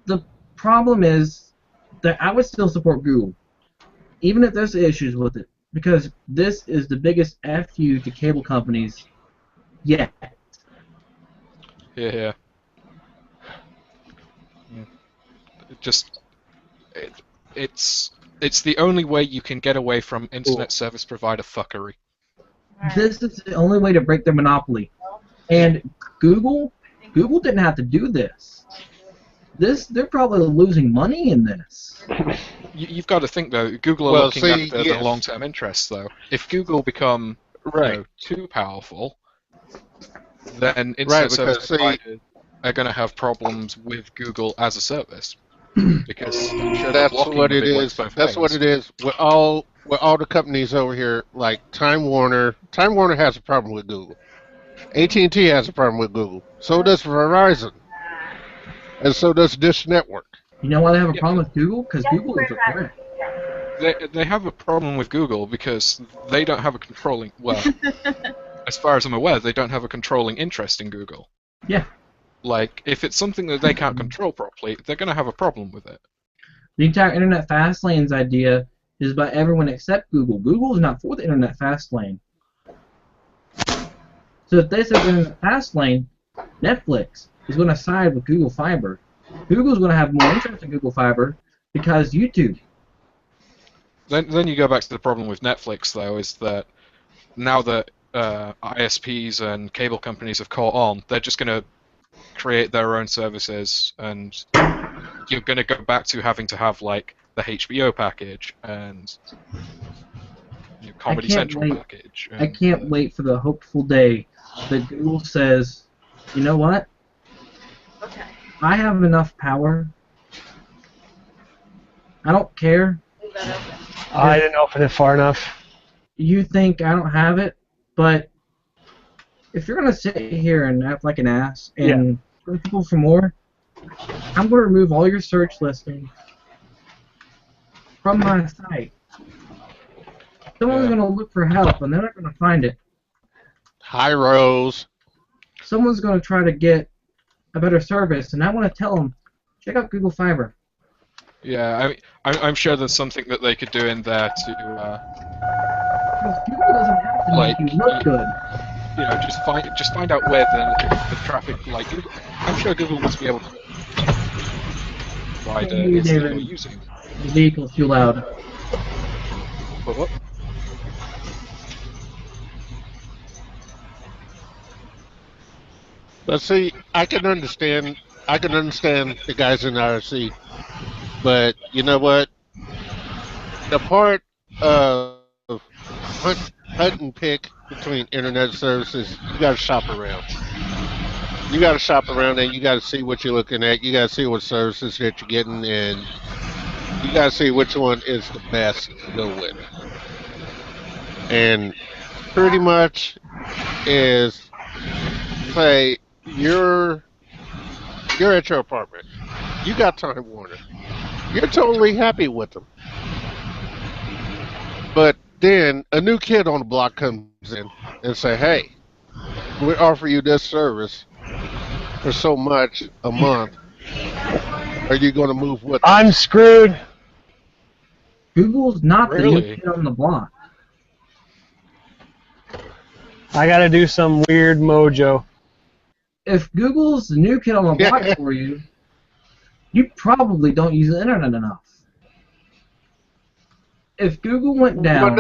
the problem is that I would still support Google, even if there's issues with it, because this is the biggest FU to cable companies yet. Yeah. Just it's the only way you can get away from internet service provider fuckery. This is the only way to break their monopoly. And Google didn't have to do this. They're probably losing money in this. You've got to think though. Google are Well, looking see, at the yes. long-term interests though. If Google become too powerful, then internet service providers are going to have problems with Google as a service. Because I'm sure they're That's blocking what if it works is. both That's what ways. it is. With all the companies over here, like Time Warner. Time Warner has a problem with Google. AT&T has a problem with Google. So does Verizon, and so does Dish Network. You know why they have a problem with Google? Because Google is a threat. They have a problem with Google because they don't have a controlling. Well, as far as I'm aware, they don't have a controlling interest in Google. Yeah. Like, if it's something that they can't control properly, they're going to have a problem with it. The entire Internet Fast Lane's idea is by everyone except Google. Google is not for the Internet Fast Lane. So if they say Internet Fast Lane, Netflix is going to side with Google Fiber. Google's going to have more interest in Google Fiber because YouTube. Then you go back to the problem with Netflix, though, is that now that ISPs and cable companies have caught on, they're just going to create their own services, and you're going to go back to having to have like the HBO package and Comedy Central package. I can't wait for the hopeful day that Google says, you know what? Okay. I have enough power. I don't care. Leave that open. I didn't open it far enough. You think I don't have it, but if you're going to sit here and act like an ass and screw people for more, I'm going to remove all your search listings from my site. Someone's going to look for help, and they're not going to find it. High Rose. Someone's going to try to get a better service, and I want to tell them, check out Google Fiber. Yeah, I'm sure there's something that they could do in there to, Because Google doesn't have to like, make you look good. you know, just find out where the traffic, like, I'm sure Google must be able to provide Hey, it's that you're David. using. The vehicle's too loud. What? But see, I can understand the guys in the IRC, but you know what? The part of hunt and pick between internet services, you got to shop around. You got to shop around, and you got to see what you're looking at. You got to see what services that you're getting, and you got to see which one is the best to go with. And pretty much is, say, you're at your apartment. You got Time Warner. You're totally happy with them. But then a new kid on the block comes in and say, hey, we offer you this service for so much a month. Are you going to move with us? I'm screwed. Google's not the Really? new kid on the block. I gotta do some weird mojo. If Google's the new kid on the block for you, you probably don't use the internet enough. If Google went down...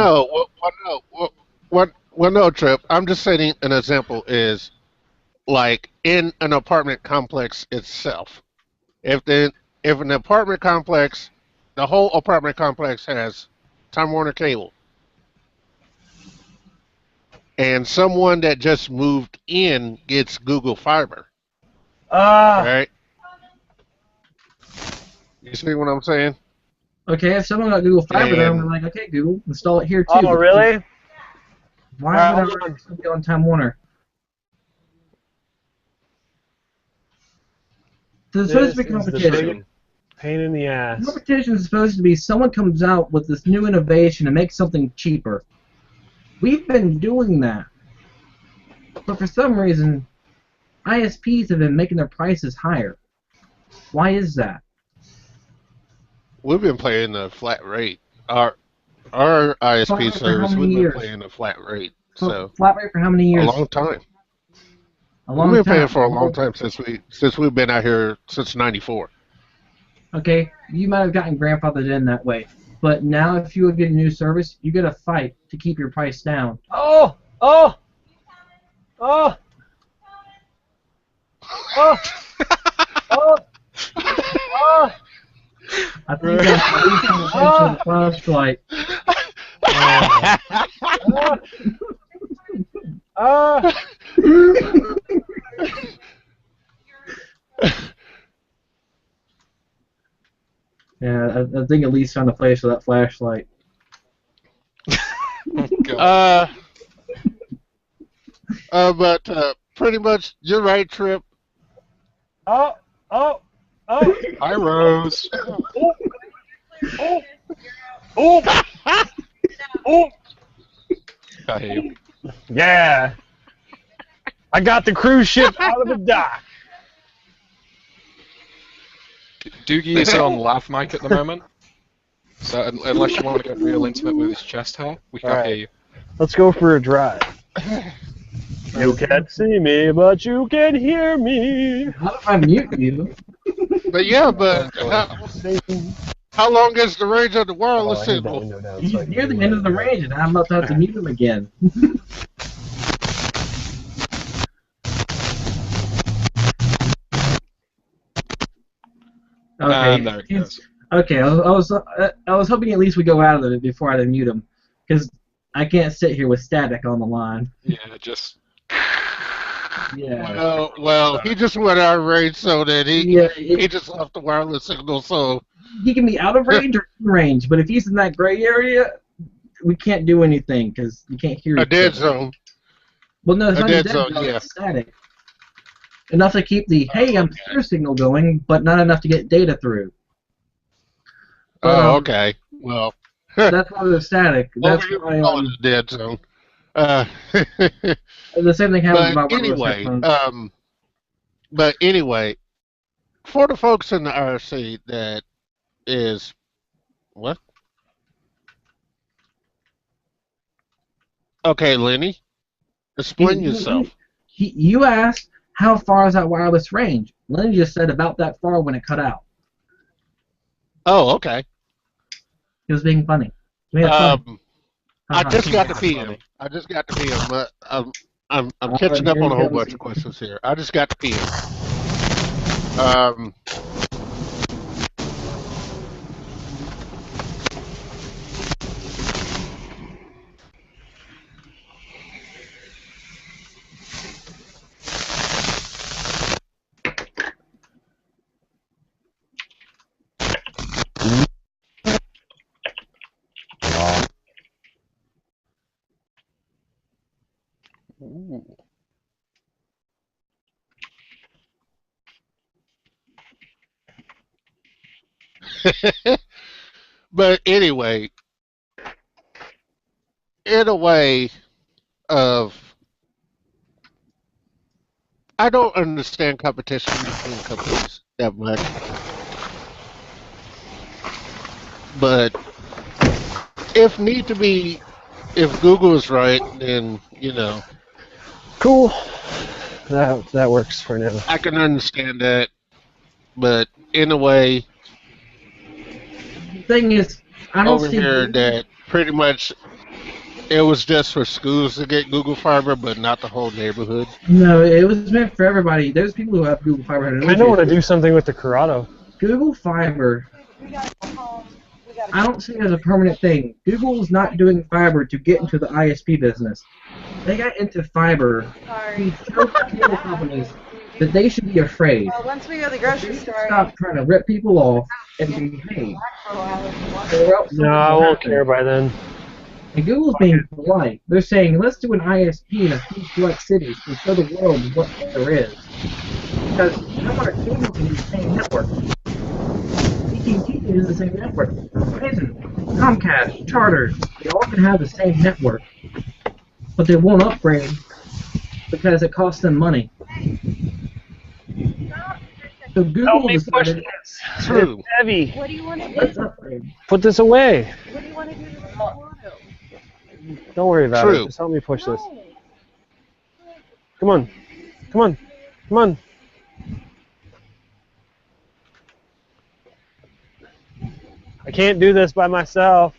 Well, no, Trip. I'm just setting an example is, like, in an apartment complex itself. If an apartment complex, the whole apartment complex has Time Warner Cable, and someone that just moved in gets Google Fiber, right? You see what I'm saying? Okay, if someone got Google Fiber, then I'm like, okay, Google, install it here too. Oh, really? Why would I hold run something on Time Warner? There's supposed to be This is the competition. biggest pain in the ass. Competition is supposed to be someone comes out with this new innovation and makes something cheaper. We've been doing that. But for some reason, ISPs have been making their prices higher. Why is that? We've been playing a flat rate. Our Flat ISP rate for how service, many we've been years? playing a flat rate. So, So flat rate for how many a years? long time. A We've long been time. paying for a long time since we've been out here since '94. Okay, you might have gotten grandfathered in that way. But now if you would get a new service, you gotta fight to keep your price down. Oh! Oh! Oh! Oh! Oh! Oh! I think that's at least on the attention of the flashlight. Yeah, I think at least found a place for that flashlight. Oh, God. But pretty much, you're right, Trip. Oh! Oh! Oh! Hi, Rose. Oh! Oh! Oh! I hear you. Yeah! I got the cruise ship out of the dock! Doogie is on lav mic at the moment. So unless you want to get real intimate with his chest hair, we can't Alright. hear you. Let's go for a drive. You can't see me, but you can hear me. How if I mute you? But yeah, but how long is the range of the Oh, wireless I hit that signal? window down. He's so I can near the do end of the whatever. range, and I'm about to have to mute him again. And there it he's- goes. Okay, I was hoping at least we go out of it before I mute him, because I can't sit here with static on the line. Yeah, just. Yeah. Well, he just went out of range, so that Yeah, he just left the wireless signal. So he can be out of range or in range, but if he's in that gray area, we can't do anything because you can't hear a each dead other. zone. Well, no, it's a not dead a dead zone, zone, yeah. it's static. Enough to keep the hey, I'm here signal going, but not enough to get data through. Oh, okay. Well, That's why they're static. That's over here why we call it a dead zone. the same thing happens about But wireless anyway, headphones. for the folks in the RC that is what? Okay, Lenny, explain yourself. You asked how far is that wireless range. Lenny just said about that far when it cut out. Oh, okay. He was being funny. He made it funny. I Uh-huh. just got to That's pee funny. him. I just got to pee him. But I'm All catching right, up here on a he whole goes. bunch of questions here. I just got to pee him. Ooh. But anyway, in a way of, I don't understand competition between companies that much. But if need to be, if Google is right, then, Cool. That works for now. I can understand that. But in a way, The thing is, I don't over see here that pretty much it was just for schools to get Google Fiber, but not the whole neighborhood. No, it was meant for everybody. There's people who have Google Fiber. I kind of want to do something with the Corrado. Google Fiber, We gotta go home. We gotta I don't see it as a permanent thing. Google's not doing fiber to get into the ISP business. They got into fiber Sorry. to show cable companies that they should be afraid. Well, once we go to the They grocery should store, stop trying to rip people off and behave. for a while. Or else No, I won't care by then. And Google's being polite. They're saying, let's do an ISP in a few select cities to show the world what there is. Because no one at cable can use the same network. AT&T can use the same network. Verizon, Comcast, Charter, they all can have the same network. but they won't upgrade because it costs them money. So Help Google me push decided, this. True. It's heavy. What do you want to do? let's upgrade. Put this away. What do you want to do to the auto? Don't worry about it. True. Just help me push this. No. Come on. Come on. Come on. I can't do this by myself.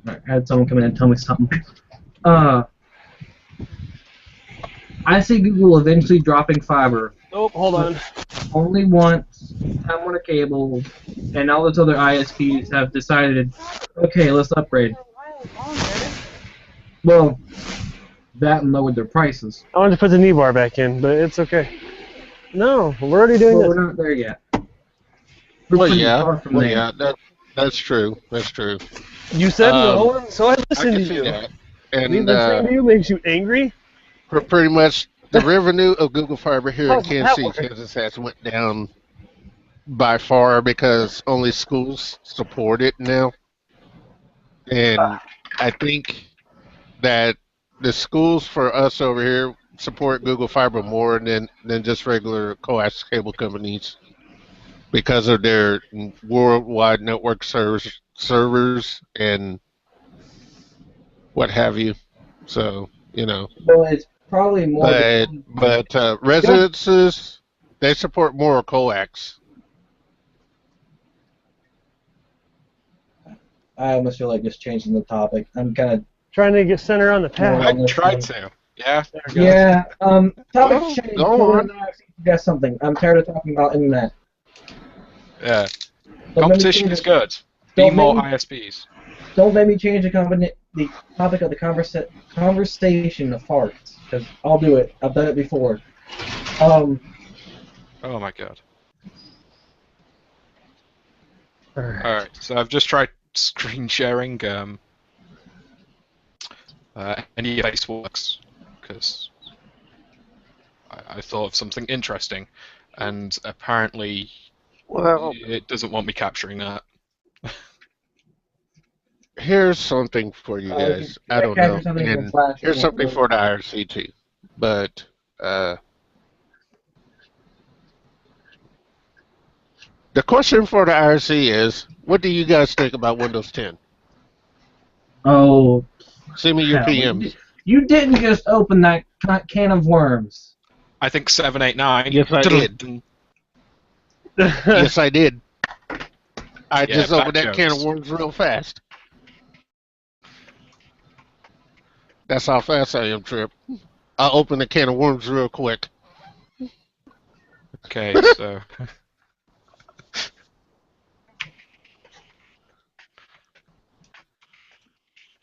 I had someone come in and tell me something. I see Google eventually dropping fiber. Oh, hold on. Only once Time Warner Cable and all those other ISPs have decided, okay, let's upgrade. Well, that and lowered their prices. I wanted to put the knee bar back in, but it's okay. No, we're already doing But this. we're not there yet. We're Well, pretty yeah. far from Well, there. yeah. That's true. That's true. You said no, Um, so I I listened can to see you. that. Me And listening to you makes you angry? pretty much the revenue of Google Fiber here How in does Kansas that City, work? Kansas has went down by far because only schools support it now. And I think that the schools for us over here support Google Fiber more than just regular coax cable companies because of their worldwide network servers and what have you. So, So it's probably more. but residences, they support more coax. I almost feel like just changing the topic. I'm kind of. Trying to get center on the path. Yeah. I tried to. Yeah. There we go. Yeah. Topic Well, change. go on. Suggest something. I'm tired of talking about internet. Yeah. Don't Competition make me is change good. Be Don't more make me- ISPs. Don't let me change the topic of the conversation of farts, because I'll do it. I've done it before. Oh my god. Alright, so I've just tried screen sharing. Any face works, because I thought of something interesting, and apparently Well, it doesn't want me capturing that. here's something for you guys. I don't know. And here's something for the IRC too. But the question for the IRC is, what do you guys think about Windows 10? Oh, Send me your hell, PMs. you didn't just open that can of worms. I think 789. Yes, I did. Yes, I did. I just back opened that can of jokes. worms real fast. That's how fast I am, Trip. I opened the can of worms real quick. Okay, so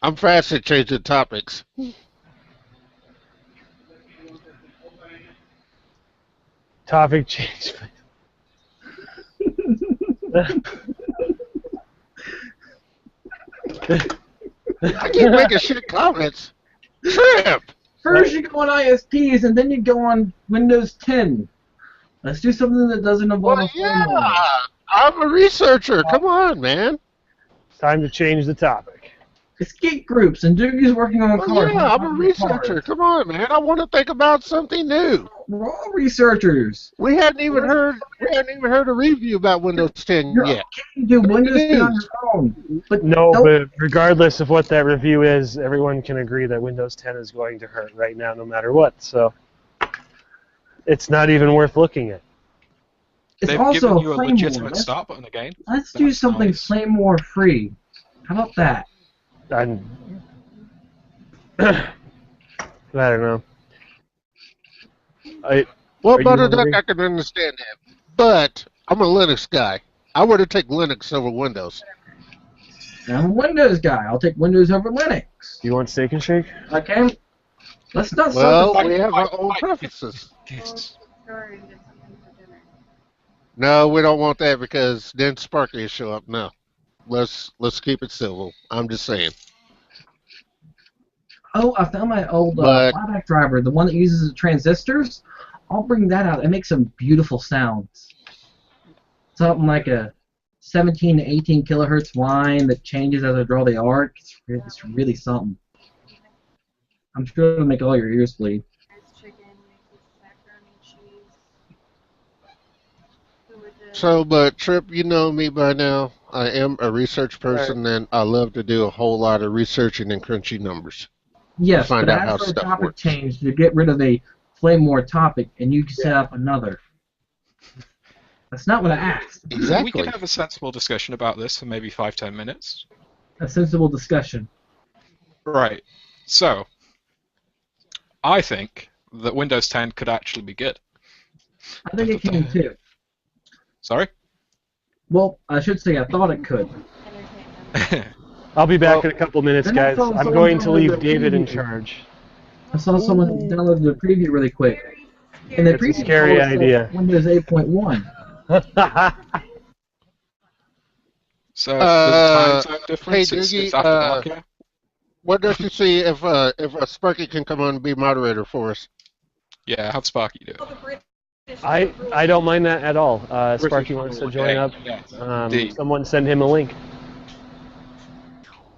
I'm fast at changing topics. Topic change. I keep making shit comments. Trip! First you go on ISPs, and then you go on Windows 10. Let's do something that doesn't involve Well, a firmware. yeah. I'm a researcher. Come on, man. Time to change the topic. It's geek groups, and Doogie's working on Well, cars. yeah, I'm a researcher. Come on, man. I want to think about something new. We're all researchers. We hadn't even heard a review about Windows 10 You're yet. okay to do Windows 10 on your own. But No, don't- but regardless of what that review is, everyone can agree that Windows 10 is going to hurt right now, no matter what. So it's not even worth looking at. it's they've also given you a Flame legitimate War. start button again. Let's do That's something nice. Flame War free. How about that? I don't know. Well, Are you Butterduck, hungry? I can understand that. But I'm a Linux guy. I would have taken Linux over Windows. I'm a Windows guy. I'll take Windows over Linux. You want Steak and Shake? Okay? Let's not Well, start we the have our own Wait. preferences. Yes. Store and get something for dinner. No, we don't want that because then Sparky will show up. No. Let's keep it civil. I'm just saying. Oh, I found my old But flyback driver, the one that uses the transistors. I'll bring that out. It makes some beautiful sounds. Something like a 17 to 18 kilohertz line that changes as I draw the arc. It's really something. I'm sure it'll make all your ears bleed. There's chicken, mixed with macaroni and cheese. Go with the so, but Trip, you know me by now. I am a research Right. person, and I love to do a whole lot of researching and crunching numbers to Yes, find but out ask how for a stuff topic works. change to get rid of a flame war topic, and you can set up another. That's not what I asked. We Exactly. could have a sensible discussion about this for maybe 5-10 minutes. A sensible discussion. Right. So, I think that Windows 10 could actually be good. I think it can too. Sorry? Well, I should say I thought it could. entertainment. I'll be back Well, in a couple minutes, then I guys. saw I'm someone going to download leave the David in preview. charge. I saw someone download the preview really quick, and the It's a preview scary told us that idea. Windows 8.1. So, there's a time zone Hey, difference. It's Doogie, after dark here. what does you see if Sparky can come on and be moderator for us? Yeah, have Sparky do it. All the British I don't mind that at all. Sparky wants to join up. Indeed. Someone send him a link.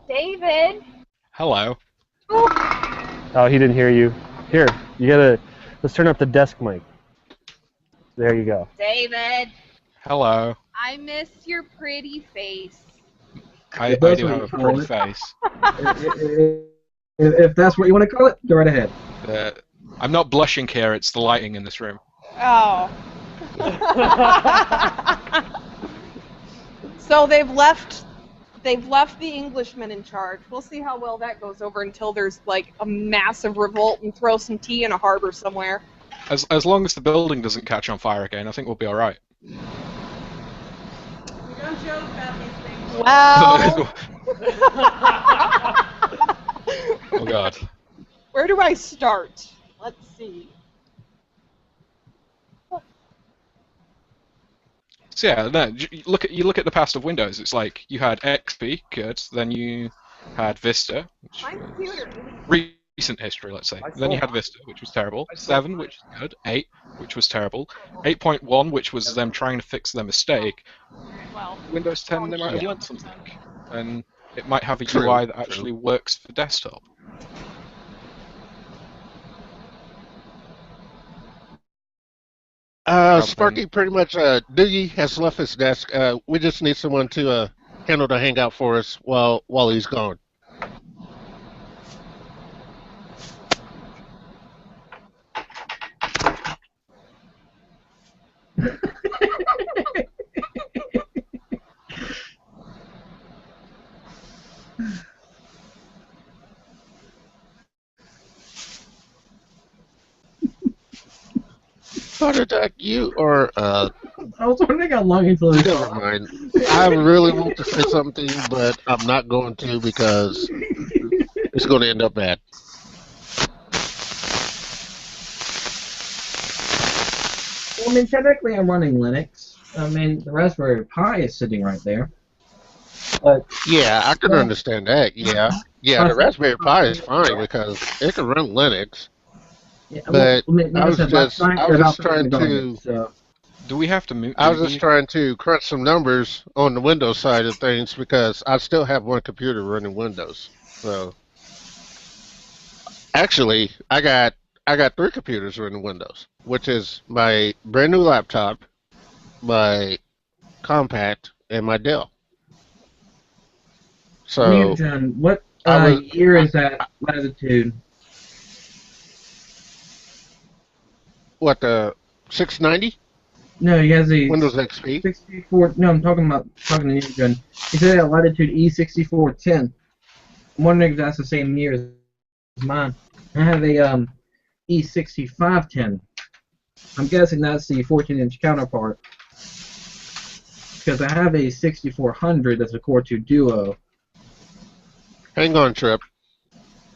David. Hello. Oh, he didn't hear you. Here, let's turn up the desk mic. There you go. David. Hello. I miss your pretty face. I That's do what have you a call pretty it. face. If that's what you want to call it, go right ahead. I'm not blushing here, it's the lighting in this room. Oh. So they've left the Englishmen in charge. We'll see how well that goes over until there's like a massive revolt and throw some tea in a harbor somewhere. As long as the building doesn't catch on fire again, I think we'll be alright. We don't joke about these things. Well, Oh god. where do I start? Let's see. So yeah, no, you look at the past of Windows. It's like you had XP, good. Then you had Vista, which My computer. recent history, let's say. Then you had Vista, which was terrible. 7, which is good. 8, which was terrible. 8.1, which was them trying to fix their mistake. Well, Windows 10, they might have learned something, and it might have a True, UI that true. actually works for desktop. Sparky pretty much, Doogie has left his desk. We just need someone to handle the hangout for us while he's gone. Heart attack, you or I was wondering how long until this. never mind. I really want to say something, but I'm not going to because it's going to end up bad. Well, I mean, technically I'm running Linux. I mean, the Raspberry Pi is sitting right there. But Yeah, I can understand that. Yeah, the Raspberry Pi is fine because it can run Linux. yeah, But well, like I was said, just- last night I they're was about just trying to to- So. Do we have to mute? I was Doogie? just trying to crunch some numbers on the Windows side of things because I still have one computer running Windows. So actually, I got 3 computers running Windows, which is my brand new laptop, my compact, and my Dell. So Mute John, what I was- year is that latitude? what, the 690 No, he has a Windows XP? 64. No, I'm talking to Mute John. He said that latitude E6410. I'm wondering if that's the same year as mine. I have a E6510. I'm guessing that's the 14-inch counterpart. Because I have a 6400 that's a Core 2 Duo. Hang on, Trip.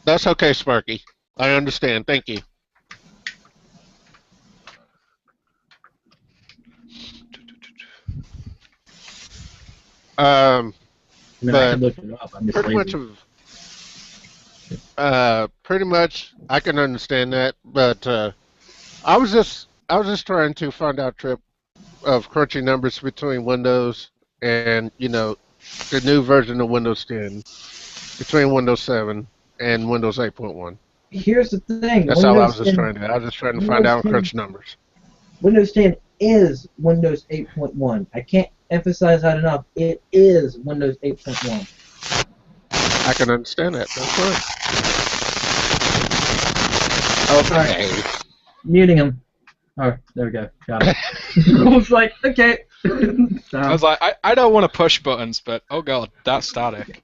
That's okay, Sparky. I understand. Thank you. I mean, I but could look it up. I'm just pretty much lazy. pretty much I can understand that. But I was just trying to find out Trip of crunching numbers between Windows and the new version of Windows 10 between Windows 7 and Windows 8.1. Here's the thing. That's all I was just trying to do. I was just trying to find Windows out 10 crunch numbers. Windows 10 is Windows 8.1. I can't emphasize that enough. It is Windows 8.1. I can understand that. That's fine. Okay. Muting him. Oh, there we go. Got it. I was like, okay. I was like, I don't want to push buttons, but oh god, that's static.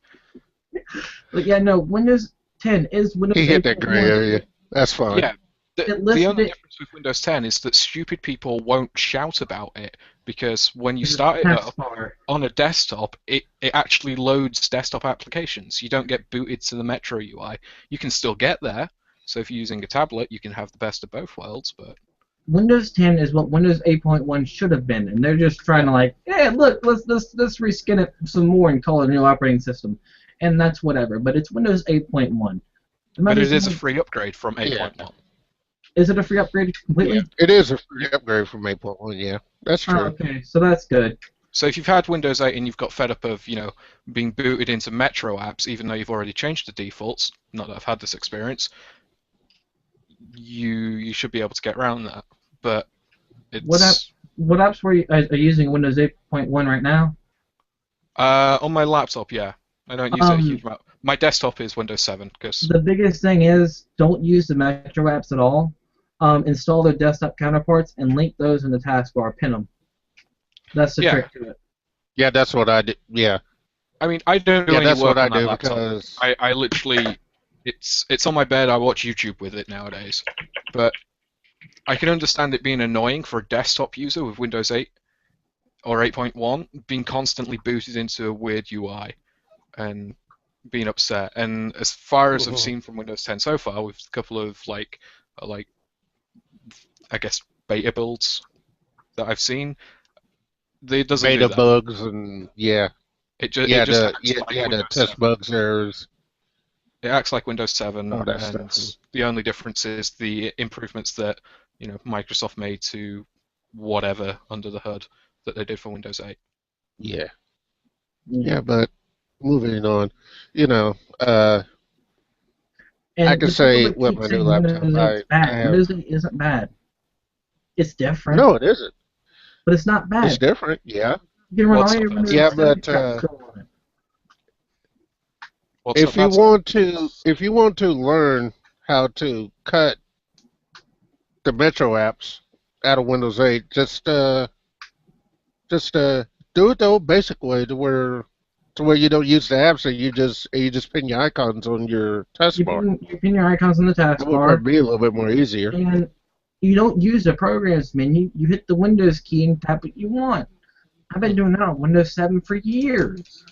But yeah, no, Windows 10 is Windows 8.1. He hit that gray area. That's fine. Yeah. The only difference with Windows 10 is that stupid people won't shout about it, because when you start it up on a desktop, it actually loads desktop applications. You don't get booted to the Metro UI. You can still get there, so if you're using a tablet, you can have the best of both worlds, but... Windows 10 is what Windows 8.1 should have been, and they're just trying to like, hey, look, let's reskin it some more and call it a new operating system, and that's whatever. But it's Windows 8.1. But it is a free upgrade from 8.1. Yeah. Is it a free upgrade completely? Yeah, it is a free upgrade from 8.1. Yeah, that's true. Oh, okay, so that's good. So if you've had Windows 8 and you've got fed up of, being booted into Metro apps, even though you've already changed the defaults, not that I've had this experience, you should be able to get around that. But it's... What apps are you using Windows 8.1 right now? On my laptop, yeah. I don't use it a huge amount. My desktop is Windows 7. The biggest thing is don't use the Metro apps at all. Install their desktop counterparts and link those in the taskbar. Pin them. That's the trick to it. Yeah, that's what I do. Yeah. I mean, I don't do any that's work what I on that do laptop. because I literally, it's on my bed. I watch YouTube with it nowadays. But I can understand it being annoying for a desktop user with Windows 8 or 8.1 being constantly booted into a weird UI and being upset. And as far as I've seen from Windows 10 so far, with a couple of like I guess beta builds that I've seen, it doesn't beta do that. bugs and yeah. It just the test bugs errors. It acts like Windows 7, Oh, that's and stuff. the only difference is the improvements that Microsoft made to whatever under the hood that they did for Windows 8. Yeah. Yeah, but moving on, And I can say with my new laptop, Windows 8 isn't bad. It's different. No, it isn't. But it's not bad. It's different, yeah. You can run all your Windows 7 but on it. if you want to learn how to cut the Metro apps out of Windows 8, just do it the old basic way to where you don't use the apps and you just pin your icons on your taskbar. You pin your icons on the taskbar. That would probably be a little bit more easier. And you don't use the programs menu. You hit the Windows key and tap what you want. I've been doing that on Windows 7 for years.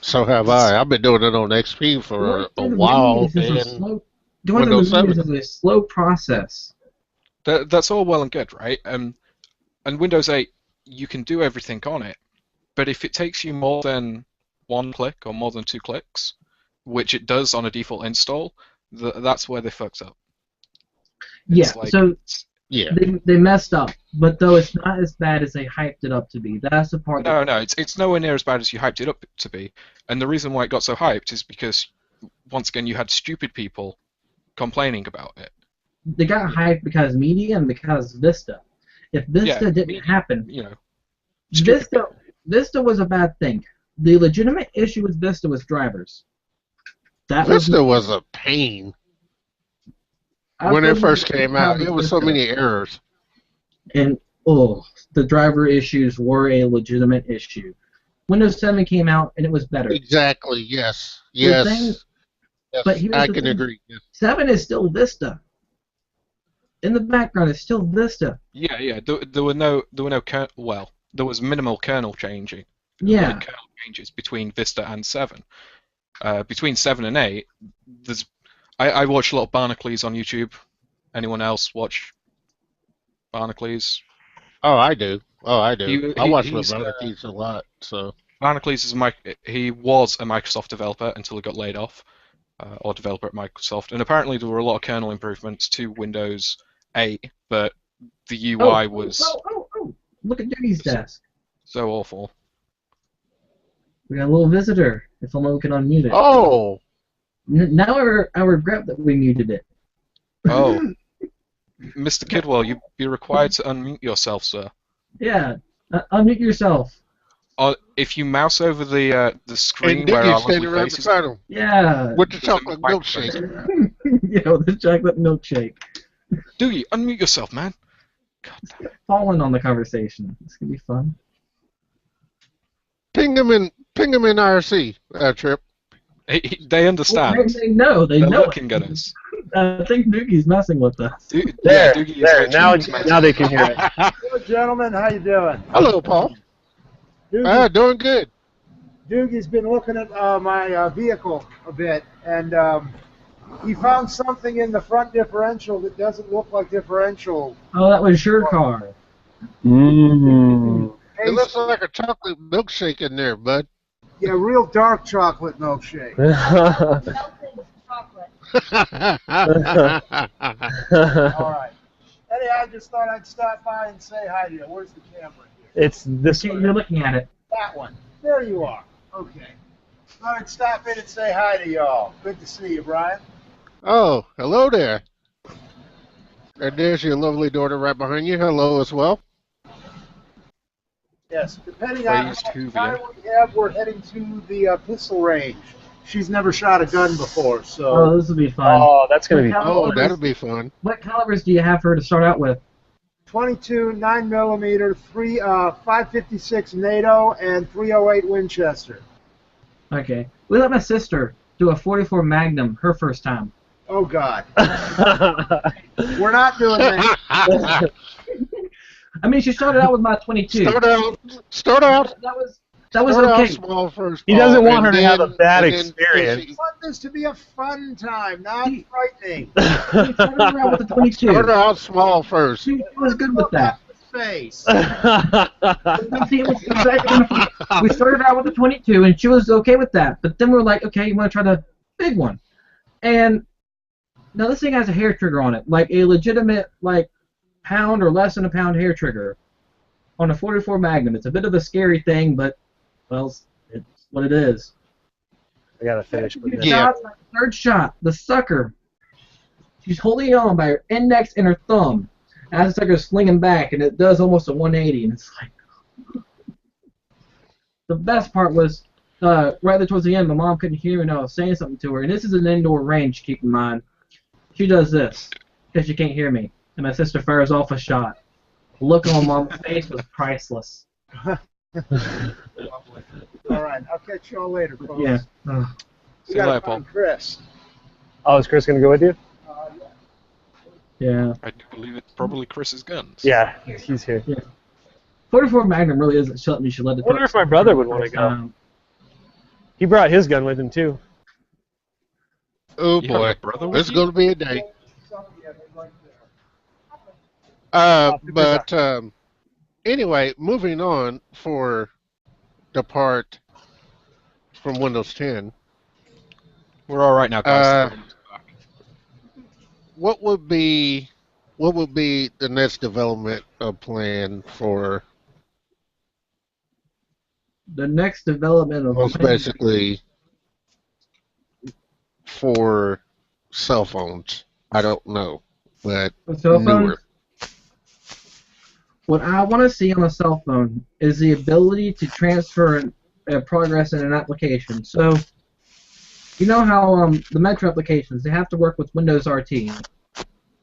So have I. I've been doing it on XP for a while. Doing the menus is a slow process. That's all well and good, right? And Windows 8, you can do everything on it, but if it takes you more than one click or more than 2 clicks, which it does on a default install, that's where they fucked up. They messed up, but though it's not as bad as they hyped it up to be. That's the part. No, it's nowhere near as bad as you hyped it up to be. And the reason why it got so hyped is because, once again, you had stupid people complaining about it. They got hyped because Media and because Vista. If Vista didn't happen, Vista was a bad thing. The legitimate issue with Vista was drivers. Vista was a pain. When it first came out, it was so many errors. And the driver issues were a legitimate issue. Windows 7 came out and it was better. Exactly. Yes. But I can agree. Yes. 7 is still Vista. In the background, it's still Vista. Yeah. There was minimal kernel changing. Yeah. Kernel changes between Vista and 7. Between 7 and 8, I watch a lot of Barnacles on YouTube. Anyone else watch Barnacles? Oh, I do. I watch Barnacles a lot. So. Barnacles is he was a Microsoft developer until he got laid off, or developer at Microsoft. And apparently there were a lot of kernel improvements to Windows 8, but the UI was Oh! Look at Doogie's desk. so awful. We got a little visitor. If only we can unmute it. Oh, Now I regret that we muted it. Oh, Mr. Kidwell, you'd be required to unmute yourself, sir. Yeah, unmute yourself. If you mouse over the screen and where our Dickie's lovely standing right faces beside him Yeah. with the There's a chocolate microphone. milkshake. Yeah, with the chocolate milkshake. Doogie, unmute yourself, man. God. Falling on the conversation. It's gonna be fun. Ping him in IRC, Trip. They understand. They know. They They're know. looking at us. I think Doogie's messing with us. There, Doogie is there. literally Now they can hear it. Hello, gentlemen. How you doing? Hello, Paul. Doing good. Doogie's been looking at my vehicle a bit, and he found something in the front differential that doesn't look like differential. Oh, that was your car. Mmm. It looks like a chocolate milkshake in there, bud. Yeah, real dark chocolate milkshake. Melted chocolate. All right. Anyhow, I just thought I'd stop by and say hi to you. Where's the camera here? It's this Okay, one. you're looking at it. That one. There you are. Okay. Thought I'd stop in and say hi to y'all. Good to see you, Brian. Oh, hello there. And there's your lovely daughter right behind you. Hello as well. Yes, depending on how Raised much Hoovian. time we have, we're heading to the pistol range. She's never shot a gun before, Oh, so this will be fun. Oh, that's gonna be. Oh, that'll be fun. What calibers do you have for her to start out with? 22, 9mm, 5.56 NATO, and 308 Winchester. Okay. We let my sister do a 44 Magnum her first time. Oh, God. We're not doing that. I mean, she started out with my 22. Start out. That was Start out okay. small first. He doesn't Paul, want her and to have a then- bad and then- experience. I want this to be a fun time, not frightening. She started out with the 22. Start out small first. She was good with that. Face. See, we started out with the 22, and she was okay with that. But then we were like, okay, you want to try the big one? And now this thing has a hair trigger on it, like a legitimate, like, pound or less than a pound hair trigger on a 44 Magnum. It's a bit of a scary thing, but well, it's what it is. I gotta finish with this. Yeah. Shot, like the third shot, the sucker. She's holding it on by her index and her thumb. As the sucker's slinging back, and it does almost a 180, and it's like. The best part was right there towards the end, my mom couldn't hear me, and I was saying something to her. And this is an indoor range, keep in mind. She does this because she can't hear me, and my sister fires off a shot. The look on mom's face was priceless. All right, I'll catch y'all later, folks. Yeah. We See you gotta later, find Paul. Chris. Oh, is Chris gonna go with you? Yeah. I do believe it's probably Chris's guns. Yeah, he's here. 44 Magnum really isn't something you should let it. I wonder if my brother would want to go. He brought his gun with him too. Oh You have boy, a brother with this is you? going to be a day. But anyway, moving on for the part from Windows 10. We're all right now, guys. What would be the next development plan for The next development of most basically for cell phones? I don't know, but cell phones. newer. What I want to see on a cell phone is the ability to transfer progress in an application. So, you know how the Metro applications, they have to work with Windows RT,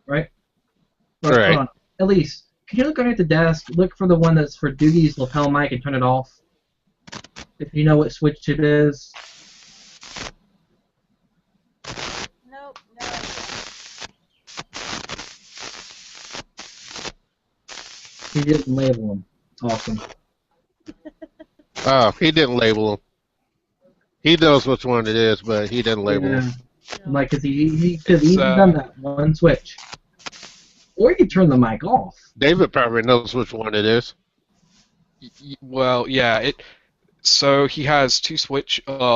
right? Right. Hold on. Elise, can you look underneath the desk, look for the one that's for Doogie's lapel mic and turn it off? If you know what switch it is. Nope, no idea. He didn't label them. Awesome. Oh, he didn't label them. He knows which one it is, but he didn't label them. Like, cause he could easily uh, done that one switch. Or you could turn the mic off. David probably knows which one it is. Well, yeah. So he has two He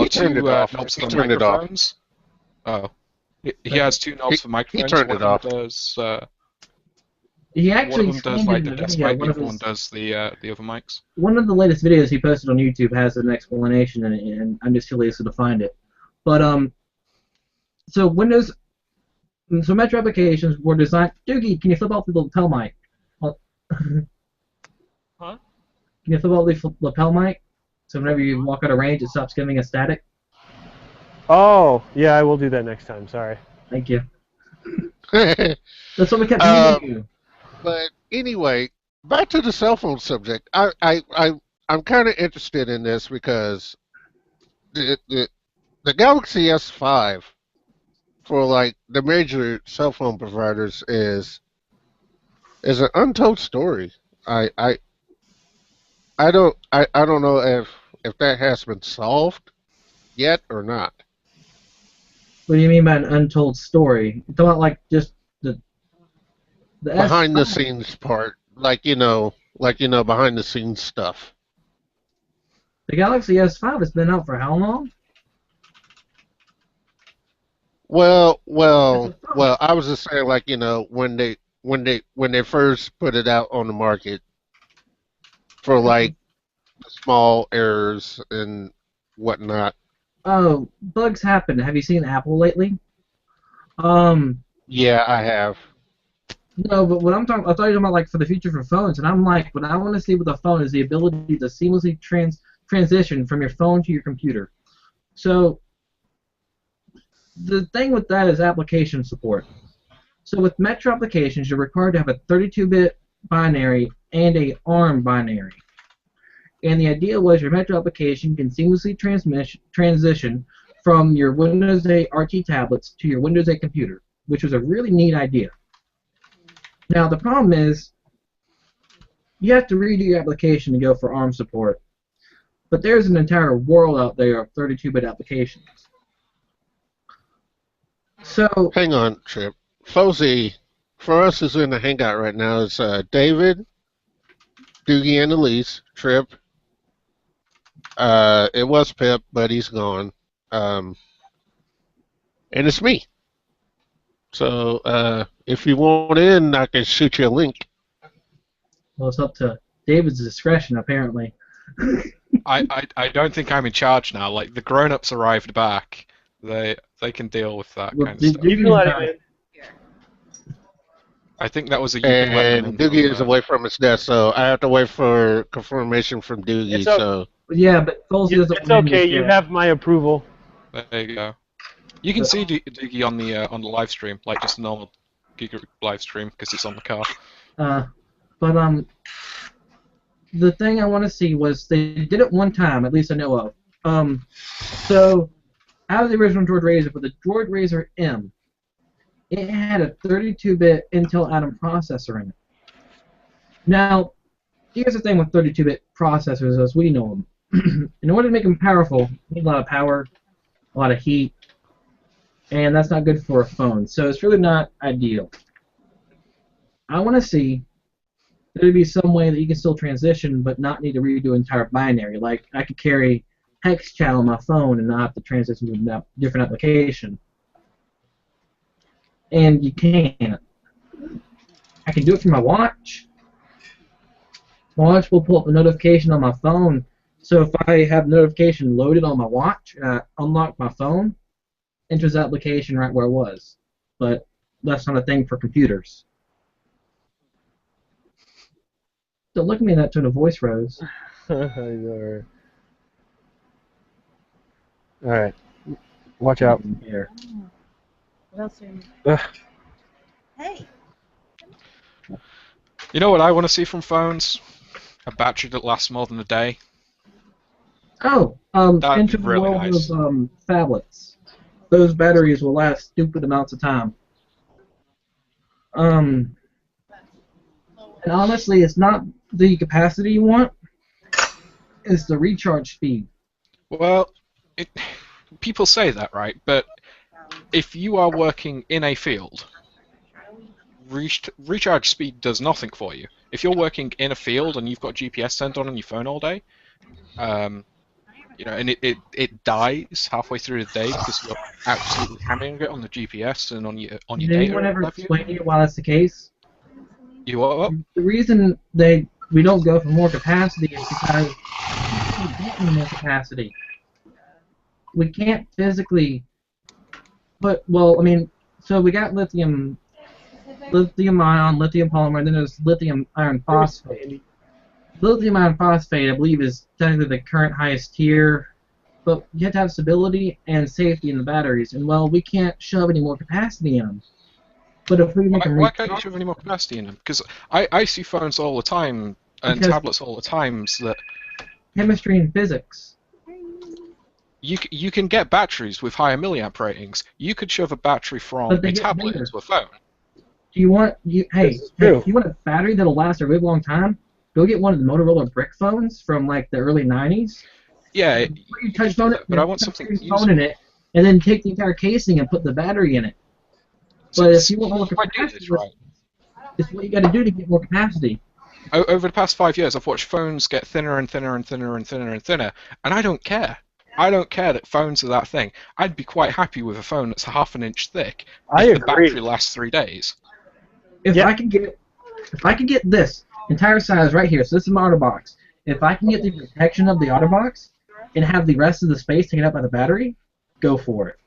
turned it off. knobs He for turned it off. microphones. Oh, he has two knobs for He microphones. turned One it of them off. does He one of actually them does explained like in the the desk video. mic, and the other one does the other mics. One of the latest videos he posted on YouTube has an explanation in it, and I'm just too lazy to find it. But so Metro applications were designed. Doogie, can you flip off the lapel mic? Huh? Can you flip off the lapel mic? So whenever you walk out of range, it stops giving a static. Oh, yeah, I will do that next time. Sorry. Thank you. That's what we kept using you. But anyway, back to the cell phone subject. I'm kind of interested in this because the Galaxy S5 for like the major cell phone providers is an untold story. I don't know if that has been solved yet or not. What do you mean by an untold story? You talking about like just the Behind the S5? scenes part, behind the scenes stuff. The Galaxy S5 has been out for how long? Well. I was just saying, like, when they first put it out on the market for like small errors and whatnot. Oh, bugs happen. Have you seen Apple lately? Yeah, I have. No, but what I'm talking about like for the future for phones, and I'm like, what I want to see with a phone is the ability to seamlessly transition from your phone to your computer. So the thing with that is application support. So with Metro applications, you're required to have a 32-bit binary and a ARM binary. And the idea was your Metro application can seamlessly transition from your Windows 8 RT tablets to your Windows 8 computer, which was a really neat idea. Now the problem is you have to redo your application to go for ARM support. But there's an entire world out there of 32-bit applications. So Hang on, Trip. Fozy, for us who's in the Hangout right now, is David, Doogie, and Elise, Trip. It was Pip, but he's gone. And it's me. So if you want in, I can shoot you a link. well, it's up to David's discretion, apparently. I don't think I'm in charge now. Like the grown-ups arrived back. They can deal with that kind of stuff. You can let him in. I think that was a you can let them in. And Doogie is away from his desk, so I have to wait for confirmation from Doogie. It's okay. So Yeah, but Fozy doesn't. It's okay. You have my approval. There you go. You can see Doogie on the live stream, like just a normal Giga live stream, because it's on the car. But the thing I want to see was they did it one time, at least I know of. So out of the original Droid Razor, but the Droid Razor M, it had a 32-bit Intel Atom processor in it. Now, here's the thing with 32-bit processors as we know them. In order to make them powerful, you need a lot of power, a lot of heat, and that's not good for a phone. So it's really not ideal. I want to see there be some way that you can still transition but not need to redo entire binary. Like I could carry hex channel on my phone and not have to transition to a different application. And you can't. I can do it from my watch. My watch will pull up a notification on my phone. So if I have notification loaded on my watch and I unlock my phone, it enters the application right where it was. But that's not a thing for computers. Don't look at me in that tone of voice, Rose. All right. Watch out. Here. What else are you? Hey. You know what I want to see from phones? A battery that lasts more than a day. Oh, That'd into be the really world nice. of phablets. Those batteries will last stupid amounts of time. And honestly, it's not the capacity you want, it's the recharge speed. Well, people say that, right? But if you are working in a field, recharge speed does nothing for you. If you're working in a field and you've got GPS turned on your phone all day, and it dies halfway through the day because you're absolutely hammering it on the GPS and on your Did data. anyone ever levy. explain to you why that's the case? You what? The reason we don't go for more capacity is because we can't get more capacity. We can't physically so we got lithium ion, lithium polymer, and then there's lithium iron phosphate. Lithium iron phosphate, I believe, is technically the current highest tier, but you have to have stability and safety in the batteries, and well, we can't shove any more capacity in them. But if we make them Why can't you shove any more capacity in them? Because I see phones all the time and tablets all the time that chemistry and physics. you can get batteries with higher milliamp ratings. You could shove a battery from a tablet into a phone. Do you want if you want a battery that'll last a really long time? Go get one of the Motorola brick phones from like the early '90s. Yeah, you touch phone it, but I want something phone in it, and then take the entire casing and put the battery in it. But if you want more capacity, it's what you got to do to get more capacity. Over the past 5 years, I've watched phones get thinner and thinner and thinner and thinner and thinner, and I don't care. I don't care that phones are that thing. I'd be quite happy with a phone that's half an inch thick if the battery lasts 3 days. If I could get this entire size right here, so this is my OtterBox. If I can get the protection of the OtterBox and have the rest of the space taken up by the battery, go for it.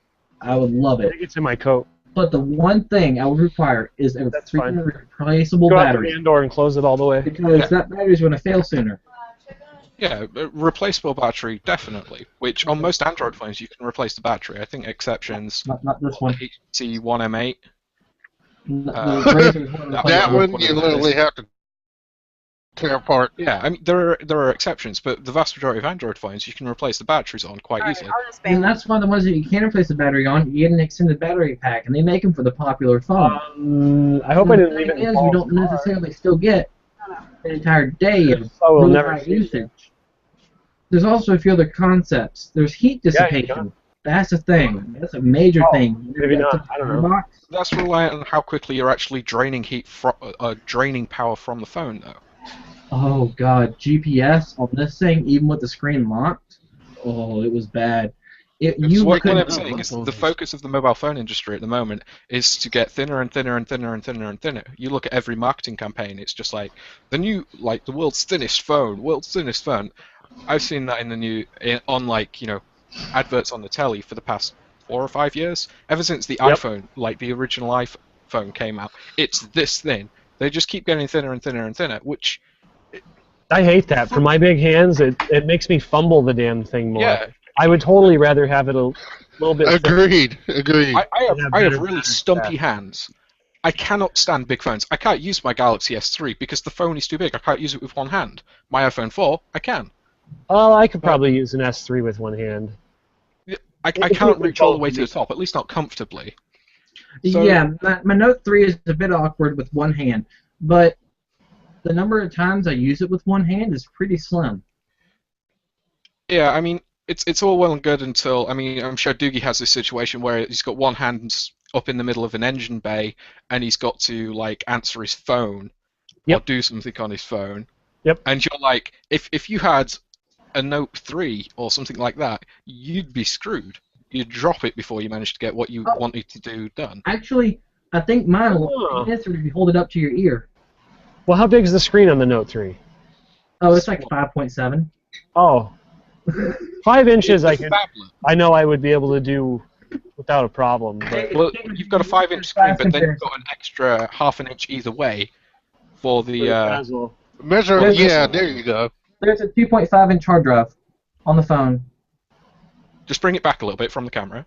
I would love it. I think it's in my coat. But the one thing I would require is a freaking replaceable battery. Go out battery. the main door and close it all the way. Because that battery is going to fail sooner. Yeah, a replaceable battery, definitely. Which on most Android phones you can replace the battery. I think exceptions. Not this one. HTC 1M8. That one you literally have to tear apart. Yeah, I mean there are exceptions, but the vast majority of Android phones you can replace the batteries on quite easily. And that's one of the ones that you can replace the battery on. You get an extended battery pack, and they make them for the popular phone. I hope I didn't leave it in you don't necessarily still get an entire day of we'll really never high usage. There's also a few other concepts. There's heat dissipation. That's a thing. That's a major thing. Maybe not. I don't know. That's reliant on how quickly you're actually draining draining power from the phone, though. Oh god, GPS on this thing, even with the screen locked. Oh, it was bad. What I'm saying is the focus of the mobile phone industry at the moment is to get thinner and thinner and thinner and thinner and thinner. You look at every marketing campaign, it's just like the world's thinnest phone, world's thinnest phone. I've seen that on adverts on the telly for the past 4 or 5 years. Ever since the iPhone, like the original iPhone came out, it's this thin. They just keep getting thinner and thinner and thinner, which I hate that. For my big hands, it makes me fumble the damn thing more. Yeah. I would totally rather have it a little bit. Agreed. I have really stumpy hands. I cannot stand big phones. I can't use my Galaxy S3 because the phone is too big. I can't use it with one hand. My iPhone 4, I can. Oh, I could probably use an S3 with one hand. I can't reach all the way to the top, at least not comfortably. So, yeah, my Note 3 is a bit awkward with one hand, but the number of times I use it with one hand is pretty slim. Yeah, I mean, it's all well and good until, I mean, I'm sure Doogie has this situation where he's got one hand up in the middle of an engine bay and he's got to, answer his phone or do something on his phone. Yep. And you're like, if you had a Note 3 or something like that, you'd be screwed. You'd drop it before you managed to get what you wanted to do done. Actually, I think mine will answer if you hold it up to your ear. Well, how big is the screen on the Note 3? Oh, it's like 5.7. Oh. 5 inches I know I would be able to do without a problem. But well, you've got a 5-inch screen, but then you've got an extra half an inch either way for the measure. Yeah, there you go. There's a 2.5-inch hard drive on the phone. Just bring it back a little bit from the camera.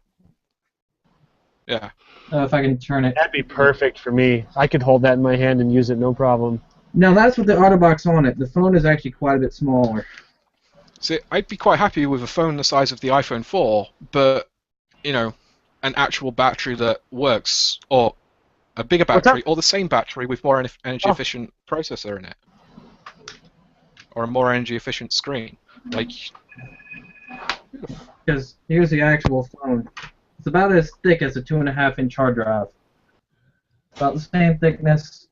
Yeah. If I can turn it. That'd be perfect for me. I could hold that in my hand and use it no problem. Now that's with the OtterBox on it. The phone is actually quite a bit smaller. See, I'd be quite happy with a phone the size of the iPhone 4, but, an actual battery that works, or a bigger battery, or the same battery with more energy-efficient processor in it. Or a more energy-efficient screen. Because here's the actual phone. It's about as thick as a 2.5-inch hard drive. About the same thickness,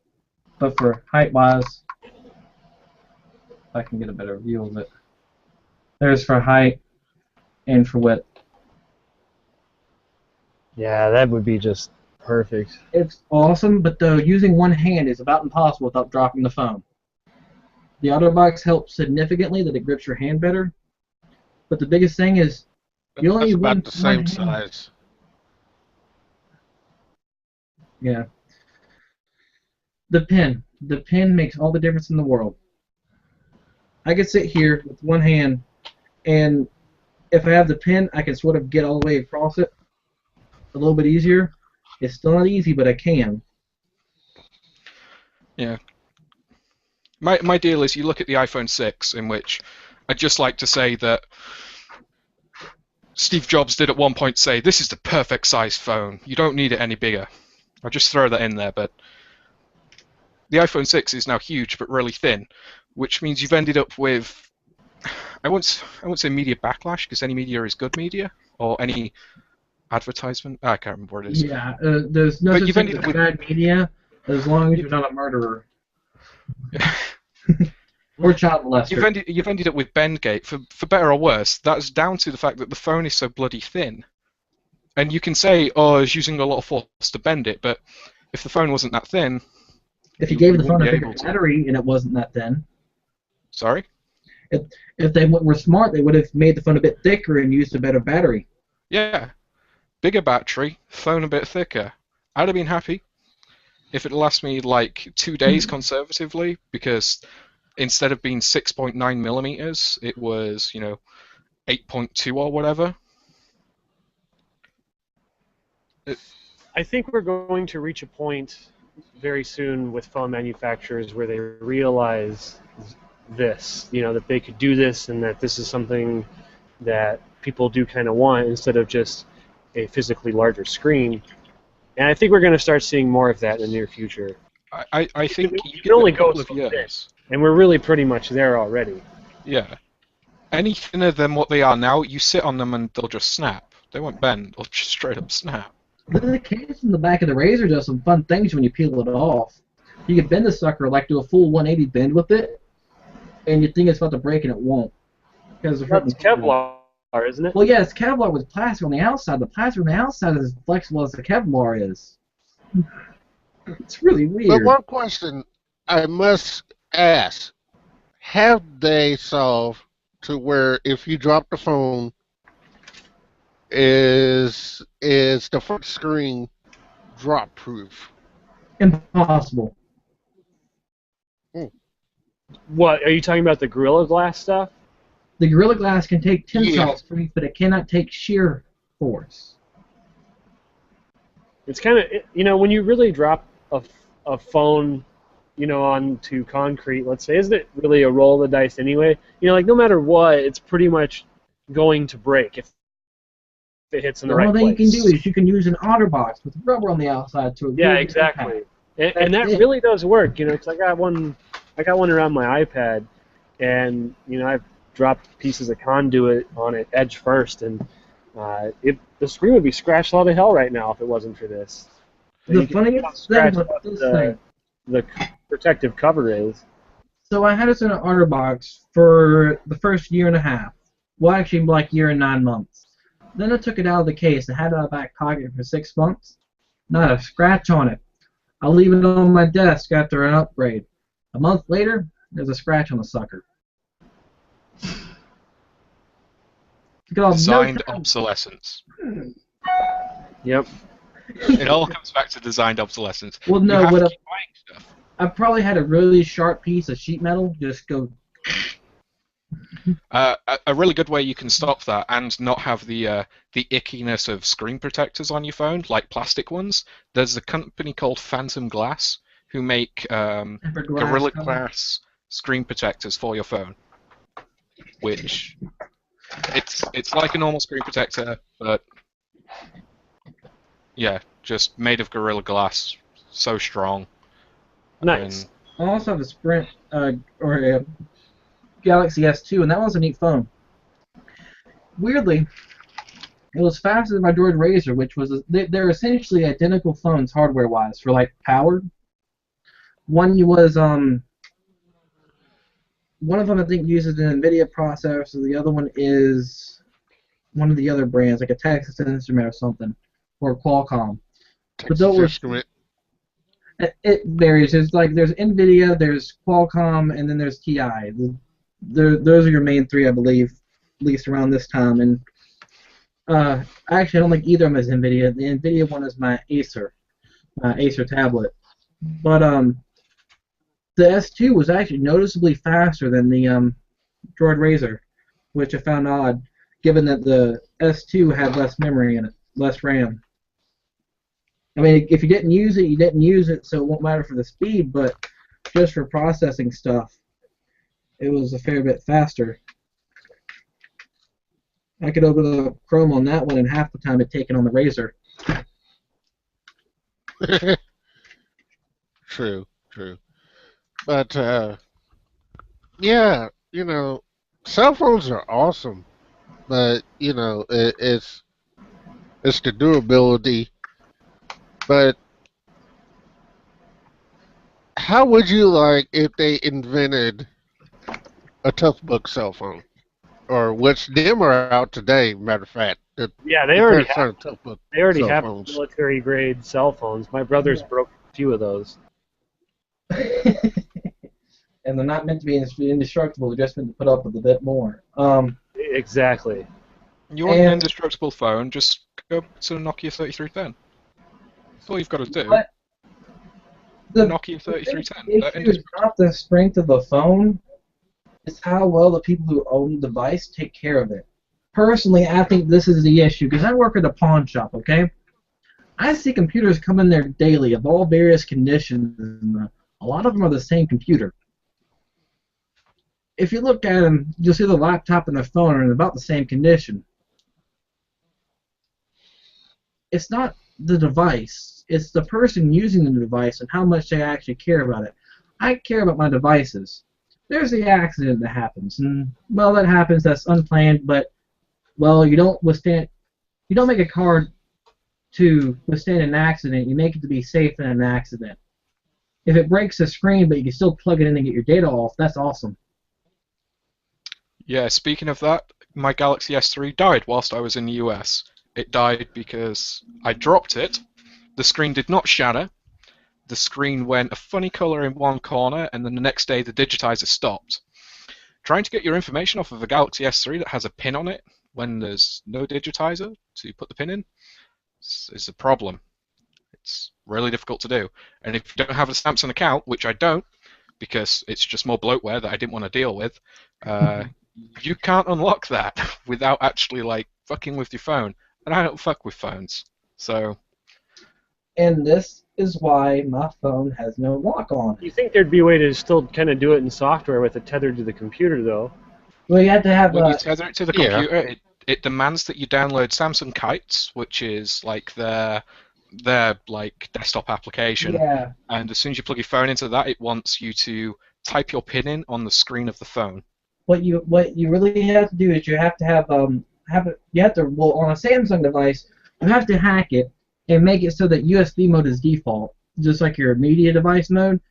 but for height-wise, if I can get a better view of it. There's for height. and for width. Yeah, that would be just perfect. It's awesome, but though using one hand is about impossible without dropping the phone. The OtterBox helps significantly that it grips your hand better, but the biggest thing is you only That's need about the one same hand. size. Yeah. The pen. The pen makes all the difference in the world. I can sit here with one hand, and if I have the pen, I can sort of get all the way across it a little bit easier. It's still not easy, but I can. Yeah. My deal is you look at the iPhone 6, in which I'd just like to say that Steve Jobs did at one point say, this is the perfect size phone. You don't need it any bigger. I'll just throw that in there, but the iPhone 6 is now huge but really thin, which means you've ended up with, I won't say media backlash, because any media is good media, or any advertisement. I can't remember what it is. Yeah, there's no But such you've thing ended as up with bad media as long as you're not a murderer or child molester. you've ended up with Bendgate, for better or worse. That's down to the fact that the phone is so bloody thin. And you can say, oh, I was using a lot of force to bend it, but if the phone wasn't that thin, If you gave the wouldn't phone be a bigger able to. battery and it wasn't that thin, Sorry? if they were smart, they would have made the phone a bit thicker and used a better battery. Yeah. Bigger battery, phone a bit thicker. I'd have been happy if it lasts me like 2 days conservatively, because instead of being 6.9 millimeters, it was, 8.2 or whatever. I think we're going to reach a point very soon with phone manufacturers where they realize this, that they could do this and that this is something that people do kind of want instead of just a physically larger screen. And I think we're going to start seeing more of that in the near future. I think you can only go of so years. thin, and we're really pretty much there already. Yeah. Any thinner than what they are now, you sit on them and they'll just snap. They won't bend, they'll just straight up snap. The case in the back of the Razor does some fun things when you peel it off. You can bend the sucker, like do a full 180 bend with it, and you think it's about to break and it won't. Because That's Kevlar, isn't it? Well, yeah, it's Kevlar with plastic on the outside. The plastic on the outside is as flexible as the Kevlar is. It's really But weird. one question I must ask: have they solved to where if you drop the phone, is the front screen drop proof? Impossible. What, are you talking about the Gorilla Glass stuff? The Gorilla Glass can take tensile Yeah. strength, but it cannot take shear force. It's kind of, when you really drop a phone, onto concrete, let's say, isn't it really a roll of the dice anyway? Like no matter what, it's pretty much going to break if it hits in the right All place. thing you can do is you can use an OtterBox with rubber on the outside to Yeah, absorb the exactly. impact. And that That's it. really does work, because I got one around my iPad, and I've dropped pieces of conduit on it edge first, and the screen would be scratched all to hell right now if it wasn't for this. The You can funniest scratch thing with what this thing. the protective cover is. So I had this in an OtterBox for the first year and a half. Well, actually, like year and 9 months. Then I took it out of the case. I had it in my back pocket for 6 months. Not a scratch on it. I'll leave it on my desk after an upgrade. A month later, there's a scratch on the sucker. Designed obsolescence. Yep. It all comes back to designed obsolescence. Well, You no, have what to keep buying stuff. I probably had a really sharp piece of sheet metal just go. A really good way you can stop that and not have the ickiness of screen protectors on your phone, like plastic ones. There's a company called Phantom Glass who make Gorilla Glass screen protectors for your phone, which it's like a normal screen protector, but yeah, just made of Gorilla Glass, so strong. Nice. I also have a Sprint or a Galaxy S2, and that one's a neat phone. Weirdly, it was faster than my Droid Razr, which was they're essentially identical phones hardware-wise for like power. One was one of them I think uses an NVIDIA processor. The other one is one of the other brands, like a Texas Instrument or something, or Qualcomm. But Texas those Instrument. it varies. There's Nvidia, there's Qualcomm, and then there's TI. Those are your main three, I believe, at least around this time. And actually, I don't think either of them is Nvidia. The Nvidia one is my Acer tablet. But the S2 was actually noticeably faster than the Droid Razor, which I found odd, given that the S2 had less memory in it, less RAM. I mean, if you didn't use it, you didn't use it, so it won't matter for the speed, but just for processing stuff, it was a fair bit faster. I could open up Chrome on that one in half the time it'd taken on the Razor. True. But yeah, cell phones are awesome, but it's the durability. But how would you like if they invented a Toughbook cell phone, or which them are out today? Matter of fact, Yeah, they already have. Toughbook They already cell have phones. military grade cell phones. My brother's broke a few of those. And they're not meant to be indestructible, they're just meant to put up with a bit more. Exactly. You want an indestructible phone, just go to the Nokia 3310. That's all you've got to do. But the Nokia 3310. issue is not the strength of the phone, it's how well the people who own the device take care of it. Personally, I think this is the issue, because I work at a pawn shop, okay? I see computers come in there daily of all various conditions, and a lot of them are the same computer. If you look at them, you'll see the laptop and the phone are in about the same condition. It's not the device, it's the person using the device and how much they actually care about it. I care about my devices. There's the accident that happens, and well, that happens, that's unplanned, but well, you don't make a card to withstand an accident, you make it to be safe in an accident. If it breaks the screen but you can still plug it in and get your data off, that's awesome. Yeah, speaking of that, my Galaxy S3 died whilst I was in the US. It died because I dropped it, the screen did not shatter, the screen went a funny colour in one corner, and then the next day the digitizer stopped. Trying to get your information off of a Galaxy S3 that has a pin on it when there's no digitizer to put the pin in is a problem. It's really difficult to do. And if you don't have a Samsung account, which I don't, because it's just more bloatware that I didn't want to deal with, you can't unlock that without actually fucking with your phone. And I don't fuck with phones. So. And this is why my phone has no lock on. You think there'd be a way to still kind of do it in software with it tethered to the computer, though? Well, you have to have. When you tether it to the computer, it demands that you download Samsung Kites, which is their desktop application. Yeah. And as soon as you plug your phone into that, it wants you to type your PIN in on the screen of the phone. What you really have to do is you have to have on a Samsung device, you have to hack it and make it so that USB mode is default, just like your media device mode,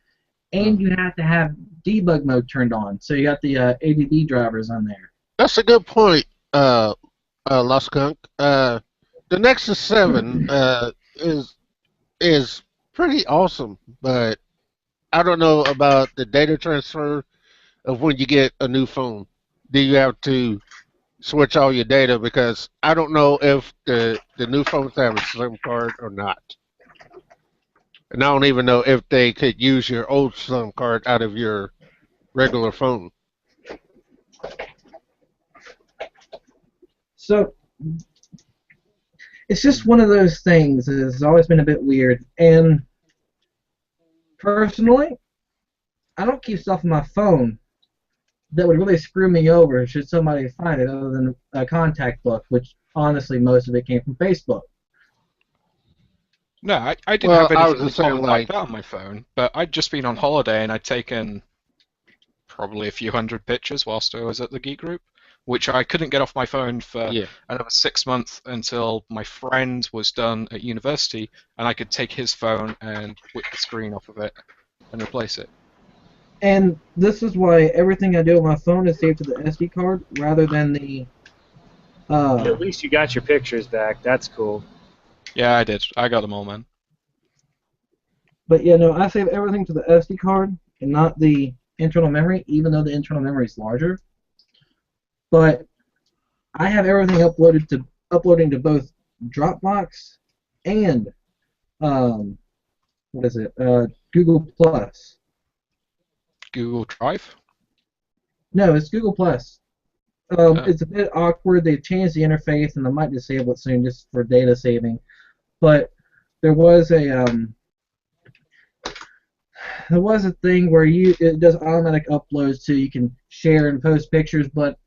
and you have to have debug mode turned on, so you got the ADB drivers on there. That's a good point, Lost Skunk. The Nexus 7 is pretty awesome, but I don't know about the data transfer of when you get a new phone. Do you have to switch all your data? Because I don't know if the new phones have a SIM card or not. And I don't even know if they could use your old SIM card out of your regular phone. So it's just one of those things that has always been a bit weird. And personally, I don't keep stuff on my phone that would really screw me over should somebody find it, other than a contact book, which honestly most of it came from Facebook. No, I didn't have anything like that on my phone, but I'd just been on holiday and I'd taken probably a few hundred pictures whilst I was at the Geek Group, which I couldn't get off my phone for another 6 months until my friend was done at university and I could take his phone and whip the screen off of it and replace it. And this is why everything I do on my phone is saved to the SD card rather than the At least you got your pictures back. That's cool. Yeah, I did. I got them all, man. But yeah, no, I save everything to the SD card and not the internal memory, even though the internal memory is larger. But I have everything uploading to both Dropbox and what is it? Google Plus. Google Drive? No, it's Google Plus. It's a bit awkward. They've changed the interface, and I might disable it soon just for data saving. But there was a thing where it does automatic uploads, so you can share and post pictures. But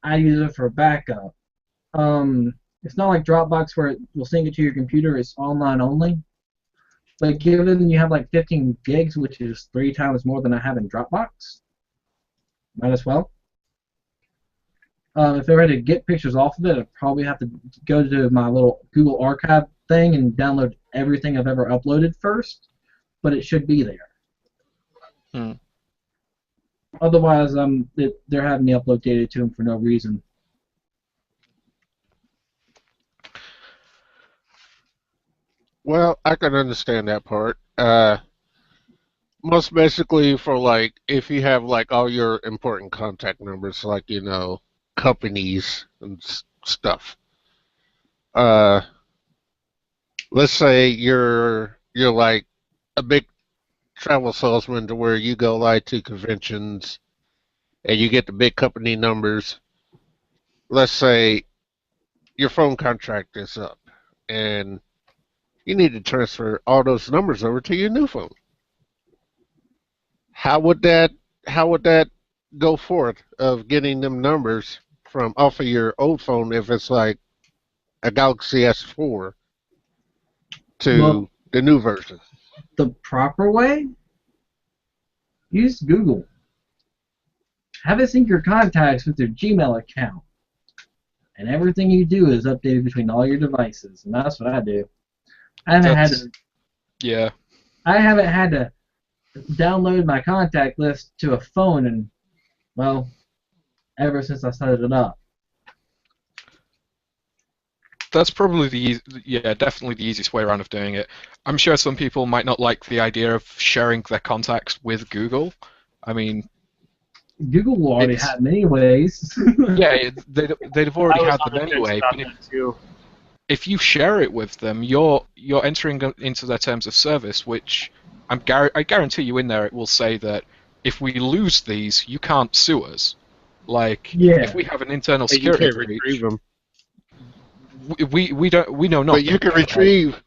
I use it for backup. It's not like Dropbox where it will sync it to your computer. It's online only. But given you have like 15 gigs, which is 3 times more than I have in Dropbox, might as well. If I were to get pictures off of it, I'd probably have to go to my little Google Archive thing and download everything I've ever uploaded first, but it should be there. Otherwise, they're having me upload data to them for no reason. Well, I can understand that part. Most basically for like if you have like all your important contact numbers, like companies and stuff. Let's say you're like a big travel salesman to where you go like to conventions and you get the big company numbers. Let's say your phone contract is up and you need to transfer all those numbers over to your new phone. How would that go forth of getting them numbers from off of your old phone if it's like a Galaxy S4 to the new version? The proper way? Use Google. Have it sync your contacts with your Gmail account. And everything you do is updated between all your devices. And that's what I do. I haven't had to download my contact list to a phone and, well, ever since I started it up. That's probably definitely the easiest way around of doing it. I'm sure some people might not like the idea of sharing their contacts with Google. I mean, Google will already have many ways. Yeah, they'd have already had them anyway. But if you share it with them, you're entering into their terms of service, which I guarantee you in there it will say that if we lose these, you can't sue us. Like, if we have an internal security breach, retrieve them. we know not. But you can retrieve.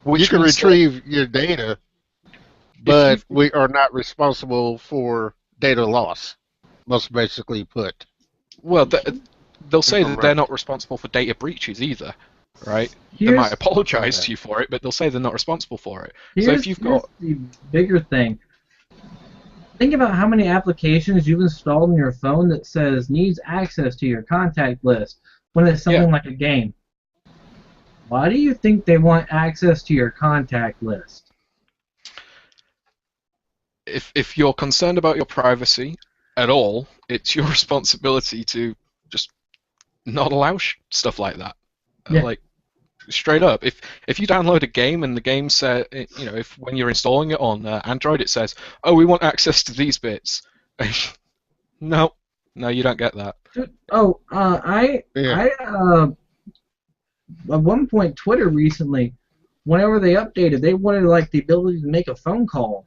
You can retrieve your data, but we are not responsible for data loss. Most basically put. Well, they'll say that they're not responsible for data breaches either, right? They might apologize to you for it, but they'll say they're not responsible for it. So if you've got the bigger thing. Think about how many applications you've installed on your phone that says needs access to your contact list when it's something like a game. Why do you think they want access to your contact list? If you're concerned about your privacy at all, it's your responsibility to just not allow stuff like that. Like, straight up, if you download a game and the game says, if when you're installing it on Android it says, oh, we want access to these bits, no, you don't get that. At one point, Twitter recently, whenever they updated, they wanted like the ability to make a phone call.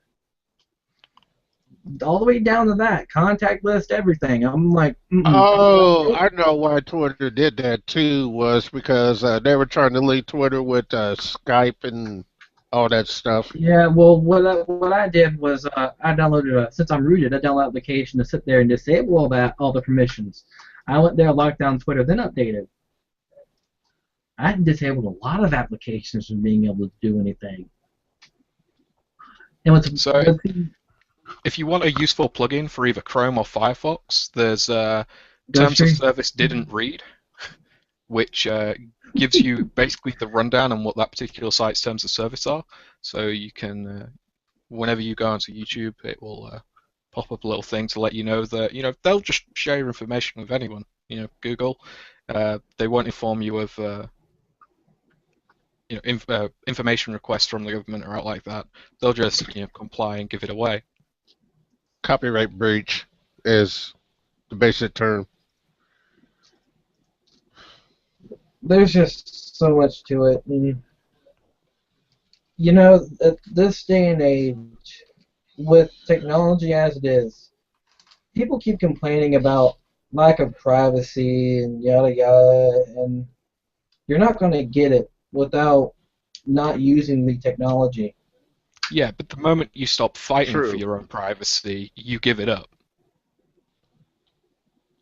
All the way down to that, contact list, everything. I'm like, Oh, I know why Twitter did that too, was because they were trying to link Twitter with Skype and all that stuff. Yeah, well, what I did was I downloaded since I'm rooted, I downloaded an application to sit there and disable all the permissions. I went there, locked down Twitter, then updated. I disabled a lot of applications from being able to do anything. And if you want a useful plugin for either Chrome or Firefox, there's Terms of Service Didn't Read, which gives you basically the rundown on what that particular site's terms of service are. So you can, whenever you go onto YouTube, it will pop up a little thing to let you know that they'll just share your information with anyone. Google, They won't inform you of information requests from the government or out like that. They'll just comply and give it away. Copyright breach is the basic term. There's just so much to it. And, you know, at this day and age, with technology as it is, people keep complaining about lack of privacy and yada yada, and you're not going to get it without not using the technology. Yeah, but the moment you stop fighting True. for your own privacy, you give it up.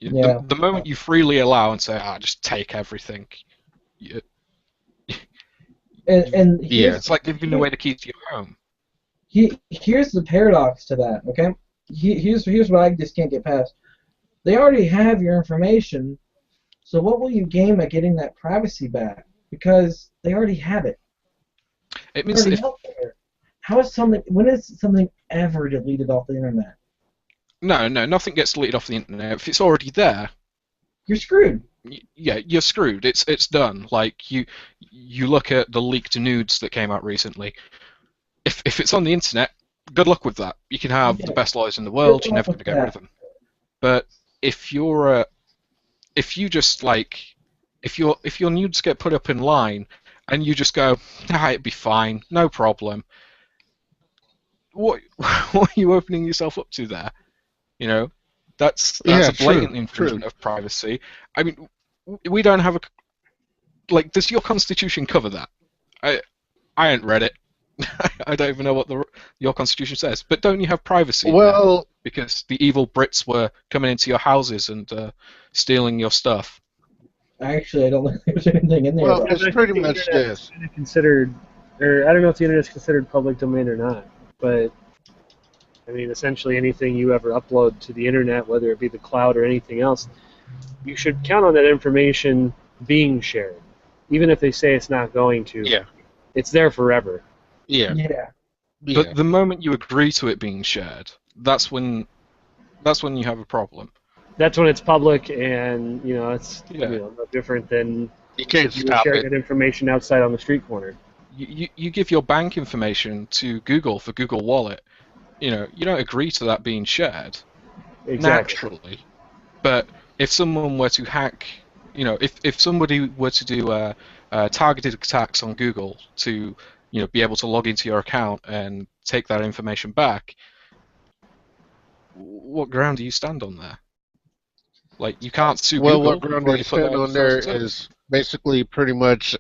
Yeah. The moment you freely allow and say, just take everything, you, And Yeah. it's like giving away the keys to your home. here's the paradox to that, okay? Here's what I just can't get past. They already have your information, so what will you gain by getting that privacy back? Because they already have it. It It's means already if, out there. When is something ever deleted off the internet? no, nothing gets deleted off the internet. If it's already there, You're screwed. yeah, you're screwed. It's done. Like you look at the leaked nudes that came out recently. If it's on the internet, good luck with that. You can have the best lawyers in the world. You're never going to get rid of them. But if you're if you just like if your nudes get put up in line and you just go, it'd be fine, no problem. What what are you opening yourself up to there? You know, that's Yeah, a blatant true. infringement of privacy. I mean, we don't have a like. Does your constitution cover that? I ain't read it. I don't even know what your constitution says. But don't you have privacy in there? Well, Because the evil Brits were coming into your houses and stealing your stuff. Actually, I don't think there's anything in there. well, about it's I pretty think the much internet's this. kinda considered, or I don't know if the internet's considered public domain or not, but I mean, essentially anything you ever upload to the internet, whether it be the cloud or anything else, you should count on that information being shared, even if they say it's not going to. Yeah. It's there forever. Yeah. Yeah. Yeah. But the moment you agree to it being shared, that's when you have a problem. That's when it's public, and it's Yeah. no different than You can't if you were stop sharing it. that information outside on the street corner. You give your bank information to Google for Google Wallet. You don't agree to that being shared Exactly. naturally. But if someone were to hack, if somebody were to do targeted attacks on Google to, be able to log into your account and take that information back, what ground do you stand on there? Like, you can't sue Well, Google. what ground You've do you already put stand that on there first is basically pretty much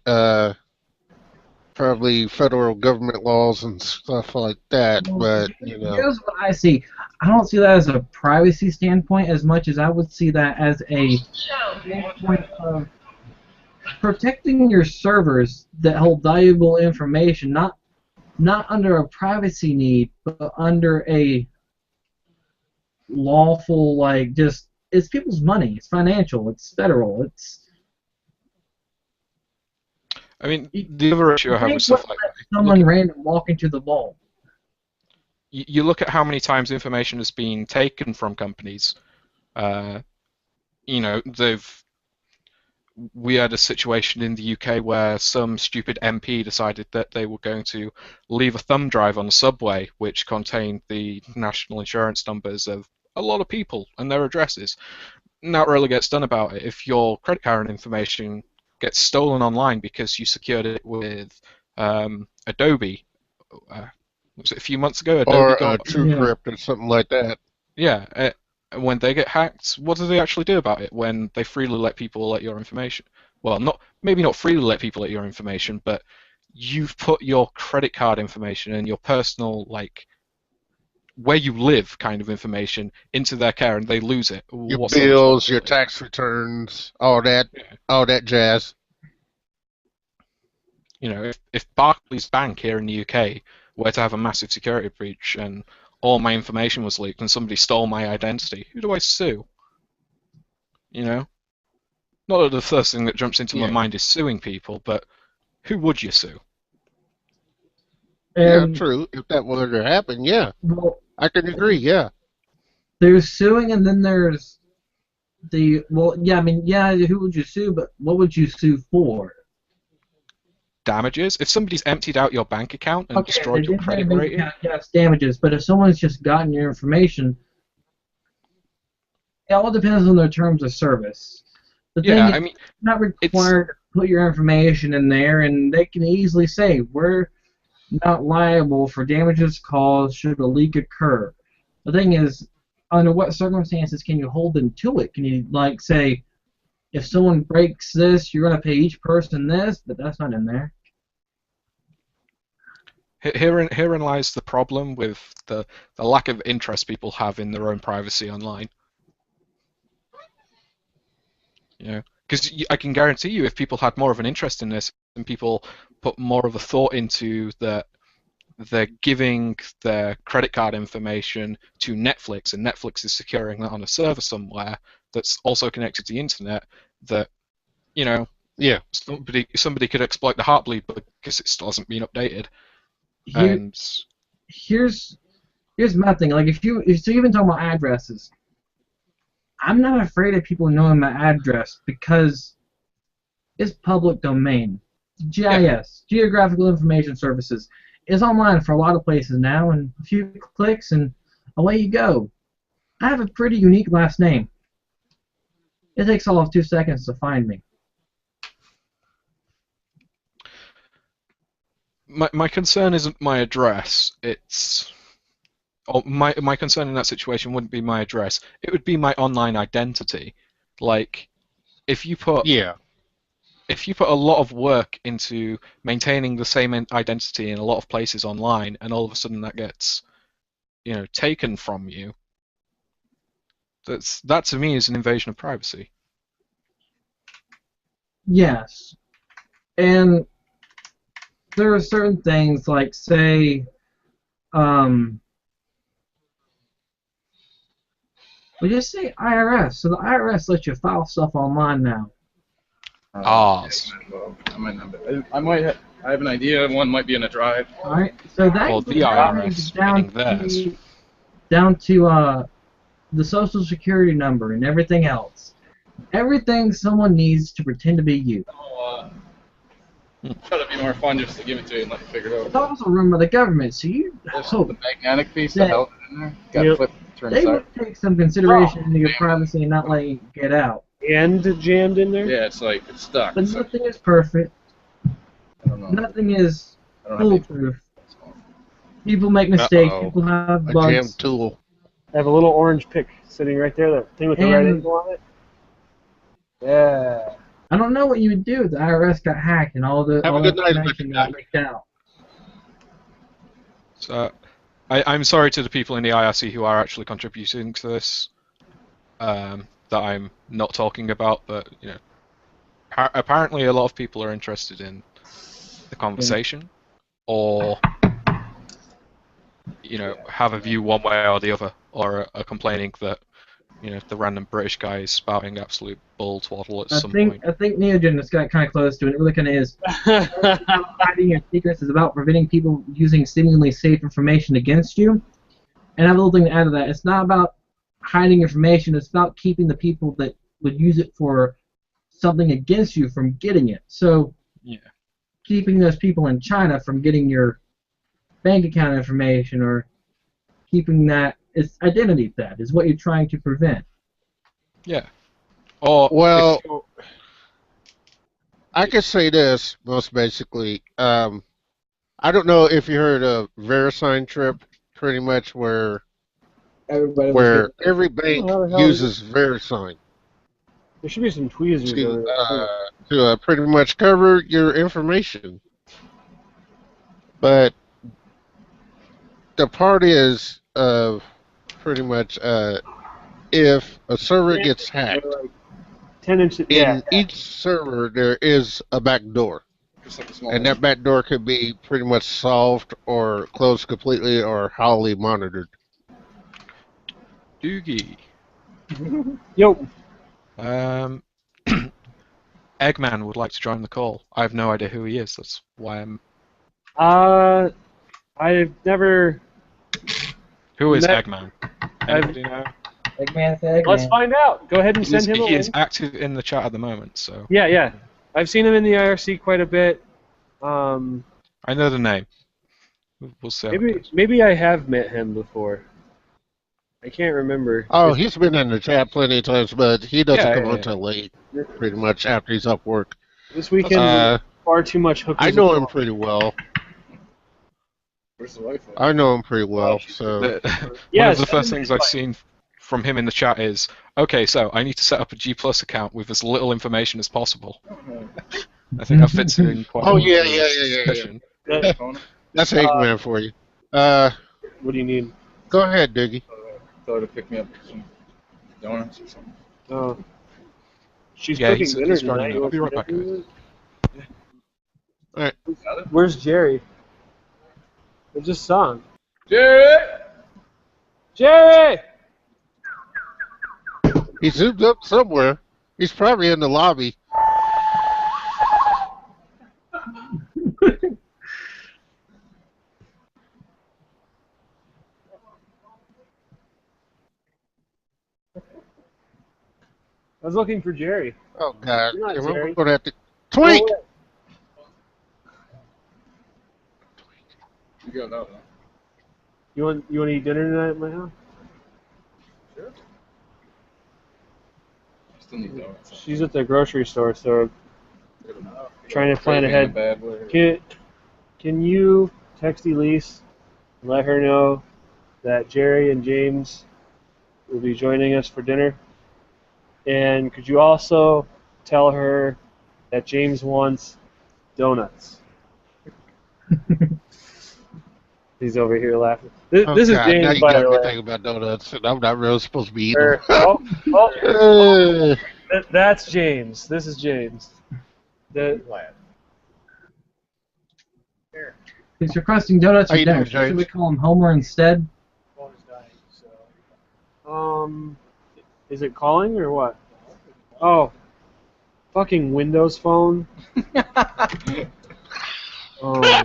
probably federal government laws and stuff like that. But Here's what I see. I don't see that as a privacy standpoint as much as I would see that as a standpoint of protecting your servers that hold valuable information, not under a privacy need, but under a lawful, like, just, it's people's money. It's financial. It's federal. I mean, the other issue I have with stuff like that, someone random walk into the vault. you look at how many times information has been taken from companies. We had a situation in the UK where some stupid MP decided that they were going to leave a thumb drive on the subway which contained the national insurance numbers of a lot of people and their addresses. Not really gets done about it. If your credit card information gets stolen online because you secured it with Adobe, was it a few months ago? Adobe or got TrueCrypt or something like that. yeah. When they get hacked, what do they actually do about it when they freely let people let your information? Well, maybe not freely let people let your information, but you've put your credit card information and your personal, like, where you live kind of information into their care and they lose it. Your What's their bills, your responsibility? tax returns, all that jazz. If Barclays Bank here in the UK were to have a massive security breach and all my information was leaked and somebody stole my identity, who do I sue? Not that the first thing that jumps into my mind is suing people, but who would you sue? Yeah, true. If that were to happen, yeah. Well, I can agree, yeah. there's suing, and then there's Who would you sue? But what would you sue for? Damages. If somebody's emptied out your bank account and Okay, destroyed your credit rating, yes, damages. But if someone's just gotten your information, it all depends on their terms of service. The thing yeah, is, I mean, it's not it's required to put your information in there, and they can easily say we're not liable for damages caused should a leak occur. The thing is, under what circumstances can you hold them to it? Can you like say, if someone breaks this, you're going to pay each person this, but that's not in there. herein lies the problem with the lack of interest people have in their own privacy online. You know, because I can guarantee you, if people had more of an interest in this and people put more of a thought into that, they're giving their credit card information to Netflix, and Netflix is securing that on a server somewhere that's also connected to the internet. That, you know, Yeah. somebody could exploit the Heartbleed because it still hasn't been updated. Here, here's my thing. Like if you even talking about addresses, I'm not afraid of people knowing my address because it's public domain. GIS, Geographical Information Services, is online for a lot of places now, and a few clicks and away you go. I have a pretty unique last name. It takes all of 2 seconds to find me. My concern isn't my address. It's my concern in that situation wouldn't be my address. It would be my online identity. Like, if you put a lot of work into maintaining the same identity in a lot of places online, and all of a sudden that gets, taken from you, that to me is an invasion of privacy. Yes, and there are certain things like, say, we just say IRS. So the IRS lets you file stuff online now. Well, I have an idea. One might be in a drive. All right. So that the IRS meaning theirs. Down to the Social Security number and everything else. Everything someone needs to pretend to be you. Try to be more fun just to give it to you and let you figure it out. It's also run by the government, so you hope the magnetic piece that held it in there. Got to flip, turn they side. would take some consideration into your privacy and not let you get out. And jammed in there? Yeah, it's stuck. But nothing is perfect. I don't know. Nothing is I don't have foolproof. People make mistakes. Uh-oh. People have A bugs. jam tool. I have a little orange pick sitting right there, that thing with the right angle on it. Yeah. I don't know what you would do if the IRS got hacked and all the Have a good night, information got leaked out. So, I'm sorry to the people in the IRC who are actually contributing to this, that I'm not talking about, but apparently a lot of people are interested in the conversation, or have a view one way or the other, or are complaining that the random British guy is spouting absolute bull twaddle at some point. I think Neogen has got kind of close to it. It really kind of is. Hiding your secrets is about preventing people using seemingly safe information against you. And I have a little thing to add to that. It's not about hiding information. It's about keeping the people that would use it for something against you from getting it. So, keeping those people in China from getting your bank account information, or keeping that, it's identity theft is what you're trying to prevent. Yeah. Or well, I could say this most basically. I don't know if you heard of VeriSign trip, pretty much where every bank uses VeriSign. There should be some tweezers to pretty much cover your information. But the part is pretty much if a server gets hacked, 10 inches, in each server there is a back door. And that back door could be pretty much solved or closed completely or highly monitored. Doogie. Yo. Eggman would like to join the call. I have no idea who he is. That's why I'm. I've never. Who is Eggman? Anybody know? Eggman, Eggman. Let's find out. Go ahead and send him a He is link. active in the chat at the moment, so Yeah. I've seen him in the IRC quite a bit. I know the name. We'll see. How it goes. Maybe I have met him before. I can't remember. Oh, he's been in the chat plenty of times, but he doesn't Yeah, come yeah, on yeah. till late, pretty much after he's off work. This weekend, far too much hookers. I know him pretty well. Where's the Wi-Fi? I know him pretty well, so... One of the first things I've seen from him in the chat is, okay, so I need to set up a G Plus account with as little information as possible. I think that fits in quite well. Oh, into yeah. this discussion. That's Eggman for you. What do you need? Go ahead, Diggy. Tell her to pick me up some donuts or something. Oh. She's Yeah, cooking he's dinner joining tonight. me. I'll be right back, guys. Alright. Where's Jerry? There's this song. Jerry! Jerry! He zoomed up somewhere. He's probably in the lobby. I was looking for Jerry. Oh, God. You're not Yeah, we're Jerry. going to have to... Twink! You got that, huh? You want to eat dinner tonight at my house? Sure. Still need donuts. She's at the grocery store, so trying to plan Craving in a ahead. bad way. Can you text Elise and let her know that Jerry and James will be joining us for dinner? And could you also tell her that James wants donuts? He's over here laughing. This is God, James, now you by got the me way. thinking about donuts, and I'm not really supposed to be eating them. That's James. This is James. He's requesting donuts How for you dinner. doing, Should we James? call him Homer instead? Is it calling or what? Oh, fucking Windows Phone. Oh.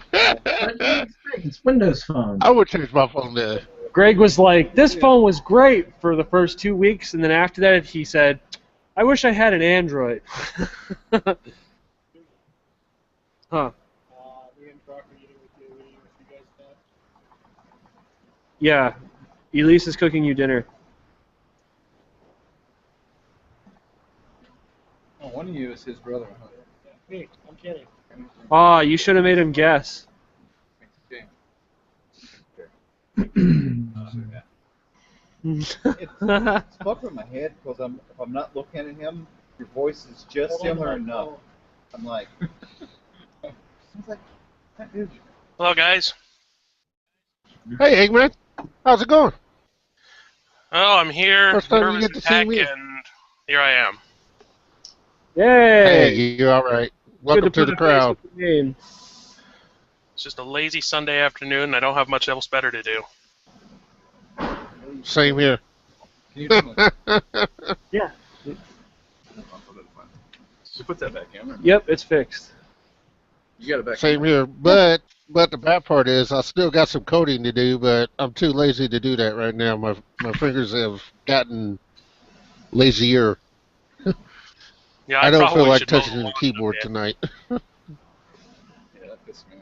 It's Windows Phone. I would change my phone to... Greg was like, this phone was great for the first 2 weeks, and then after that he said, I wish I had an Android. Huh. Yeah, Elise is cooking you dinner. Oh, one of you is his brother, huh? Me, I'm kidding. Ah, you should have made him guess. Okay. It's stuck in my head because if I'm not looking at him, your voice is just similar enough. I'm like, sounds like that dude. Hello, guys. Hey, Eggman. How's it going? Oh, I'm here. First time you nervous get to as see heck, me. and here I am. Hey, Yay! you're all right. Welcome to the crowd. It's just a lazy Sunday afternoon, and I don't have much else better to do. Same here. Can you do Yeah. So put that back in. Yep, it's fixed. You got it back. Same here. But the bad part is I still got some coding to do, but I'm too lazy to do that right now. My fingers have gotten lazier. Yeah, I don't feel probably like should mow touching the lawn keyboard someday. tonight. Yeah, that pissed me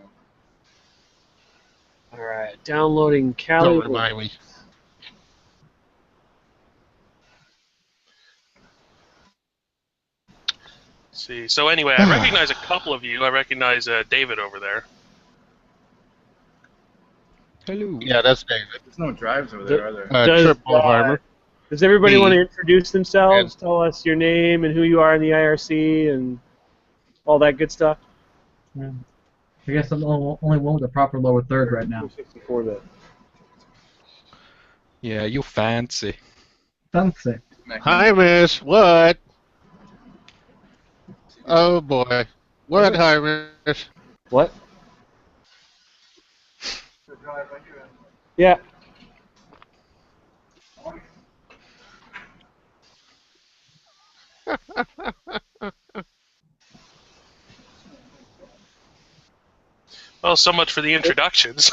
off. Alright, downloading Cali. Don't remind me. Let's see. So anyway, I recognize a couple of you. I recognize David over there. Hello. Yeah, that's David. There's no drives over there, are there? Triple Harmer. Does everybody Me. want to introduce themselves? And- Tell us your name and who you are in the IRC and all that good stuff? Yeah. I guess I'm the only one with a proper lower third right now. 64 bit. Yeah, you're fancy. Fancy. Hi, miss. What? Oh, boy. What, hi, miss? What? Yeah. Well, so much for the introductions.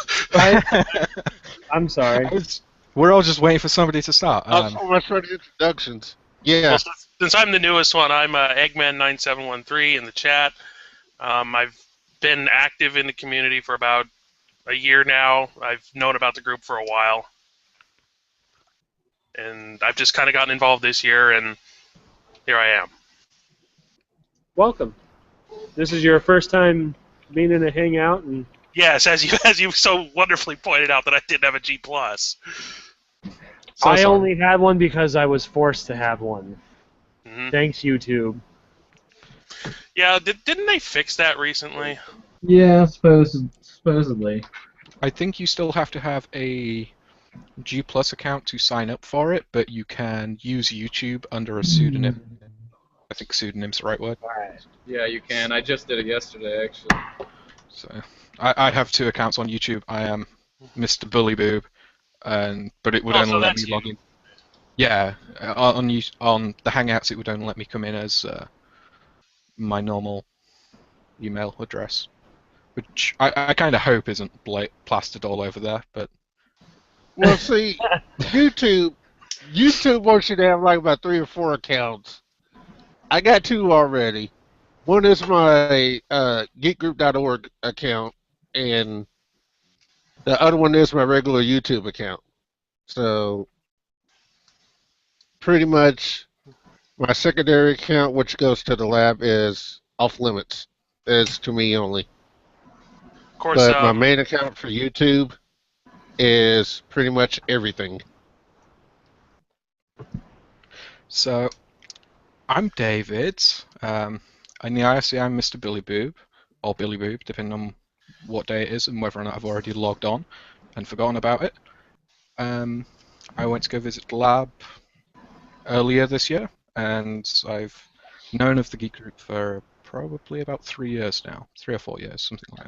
I'm sorry. We're all just waiting for somebody to start. So much for the introductions. Yeah. Well, since I'm the newest one, I'm Eggman9713 in the chat. I've been active in the community for about a year now. I've known about the group for a while. And I've just kind of gotten involved this year, and here I am. Welcome. This is your first time being in a hangout, and Yes, as you so wonderfully pointed out that I didn't have a G+. I only had one because I was forced to have one. Mm-hmm. Thanks, YouTube. Yeah, didn't they fix that recently? Yeah, supposedly. I think you still have to have a G Plus account to sign up for it, but you can use YouTube under a pseudonym. I think pseudonym's the right word. Alright. Yeah, you can. I just did it yesterday, actually. So I have 2 accounts on YouTube. I am Mr. Bully Boob, but it would only let me log in. Yeah, on the Hangouts it would only let me come in as my normal email address, which I kind of hope isn't plastered all over there. But well, see, YouTube wants you to have like about 3 or 4 accounts. I got 2 already. One is my geekgroup.org account, and the other one is my regular YouTube account. So, pretty much, my secondary account, which goes to the lab, is off limits. It's to me only. Of course, but my main account for YouTube is pretty much everything. So, I'm David. In the IRC, I'm Mr. Billy Boob, or Billy Boob, depending on what day it is and whether or not I've already logged on and forgotten about it. I went to go visit the lab earlier this year, and I've known of the Geek Group for probably about 3 years now. 3 or 4 years, something like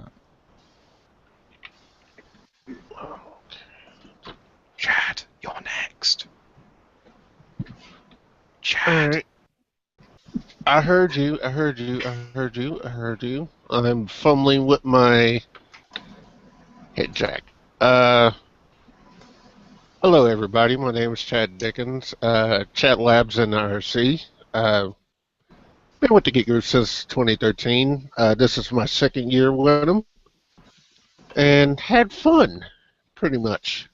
that. Chad, you're next. Chad. Right. I heard you. I'm fumbling with my head jack. Hello, everybody. My name is Chad Dickens. Chat Labs in IRC. Been with the Geek Group since 2013. This is my 2nd year with them. And had fun, pretty much.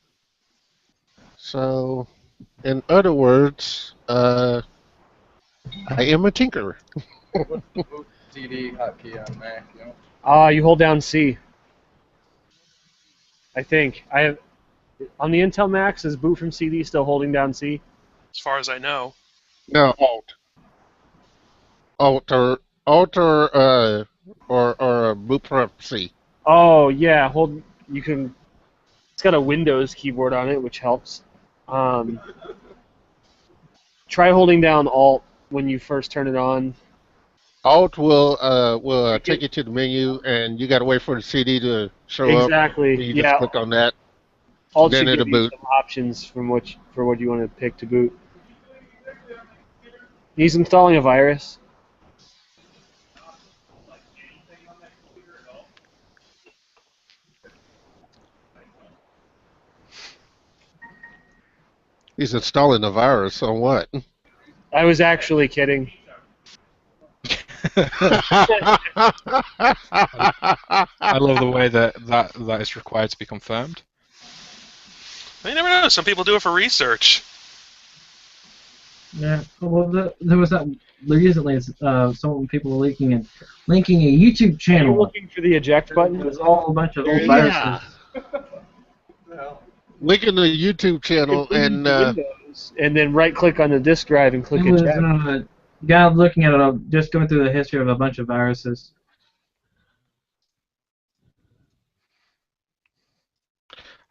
So, in other words, I am a tinkerer. What's the boot CD hotkey on Mac, you know? You hold down C. I think. I have on the Intel Macs, is boot from CD still holding down C? As far as I know. No, Alt or boot from C. Oh yeah, you can. It's got a Windows keyboard on it, which helps. Try holding down Alt when you first turn it on. Alt will take you to the menu, and you got to wait for the CD to show up. Exactly. You just click on that. Alt then should it'll give you boot. some options for what you want to pick to boot. He's installing a virus. He's installing a virus on what? I was actually kidding. I love the way that is required to be confirmed. You never know. Some people do it for research. Yeah. Well, there was that recently. Some people were linking a YouTube channel. Are you looking for the eject button? It was all a bunch of old viruses. Linking the YouTube channel and then right-click on the disk drive and click It was eject. guy looking at it, just going through the history of a bunch of viruses.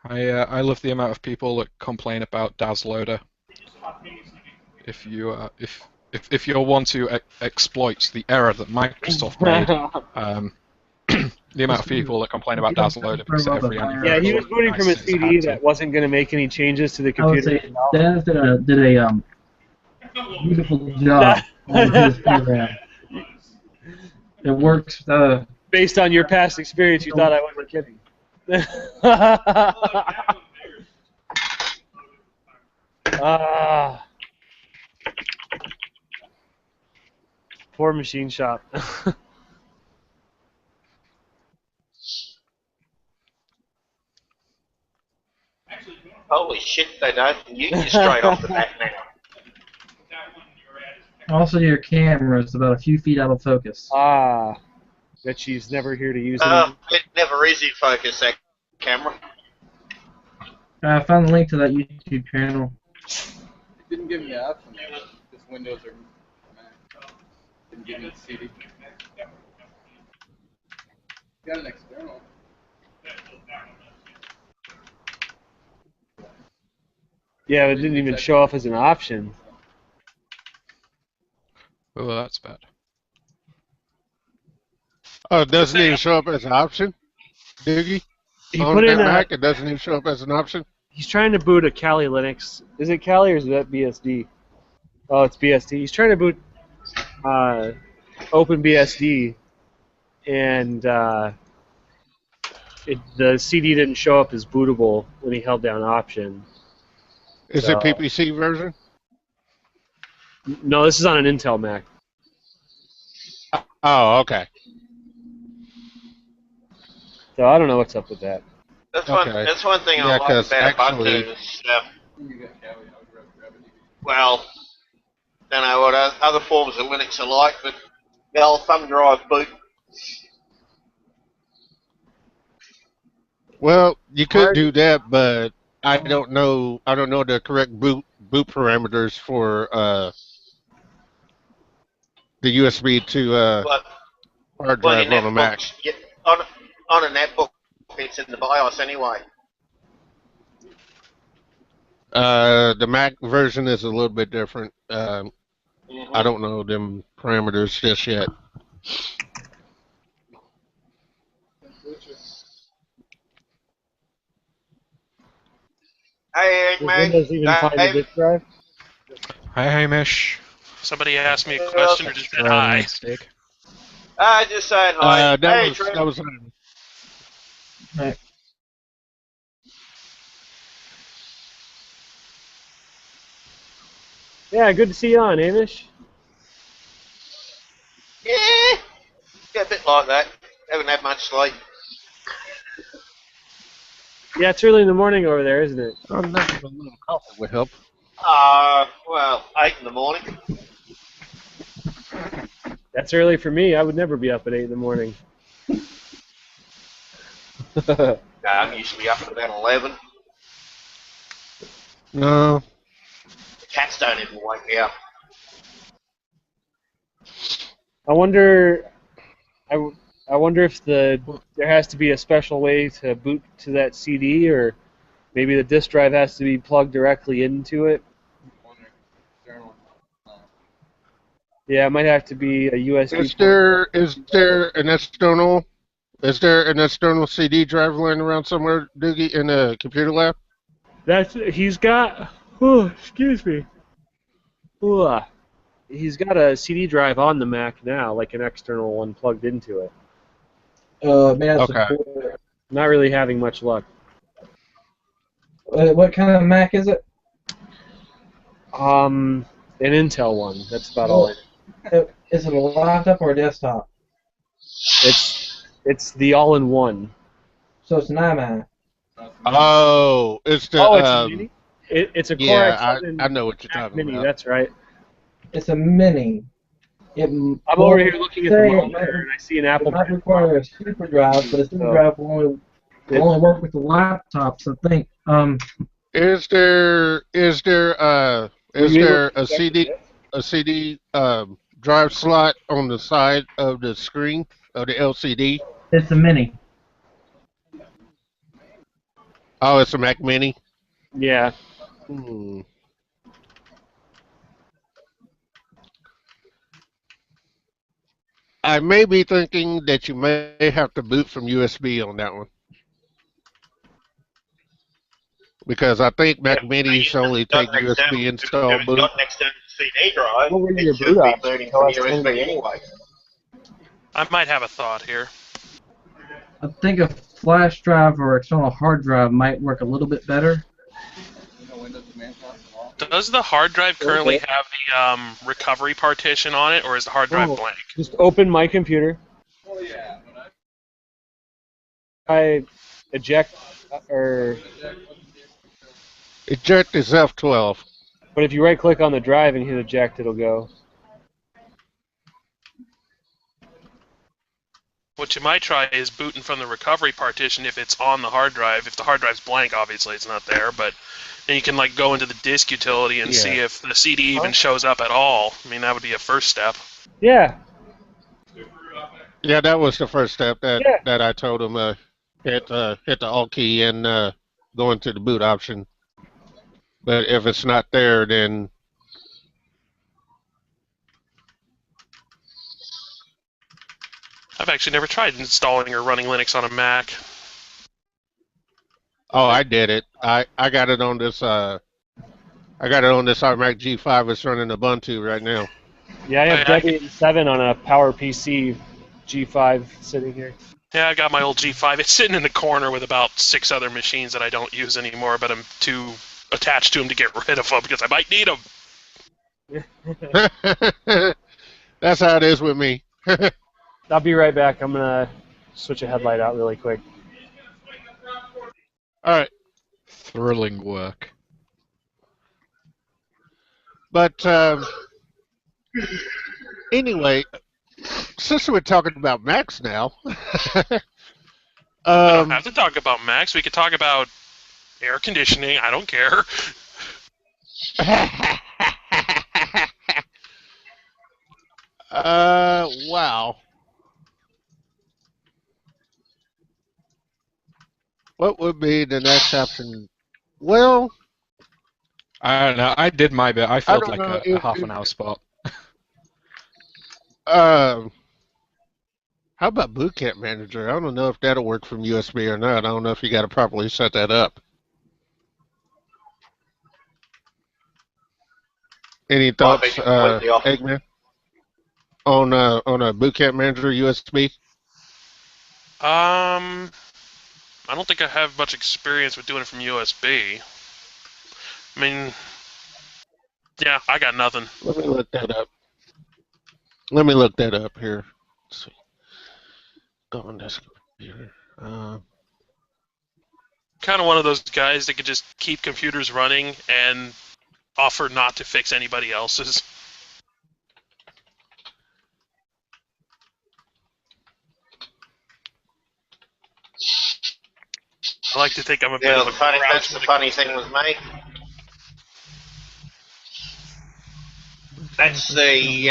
I love the amount of people that complain about DASLoader. If you want to exploit the error that Microsoft made, the amount of people that complain about DASLoader because every antivirus. Yeah, he was booting from a CD that wasn't going to make any changes to the computer. I would say Dennis did a beautiful job on his program. It works. Based on your past experience, you thought I wasn't kidding. Ah, poor machine shop. Holy shit, they don't mute you straight off the bat now. Also, your camera is about a few feet out of focus. Ah, that she's never here to use it. It never is in focus, that camera. I found the link to that YouTube channel. It didn't give me the option. This Windows or Mac. Didn't give me the CD. Got an external. Yeah, it didn't even show up as an option. Oh, that's bad. Oh, it doesn't even show up as an option? Diggy? He On put in that a, Mac, it doesn't even show up as an option? he's trying to boot a Kali Linux. Is it Kali or is that BSD? Oh, it's BSD. He's trying to boot OpenBSD, and the CD didn't show up as bootable when he held down option. Is it PPC version? No, this is on an Intel Mac. Oh, okay. So I don't know what's up with that. That's Okay. one thing I Yeah, like 'cause about actually- Ubuntu is, well, don't know what other forms of Linux are like, but the old thumb drive boot. Well, you could do that, but I don't know the correct boot parameters for the USB to But hard well, drive your on a Mac. netbooks, on a netbook, it's in the BIOS anyway. The Mac version is a little bit different. I don't know them parameters just yet. Hey, Does man. Windows even find a disk drive? Hi, Hamish. Somebody asked me a question or just said hi. Stick. I just saying hi. Hey, Trevor. That was Right. Yeah, good to see you on, Amish. Yeah, a bit like that. Haven't had much sleep. Yeah, it's early in the morning over there, isn't it? a little coffee would help. Well, 8 in the morning. That's early for me. I would never be up at 8 in the morning. Nah, I'm usually up at about 11. No. The cats don't even wake me up. I wonder if there has to be a special way to boot to that CD, or maybe the disk drive has to be plugged directly into it. Yeah, it might have to be a USB. Is there an external CD drive laying around somewhere, Doogie, in the computer lab? He's got. Oh, excuse me. He's got a CD drive on the Mac now, like an external one plugged into it. Man, Okay. Not really having much luck. What kind of Mac is it? An Intel one. That's about all. Is it a laptop or a desktop? It's the all-in-one. So it's an iMac. Oh, it's the. Oh, it's a mini. It's a Core yeah, i7 I know what you're talking mini. about. That's right. It's a mini. I'm over here looking at the monitor and I see an Apple. It might require a super drive, but a super drive will only work with the laptops, I think. Is there a CD drive slot on the side of the screen of the LCD? It's a mini. Oh, it's a Mac Mini. Yeah. I may be thinking that you may have to boot from USB on that one. Because I think Mac Minis only take USB install boot. Got an external CD drive. What were your It should boot be options? booting Tell from us USB anyway. I might have a thought here. I think a flash drive or external hard drive might work a little bit better. Windows command prompt and all. Does the hard drive currently Okay. have the recovery partition on it, or is the hard drive Oh, blank? just open my computer. Well, yeah. When I eject, or Eject is F12. but if you right click on the drive and hit eject, it'll go. What you might try is booting from the recovery partition if it's on the hard drive. If the hard drive's blank, obviously it's not there, but then you can like go into the disk utility and see if the CD even shows up at all. I mean, that would be a first step. Yeah. Yeah, that was the first step that Yeah. that I told him. Hit the Alt key and go into the boot option. But if it's not there, then I've actually never tried installing or running Linux on a Mac. oh, I did it. I got it on this. I got it on this iMac G5. It's running Ubuntu right now. Yeah, I have Debian 7 on a PowerPC G5 sitting here. Yeah, I got my old G5. It's sitting in the corner with about 6 other machines that I don't use anymore, but I'm too attached to them to get rid of them because I might need them. That's how it is with me. I'll be right back. I'm gonna switch a headlight out really quick. All right. Thrilling work. But anyway, since we're talking about Macs now, We don't have to talk about Macs. We could talk about air conditioning. I don't care. wow. What would be the next option? Well, I don't know. I did my bit. I filled don't like know a half an hour spot. how about Boot Camp Manager? I don't know if that'll work from USB or not. I don't know if you got to properly set that up. Any thoughts, Eggman, on a Boot Camp Manager USB? I don't think I have much experience with doing it from USB. I mean, yeah, I got nothing. Let me look that up. Let me look that up here. Let's see. Go on this computer. Kind of one of those guys that could just keep computers running and offer not to fix anybody else's. I like to think I'm a bit of a grouch that's the funny thing with me. That's the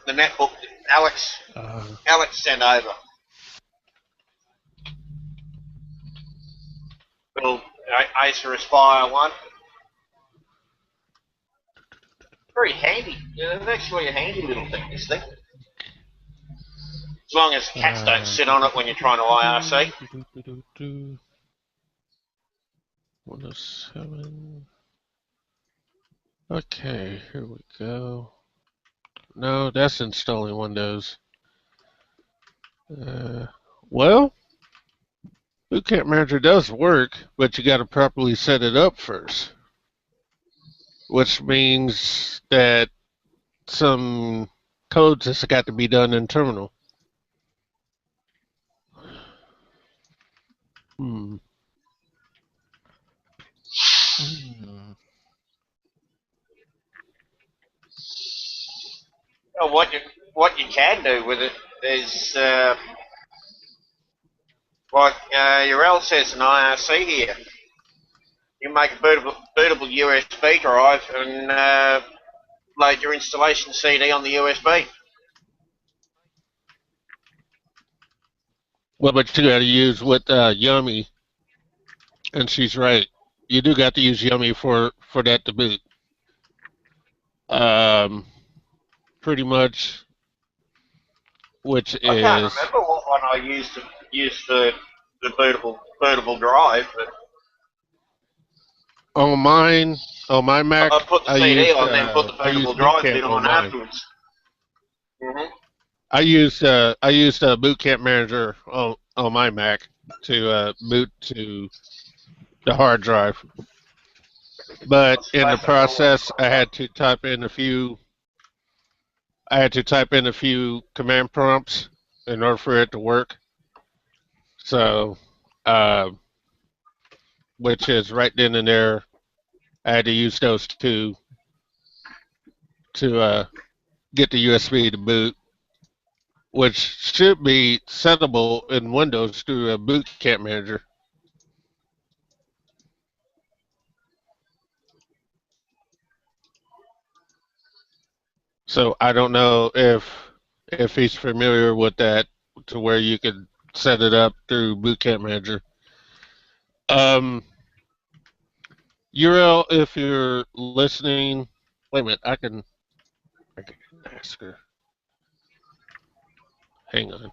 netbook that Alex sent over. Little Acer Aspire one. Very handy. Yeah, it's actually a handy little thing, this thing. As long as cats don't sit on it when you're trying to IRC. 107. Okay, here we go. No, that's installing Windows. Well, Boot Camp Manager does work, but you got to properly set it up first. Which means that some codes has got to be done in terminal. Well, what you can do with it is like your L says in IRC here. You make a bootable USB drive and load your installation CD on the USB. Well, but you got to use with Yummy, and she's right. You do got to use Yummy for that to boot. Pretty much, which is. I can't remember what one I used to use for the bootable drive, but on my Mac, I put the CD used, on, then put the bootable drive bit on mine. afterwards. Mm-hmm. I used Boot Camp Manager on my Mac to boot to the hard drive. But in the process, I had to type in a few. I had to type in a few command prompts in order for it to work. So, uh, which is right then and there, I had to use those two to get the USB to boot, which should be settable in Windows through a Boot Camp Manager. So I don't know if he's familiar with that to where you could set it up through Boot Camp Manager. URL, if you're listening, wait a minute, I can ask her. Hang on.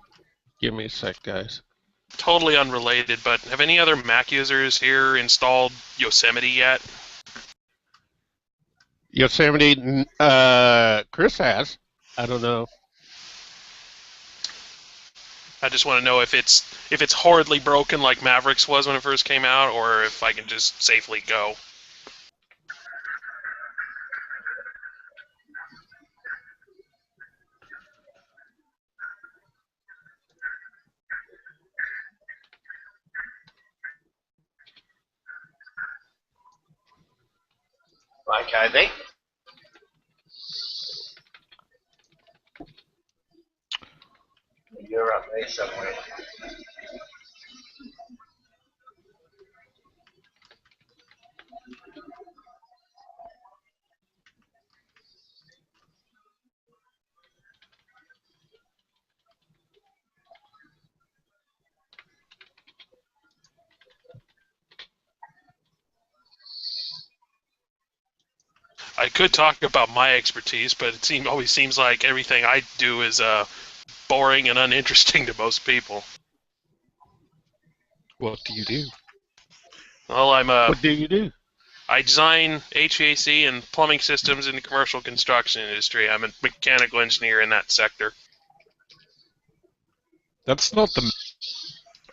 Give me a sec, guys. Totally unrelated, but have any other Mac users here installed Yosemite yet? Yosemite, Chris has. I don't know. I just want to know if it's horridly broken like Mavericks was when it first came out, or if I can just safely go. Okay, then. You're up there somewhere. I could talk about my expertise, but it always seems like everything I do is boring and uninteresting to most people. What do you do? Well, What do you do? I design HVAC and plumbing systems in the commercial construction industry. I'm a mechanical engineer in that sector. That's not the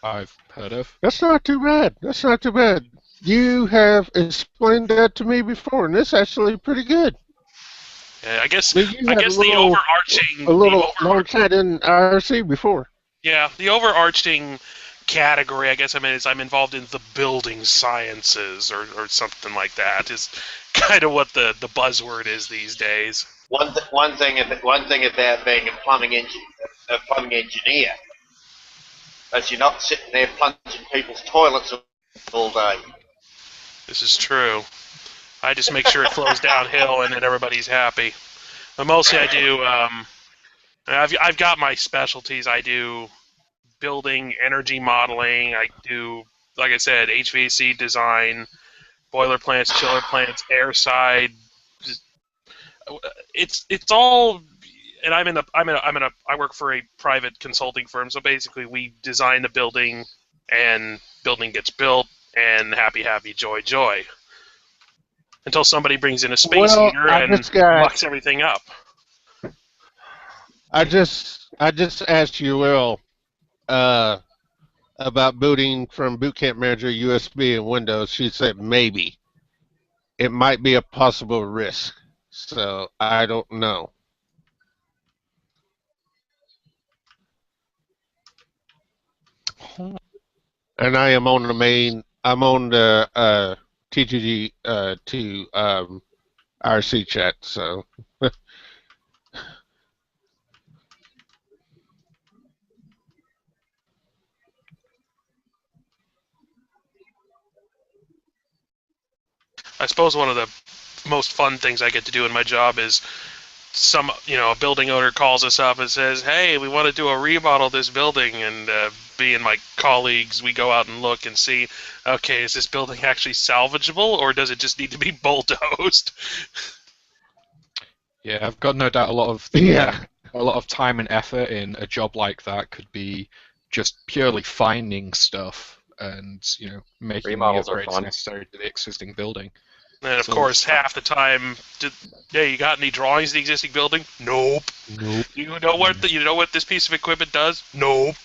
I've heard of. That's not too bad. That's not too bad. You have explained that to me before, and it's actually pretty good. I guess the overarching... A little long chat in IRC before. Yeah, the overarching category, I guess is I'm involved in the building sciences or something like that is kind of what the buzzword is these days. One thing about being a plumbing engineer is you're not sitting there plunging people's toilets all day. This is true. I just make sure it flows downhill and then everybody's happy. But mostly I do. I've got my specialties. I do building energy modeling. I do, like I said, HVAC design, boiler plants, chiller plants, airside. It's all, and I work for a private consulting firm. So basically, we design the building, and building gets built, and happy, joy, joy. Until somebody brings in a space heater and mucks everything up. I just asked UL about booting from Boot Camp Manager USB and Windows. She said maybe. It might be a possible risk. So I don't know. And I am on the main. I'm on the TGG to RC chat. So. I suppose one of the most fun things I get to do in my job is a building owner calls us up and says, hey, we want to do a remodel of this building, and me and my colleagues, we go out and look and see, okay, is this building actually salvageable, or does it just need to be bulldozed? Yeah, I've got no doubt a lot of time and effort in a job like that could be just purely finding stuff and making Remodels the are upgrades fun. necessary to the existing building. And of course, half the time, you got any drawings of the existing building? Nope. You know what this piece of equipment does? Nope.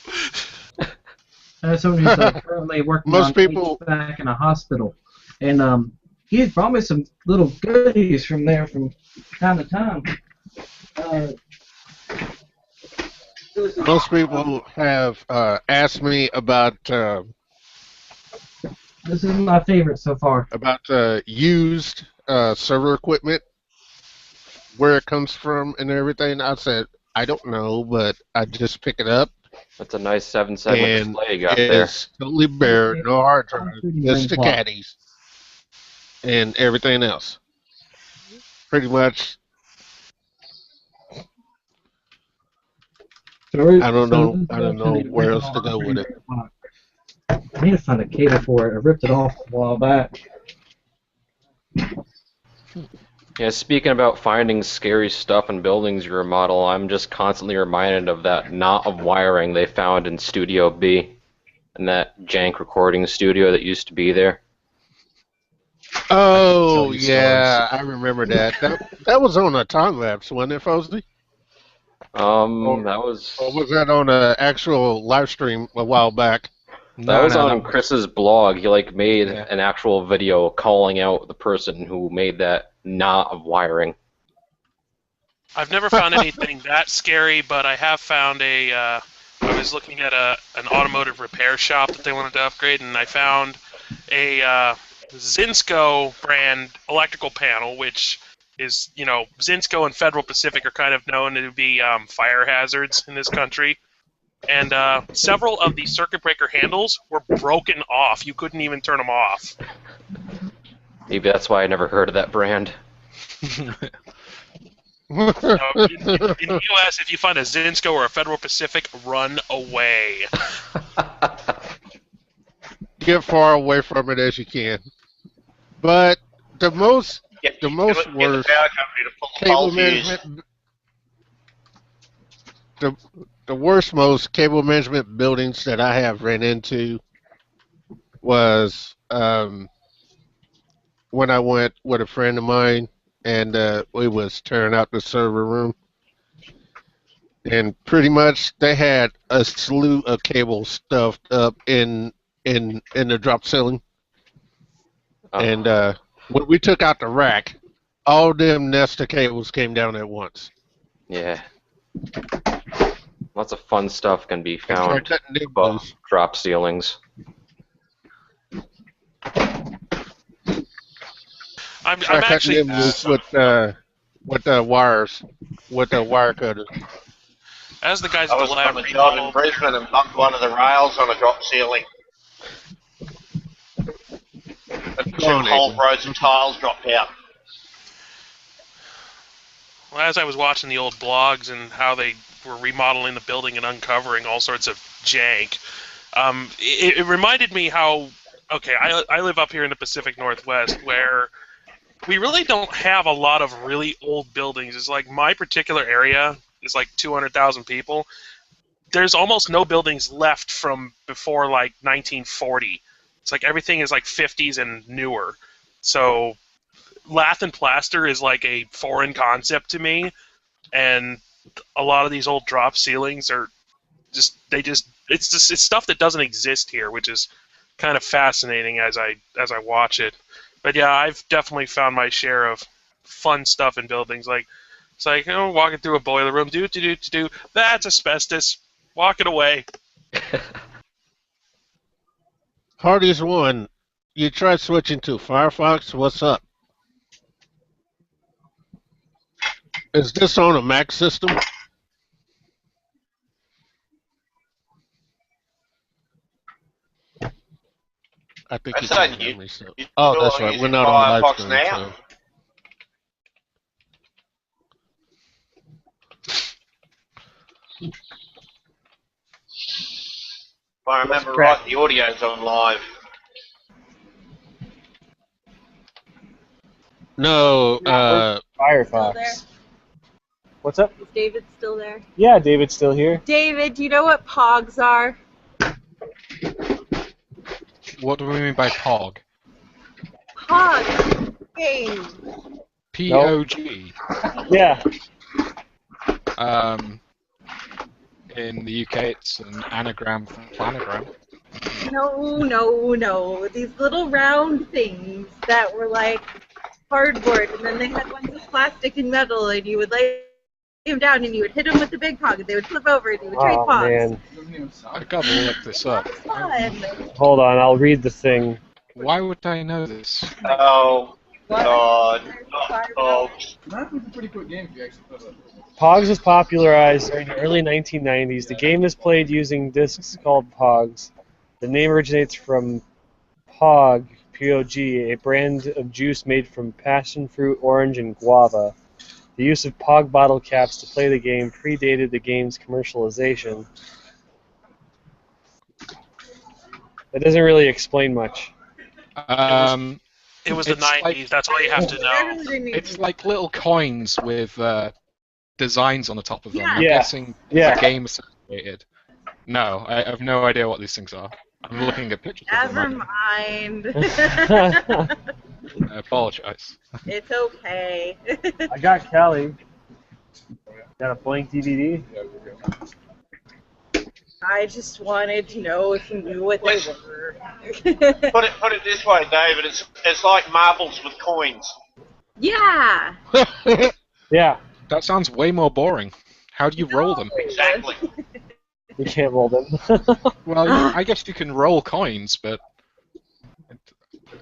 Somebody's currently working on HVAC in a hospital, and he's brought me some little goodies from there from time to time. Most people have asked me about This is my favorite so far. used server equipment, where it comes from and everything. I said I don't know, but I just pick it up. That's a nice 7-segment And display you got there. it's totally bare, no hard drive, just the caddies and everything else. Pretty much. I don't know where else to go with it. I need to find a cable for it. I ripped it off a while back. Yeah, speaking about finding scary stuff in buildings you remodel, I'm just constantly reminded of that knot of wiring they found in Studio B, in that jank recording studio that used to be there. Oh yeah, I remember that. That was on a time lapse, wasn't it, Fosdy? That was. Or was that on an actual live stream a while back? That was on Chris's blog. He made an actual video calling out the person who made that knot of wiring. I've never found anything that scary, but I have found I was looking at an automotive repair shop that they wanted to upgrade, and I found a Zinsco brand electrical panel, which is, Zinsco and Federal Pacific are kind of known to be fire hazards in this country. And several of the circuit breaker handles were broken off. You couldn't even turn them off. Maybe that's why I never heard of that brand. In the U.S., if you find a Zinsco or a Federal Pacific, run away. Get far away from it as you can. But the most worst cable management, the worst most cable management buildings that I have ran into was when I went with a friend of mine, and we was tearing out the server room, and pretty much they had a slew of cables stuffed up in the drop ceiling. And when we took out the rack, all them nest of cables came down at once. Yeah. Lots of fun stuff can be found above drop ceilings. I'm actually with the wires, with the wire cutter. As the guys I was on a job in Brisbane and bumped one of the rails on a drop ceiling. And two whole rows of tiles dropped out. Well, as I was watching the old blogs and how they were remodeling the building and uncovering all sorts of jank, it reminded me how, okay, I live up here in the Pacific Northwest where we really don't have a lot of really old buildings. It's like my particular area is like 200,000 people. There's almost no buildings left from before like 1940. It's like everything is like 50s and newer. So lath and plaster is like a foreign concept to me, and a lot of these old drop ceilings are it's stuff that doesn't exist here, which is kind of fascinating as I watch it. But yeah, I've definitely found my share of fun stuff in buildings. Like it's like, walking through a boiler room, that's asbestos. Walk it away. Hardest one. You tried switching to Firefox. What's up? Is this on a Mac system? I think you can hear me. So. Oh, that's right. We're not on live stream. Now. If I remember right, the audio's on live. No, Firefox. What's up? Is David still there? Yeah, David's still here. David, do you know what pogs are? What do we mean by POG? Pog game. POG. Yeah. In the UK, it's an anagram from planogram. No. These little round things that were like cardboard, and then they had ones of plastic and metal, and you would lay them down, and you would hit them with the big pog, and they would flip over, and you would trade Oh pogs. man. I gotta look this up. Fun. Hold on, I'll read the thing. Why would I know this? Oh, God. Oh. That was a pretty quick game if you actually put it. Pogs was popularized during the early 1990s. The game is played using discs called Pogs. The name originates from Pog, P-O-G, a brand of juice made from passion fruit, orange, and guava. The use of Pog bottle caps to play the game predated the game's commercialization. That doesn't really explain much. It was the It's 90s. like- That's all you have to know. It's like little coins with designs on the top of them. I'm Yeah. guessing Yeah. it's game associated. No, I have no idea what these things are. I'm looking at pictures of Never them. mind. I apologize. It's okay. I got Kelly. Got a blank DVD? I just wanted to know if you knew what they were. Put it this way, David. It's like marbles with coins. Yeah. Yeah. That sounds way more boring. How do you roll them? Exactly. You can't roll them. Well, I guess you can roll coins, but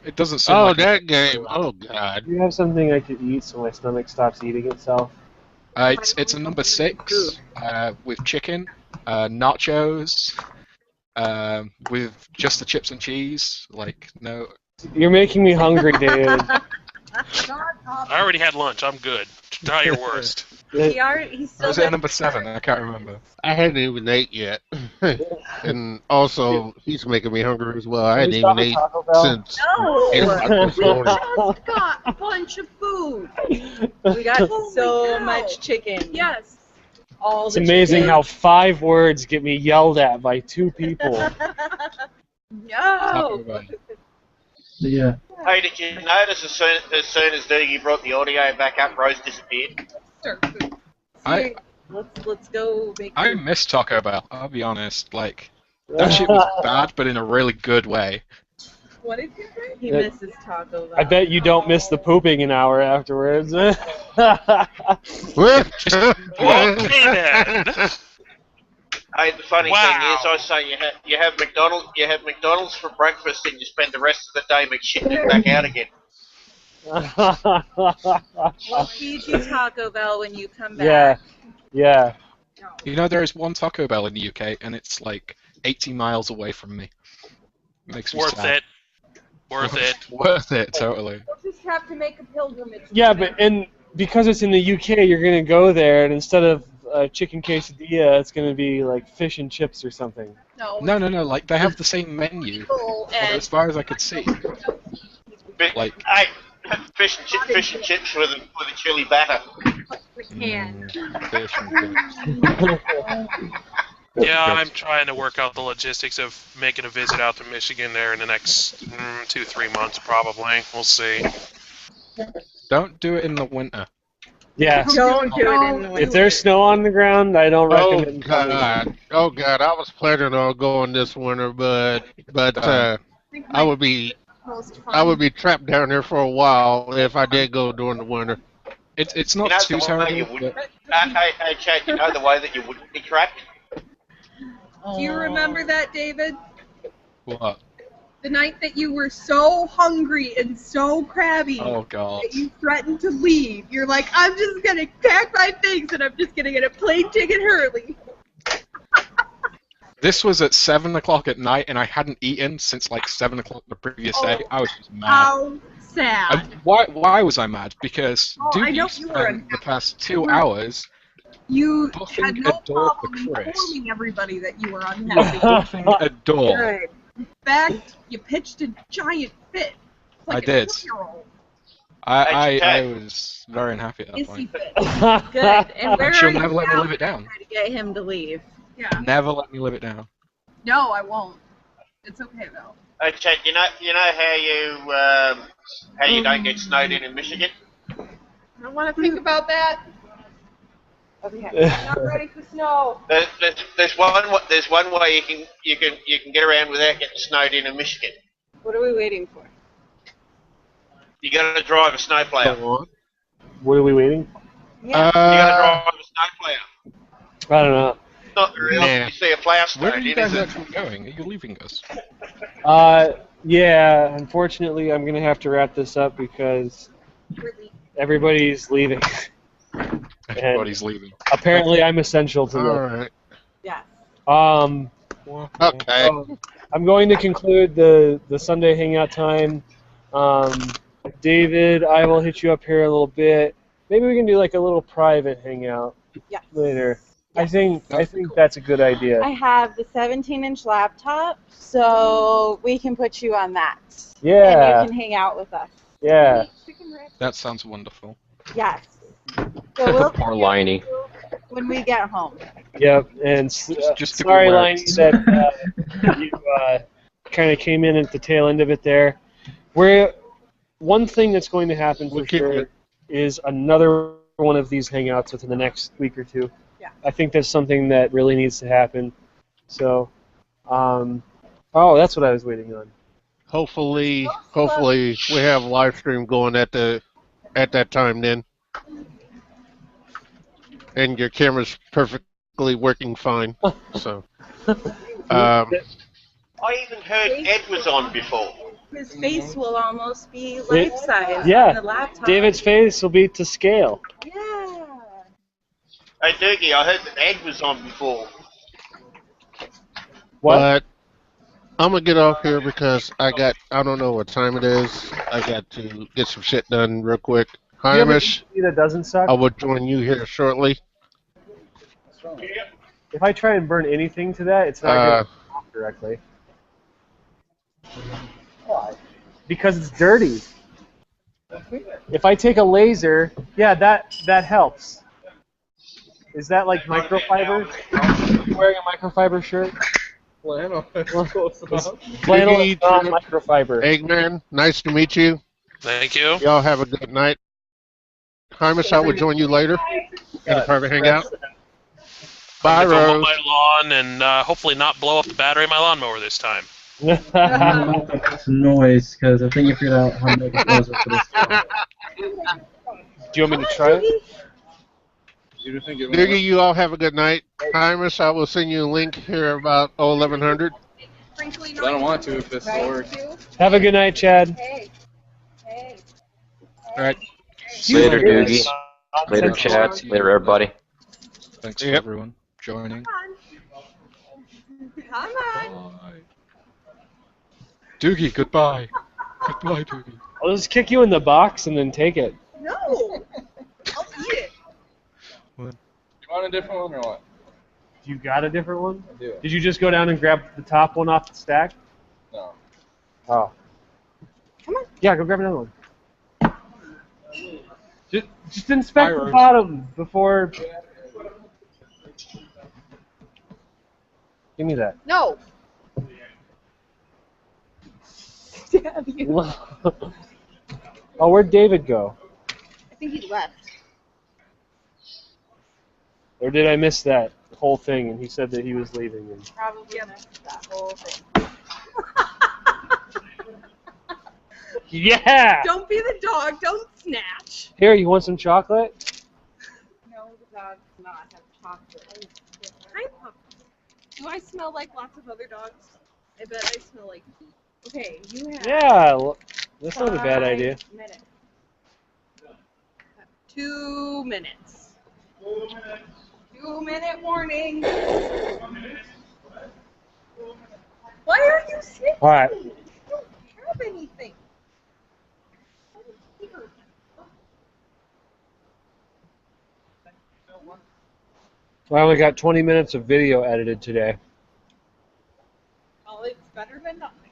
it doesn't seem Oh, like that game. Oh, God. Do you have something I could eat so my stomach stops eating itself? It's a number 6 with chicken, nachos, with just the chips and cheese. Like, no. You're making me hungry, David. I already had lunch. I'm good. Try your worst. He's still Was it a number 7? I can't remember. I hadn't even ate yet. And also, he's making me hungry as well. I Can we hadn't even stop at ate Taco Bell? since No. 8 o'clock this morning. just got a bunch of food. We got so much chicken. Yes. All It's the amazing chicken. how 5 words get me yelled at by 2 people. No. Yeah. Hey, did you notice as soon as Doogie brought the audio back up, Rose disappeared? Let's go make I miss Taco Bell. I'll be honest. Like, that shit was bad, but in a really good way. What did you say? He misses Taco Bell. I bet you don't miss the pooping an hour afterwards. Hey, the funny thing is, I say you have McDonald's for breakfast, and you spend the rest of the day shitting it back out again. We'll feed you Taco Bell when you come back. Yeah. You know, there is one Taco Bell in the UK, and it's like 80 miles away from me. Makes me Worth sad. it. Worth it. Worth it, totally. We'll just have to make a pilgrimage. Yeah, and because it's in the UK, you're gonna go there, and instead of chicken quesadilla, it's gonna be like fish and chips or something. No. No. Like, they have the same menu, as far as I could see. Like, hey, fish and chips with a chili batter. fish and chips. Yeah, I'm trying to work out the logistics of making a visit out to Michigan there in the next 2-3 months, probably. We'll see. Don't do it in the winter. Yeah. Don't do it in the winter. If there's snow on the ground, I don't Oh recommend coming. God! Oh God! I was planning on going this winter, but I would be trapped down there for a while if I did go during the winter. It's not You know too the way terrible. you would- Hey, Chad, you know the way that you wouldn't be trapped? Do you remember that, David? What? The night that you were so hungry and so crabby Oh God. that you threatened to leave. You're like, I'm just going to pack my things and I'm just going to get a plane ticket early. This was at 7 o'clock at night, and I hadn't eaten since like 7 o'clock the previous day. I was just mad. How sad. And why was I mad? Because I know Doobie you were spent the past 2 hours You buffing had a no door problem for Chris. informing everybody that you were unhappy. buffing a door. Good. In fact, you pitched a giant fit. It's like I did. A 2-year-old. I was very unhappy at that Hissy point. fit. Good. And where She'll are never you let me now live it down. to get him to leave? Yeah. Never let me live it down. No, I won't. It's okay though. Hey, Chad, you know how you don't get snowed in Michigan? I don't want to think about that. Okay. I'm not ready for snow. There's one way you can get around without getting snowed in Michigan. What are we waiting for? You got to drive a snowplow. Go on. What are we waiting for? Yeah. You got to drive a snowplow. I don't know. It's not very often you see a plow Where are snowed you in, guys is it? actually going? Are you leaving us? Yeah, unfortunately, I'm going to have to wrap this up because everybody's leaving. Everybody's leaving. Apparently, I'm essential to All this. right. Yeah. Okay. So I'm going to conclude the Sunday hangout time. David, I will hit you up here a little bit. Maybe we can do like a little private hangout later. I think that's a good idea. I have the 17-inch laptop, so we can put you on that. Yeah. And you can hang out with us. Yeah. That sounds wonderful. Yes. So we'll Poor Liney. when we get home. Yep. And Just to be sorry, aware. Liney, that you kind of came in at the tail end of it there. One thing that's going to happen for sure is another one of these hangouts within the next week or two. Yeah. I think that's something that really needs to happen. So, that's what I was waiting on. Hopefully we have live stream going at that time then, and your camera's perfectly working fine. So, I even heard Ed was on before. His face will almost be life-size Yeah. on the laptop. David's face will be to scale. Yeah. Hey, Doogie, I heard that Ed was on before. What? But I'm gonna get off here because I don't know what time it is. I got to get some shit done real quick. Do you have a Hamish, PC that doesn't suck? I will join you here shortly. If I try and burn anything to that, it's not going to off directly. Because it's dirty. If I take a laser, yeah, that helps. Is that like microfiber? Are you wearing a microfiber shirt? Flannel. Flannel is not microfiber. Eggman, nice to meet you. Thank you. Y'all have a good night. Hamish, I will join you later in a private hangout. Bye, I'm gonna go mow Rose. my lawn and hopefully not blow up the battery in my lawnmower this time. That's noise, because I think you figured out how to make a buzzer for this. Do you want me to try it? Diggy, you all have a good night. Hamish, I will send you a link here about 1100. I don't want to if this works. Have a good night, Chad. Hey. Hey. All right. Later, Doogie. Later, Chad. Later, everybody. Thanks for everyone joining. Come on. Bye. Doogie, goodbye. Goodbye, Doogie. I'll just kick you in the box and then take it. No. I'll eat it. You want a different one or what? You got a different one? I do. Did you just go down and grab the top one off the stack? No. Oh. Come on. Yeah, go grab another one. Just inspect the Rose. bottom before. Give me that. No. Stab you. Oh, where'd David go? I think he left. Or did I miss that whole thing and he said that he was leaving? And... Probably missed that whole thing. Yeah! Don't be the dog. Don't snatch. Here, you want some chocolate? No, the dog does not have chocolate. Hi, pup. Do I smell like lots of other dogs? I bet I smell like feet. Okay, you have Yeah, that's not a bad 5 idea. minutes. 2 minutes. 2-minute warning. Why are you sitting? All right. You don't have anything. I only got 20 minutes of video edited today. Well, it's better than nothing.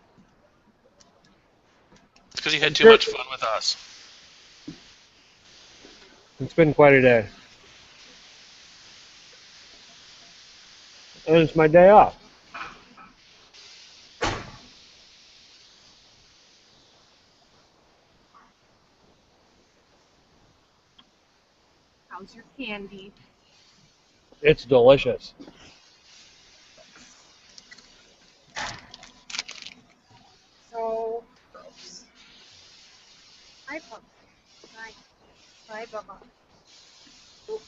It's because you had too much fun with us. It's been quite a day. And it's my day off. How's your candy? It's delicious. So gross. Hi, Bubba. Hi. Hi, Bubba. Oop.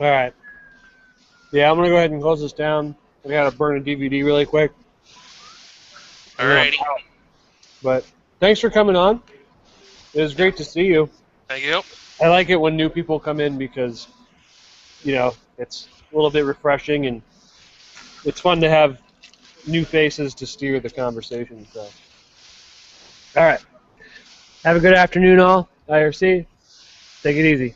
All right. Yeah, I'm gonna go ahead and close this down. I gotta burn a DVD really quick. Alrighty. But thanks for coming on. It was great to see you. Thank you. I like it when new people come in because, you know, it's a little bit refreshing and it's fun to have new faces to steer the conversation. So, all right. Have a good afternoon, all. IRC. Take it easy.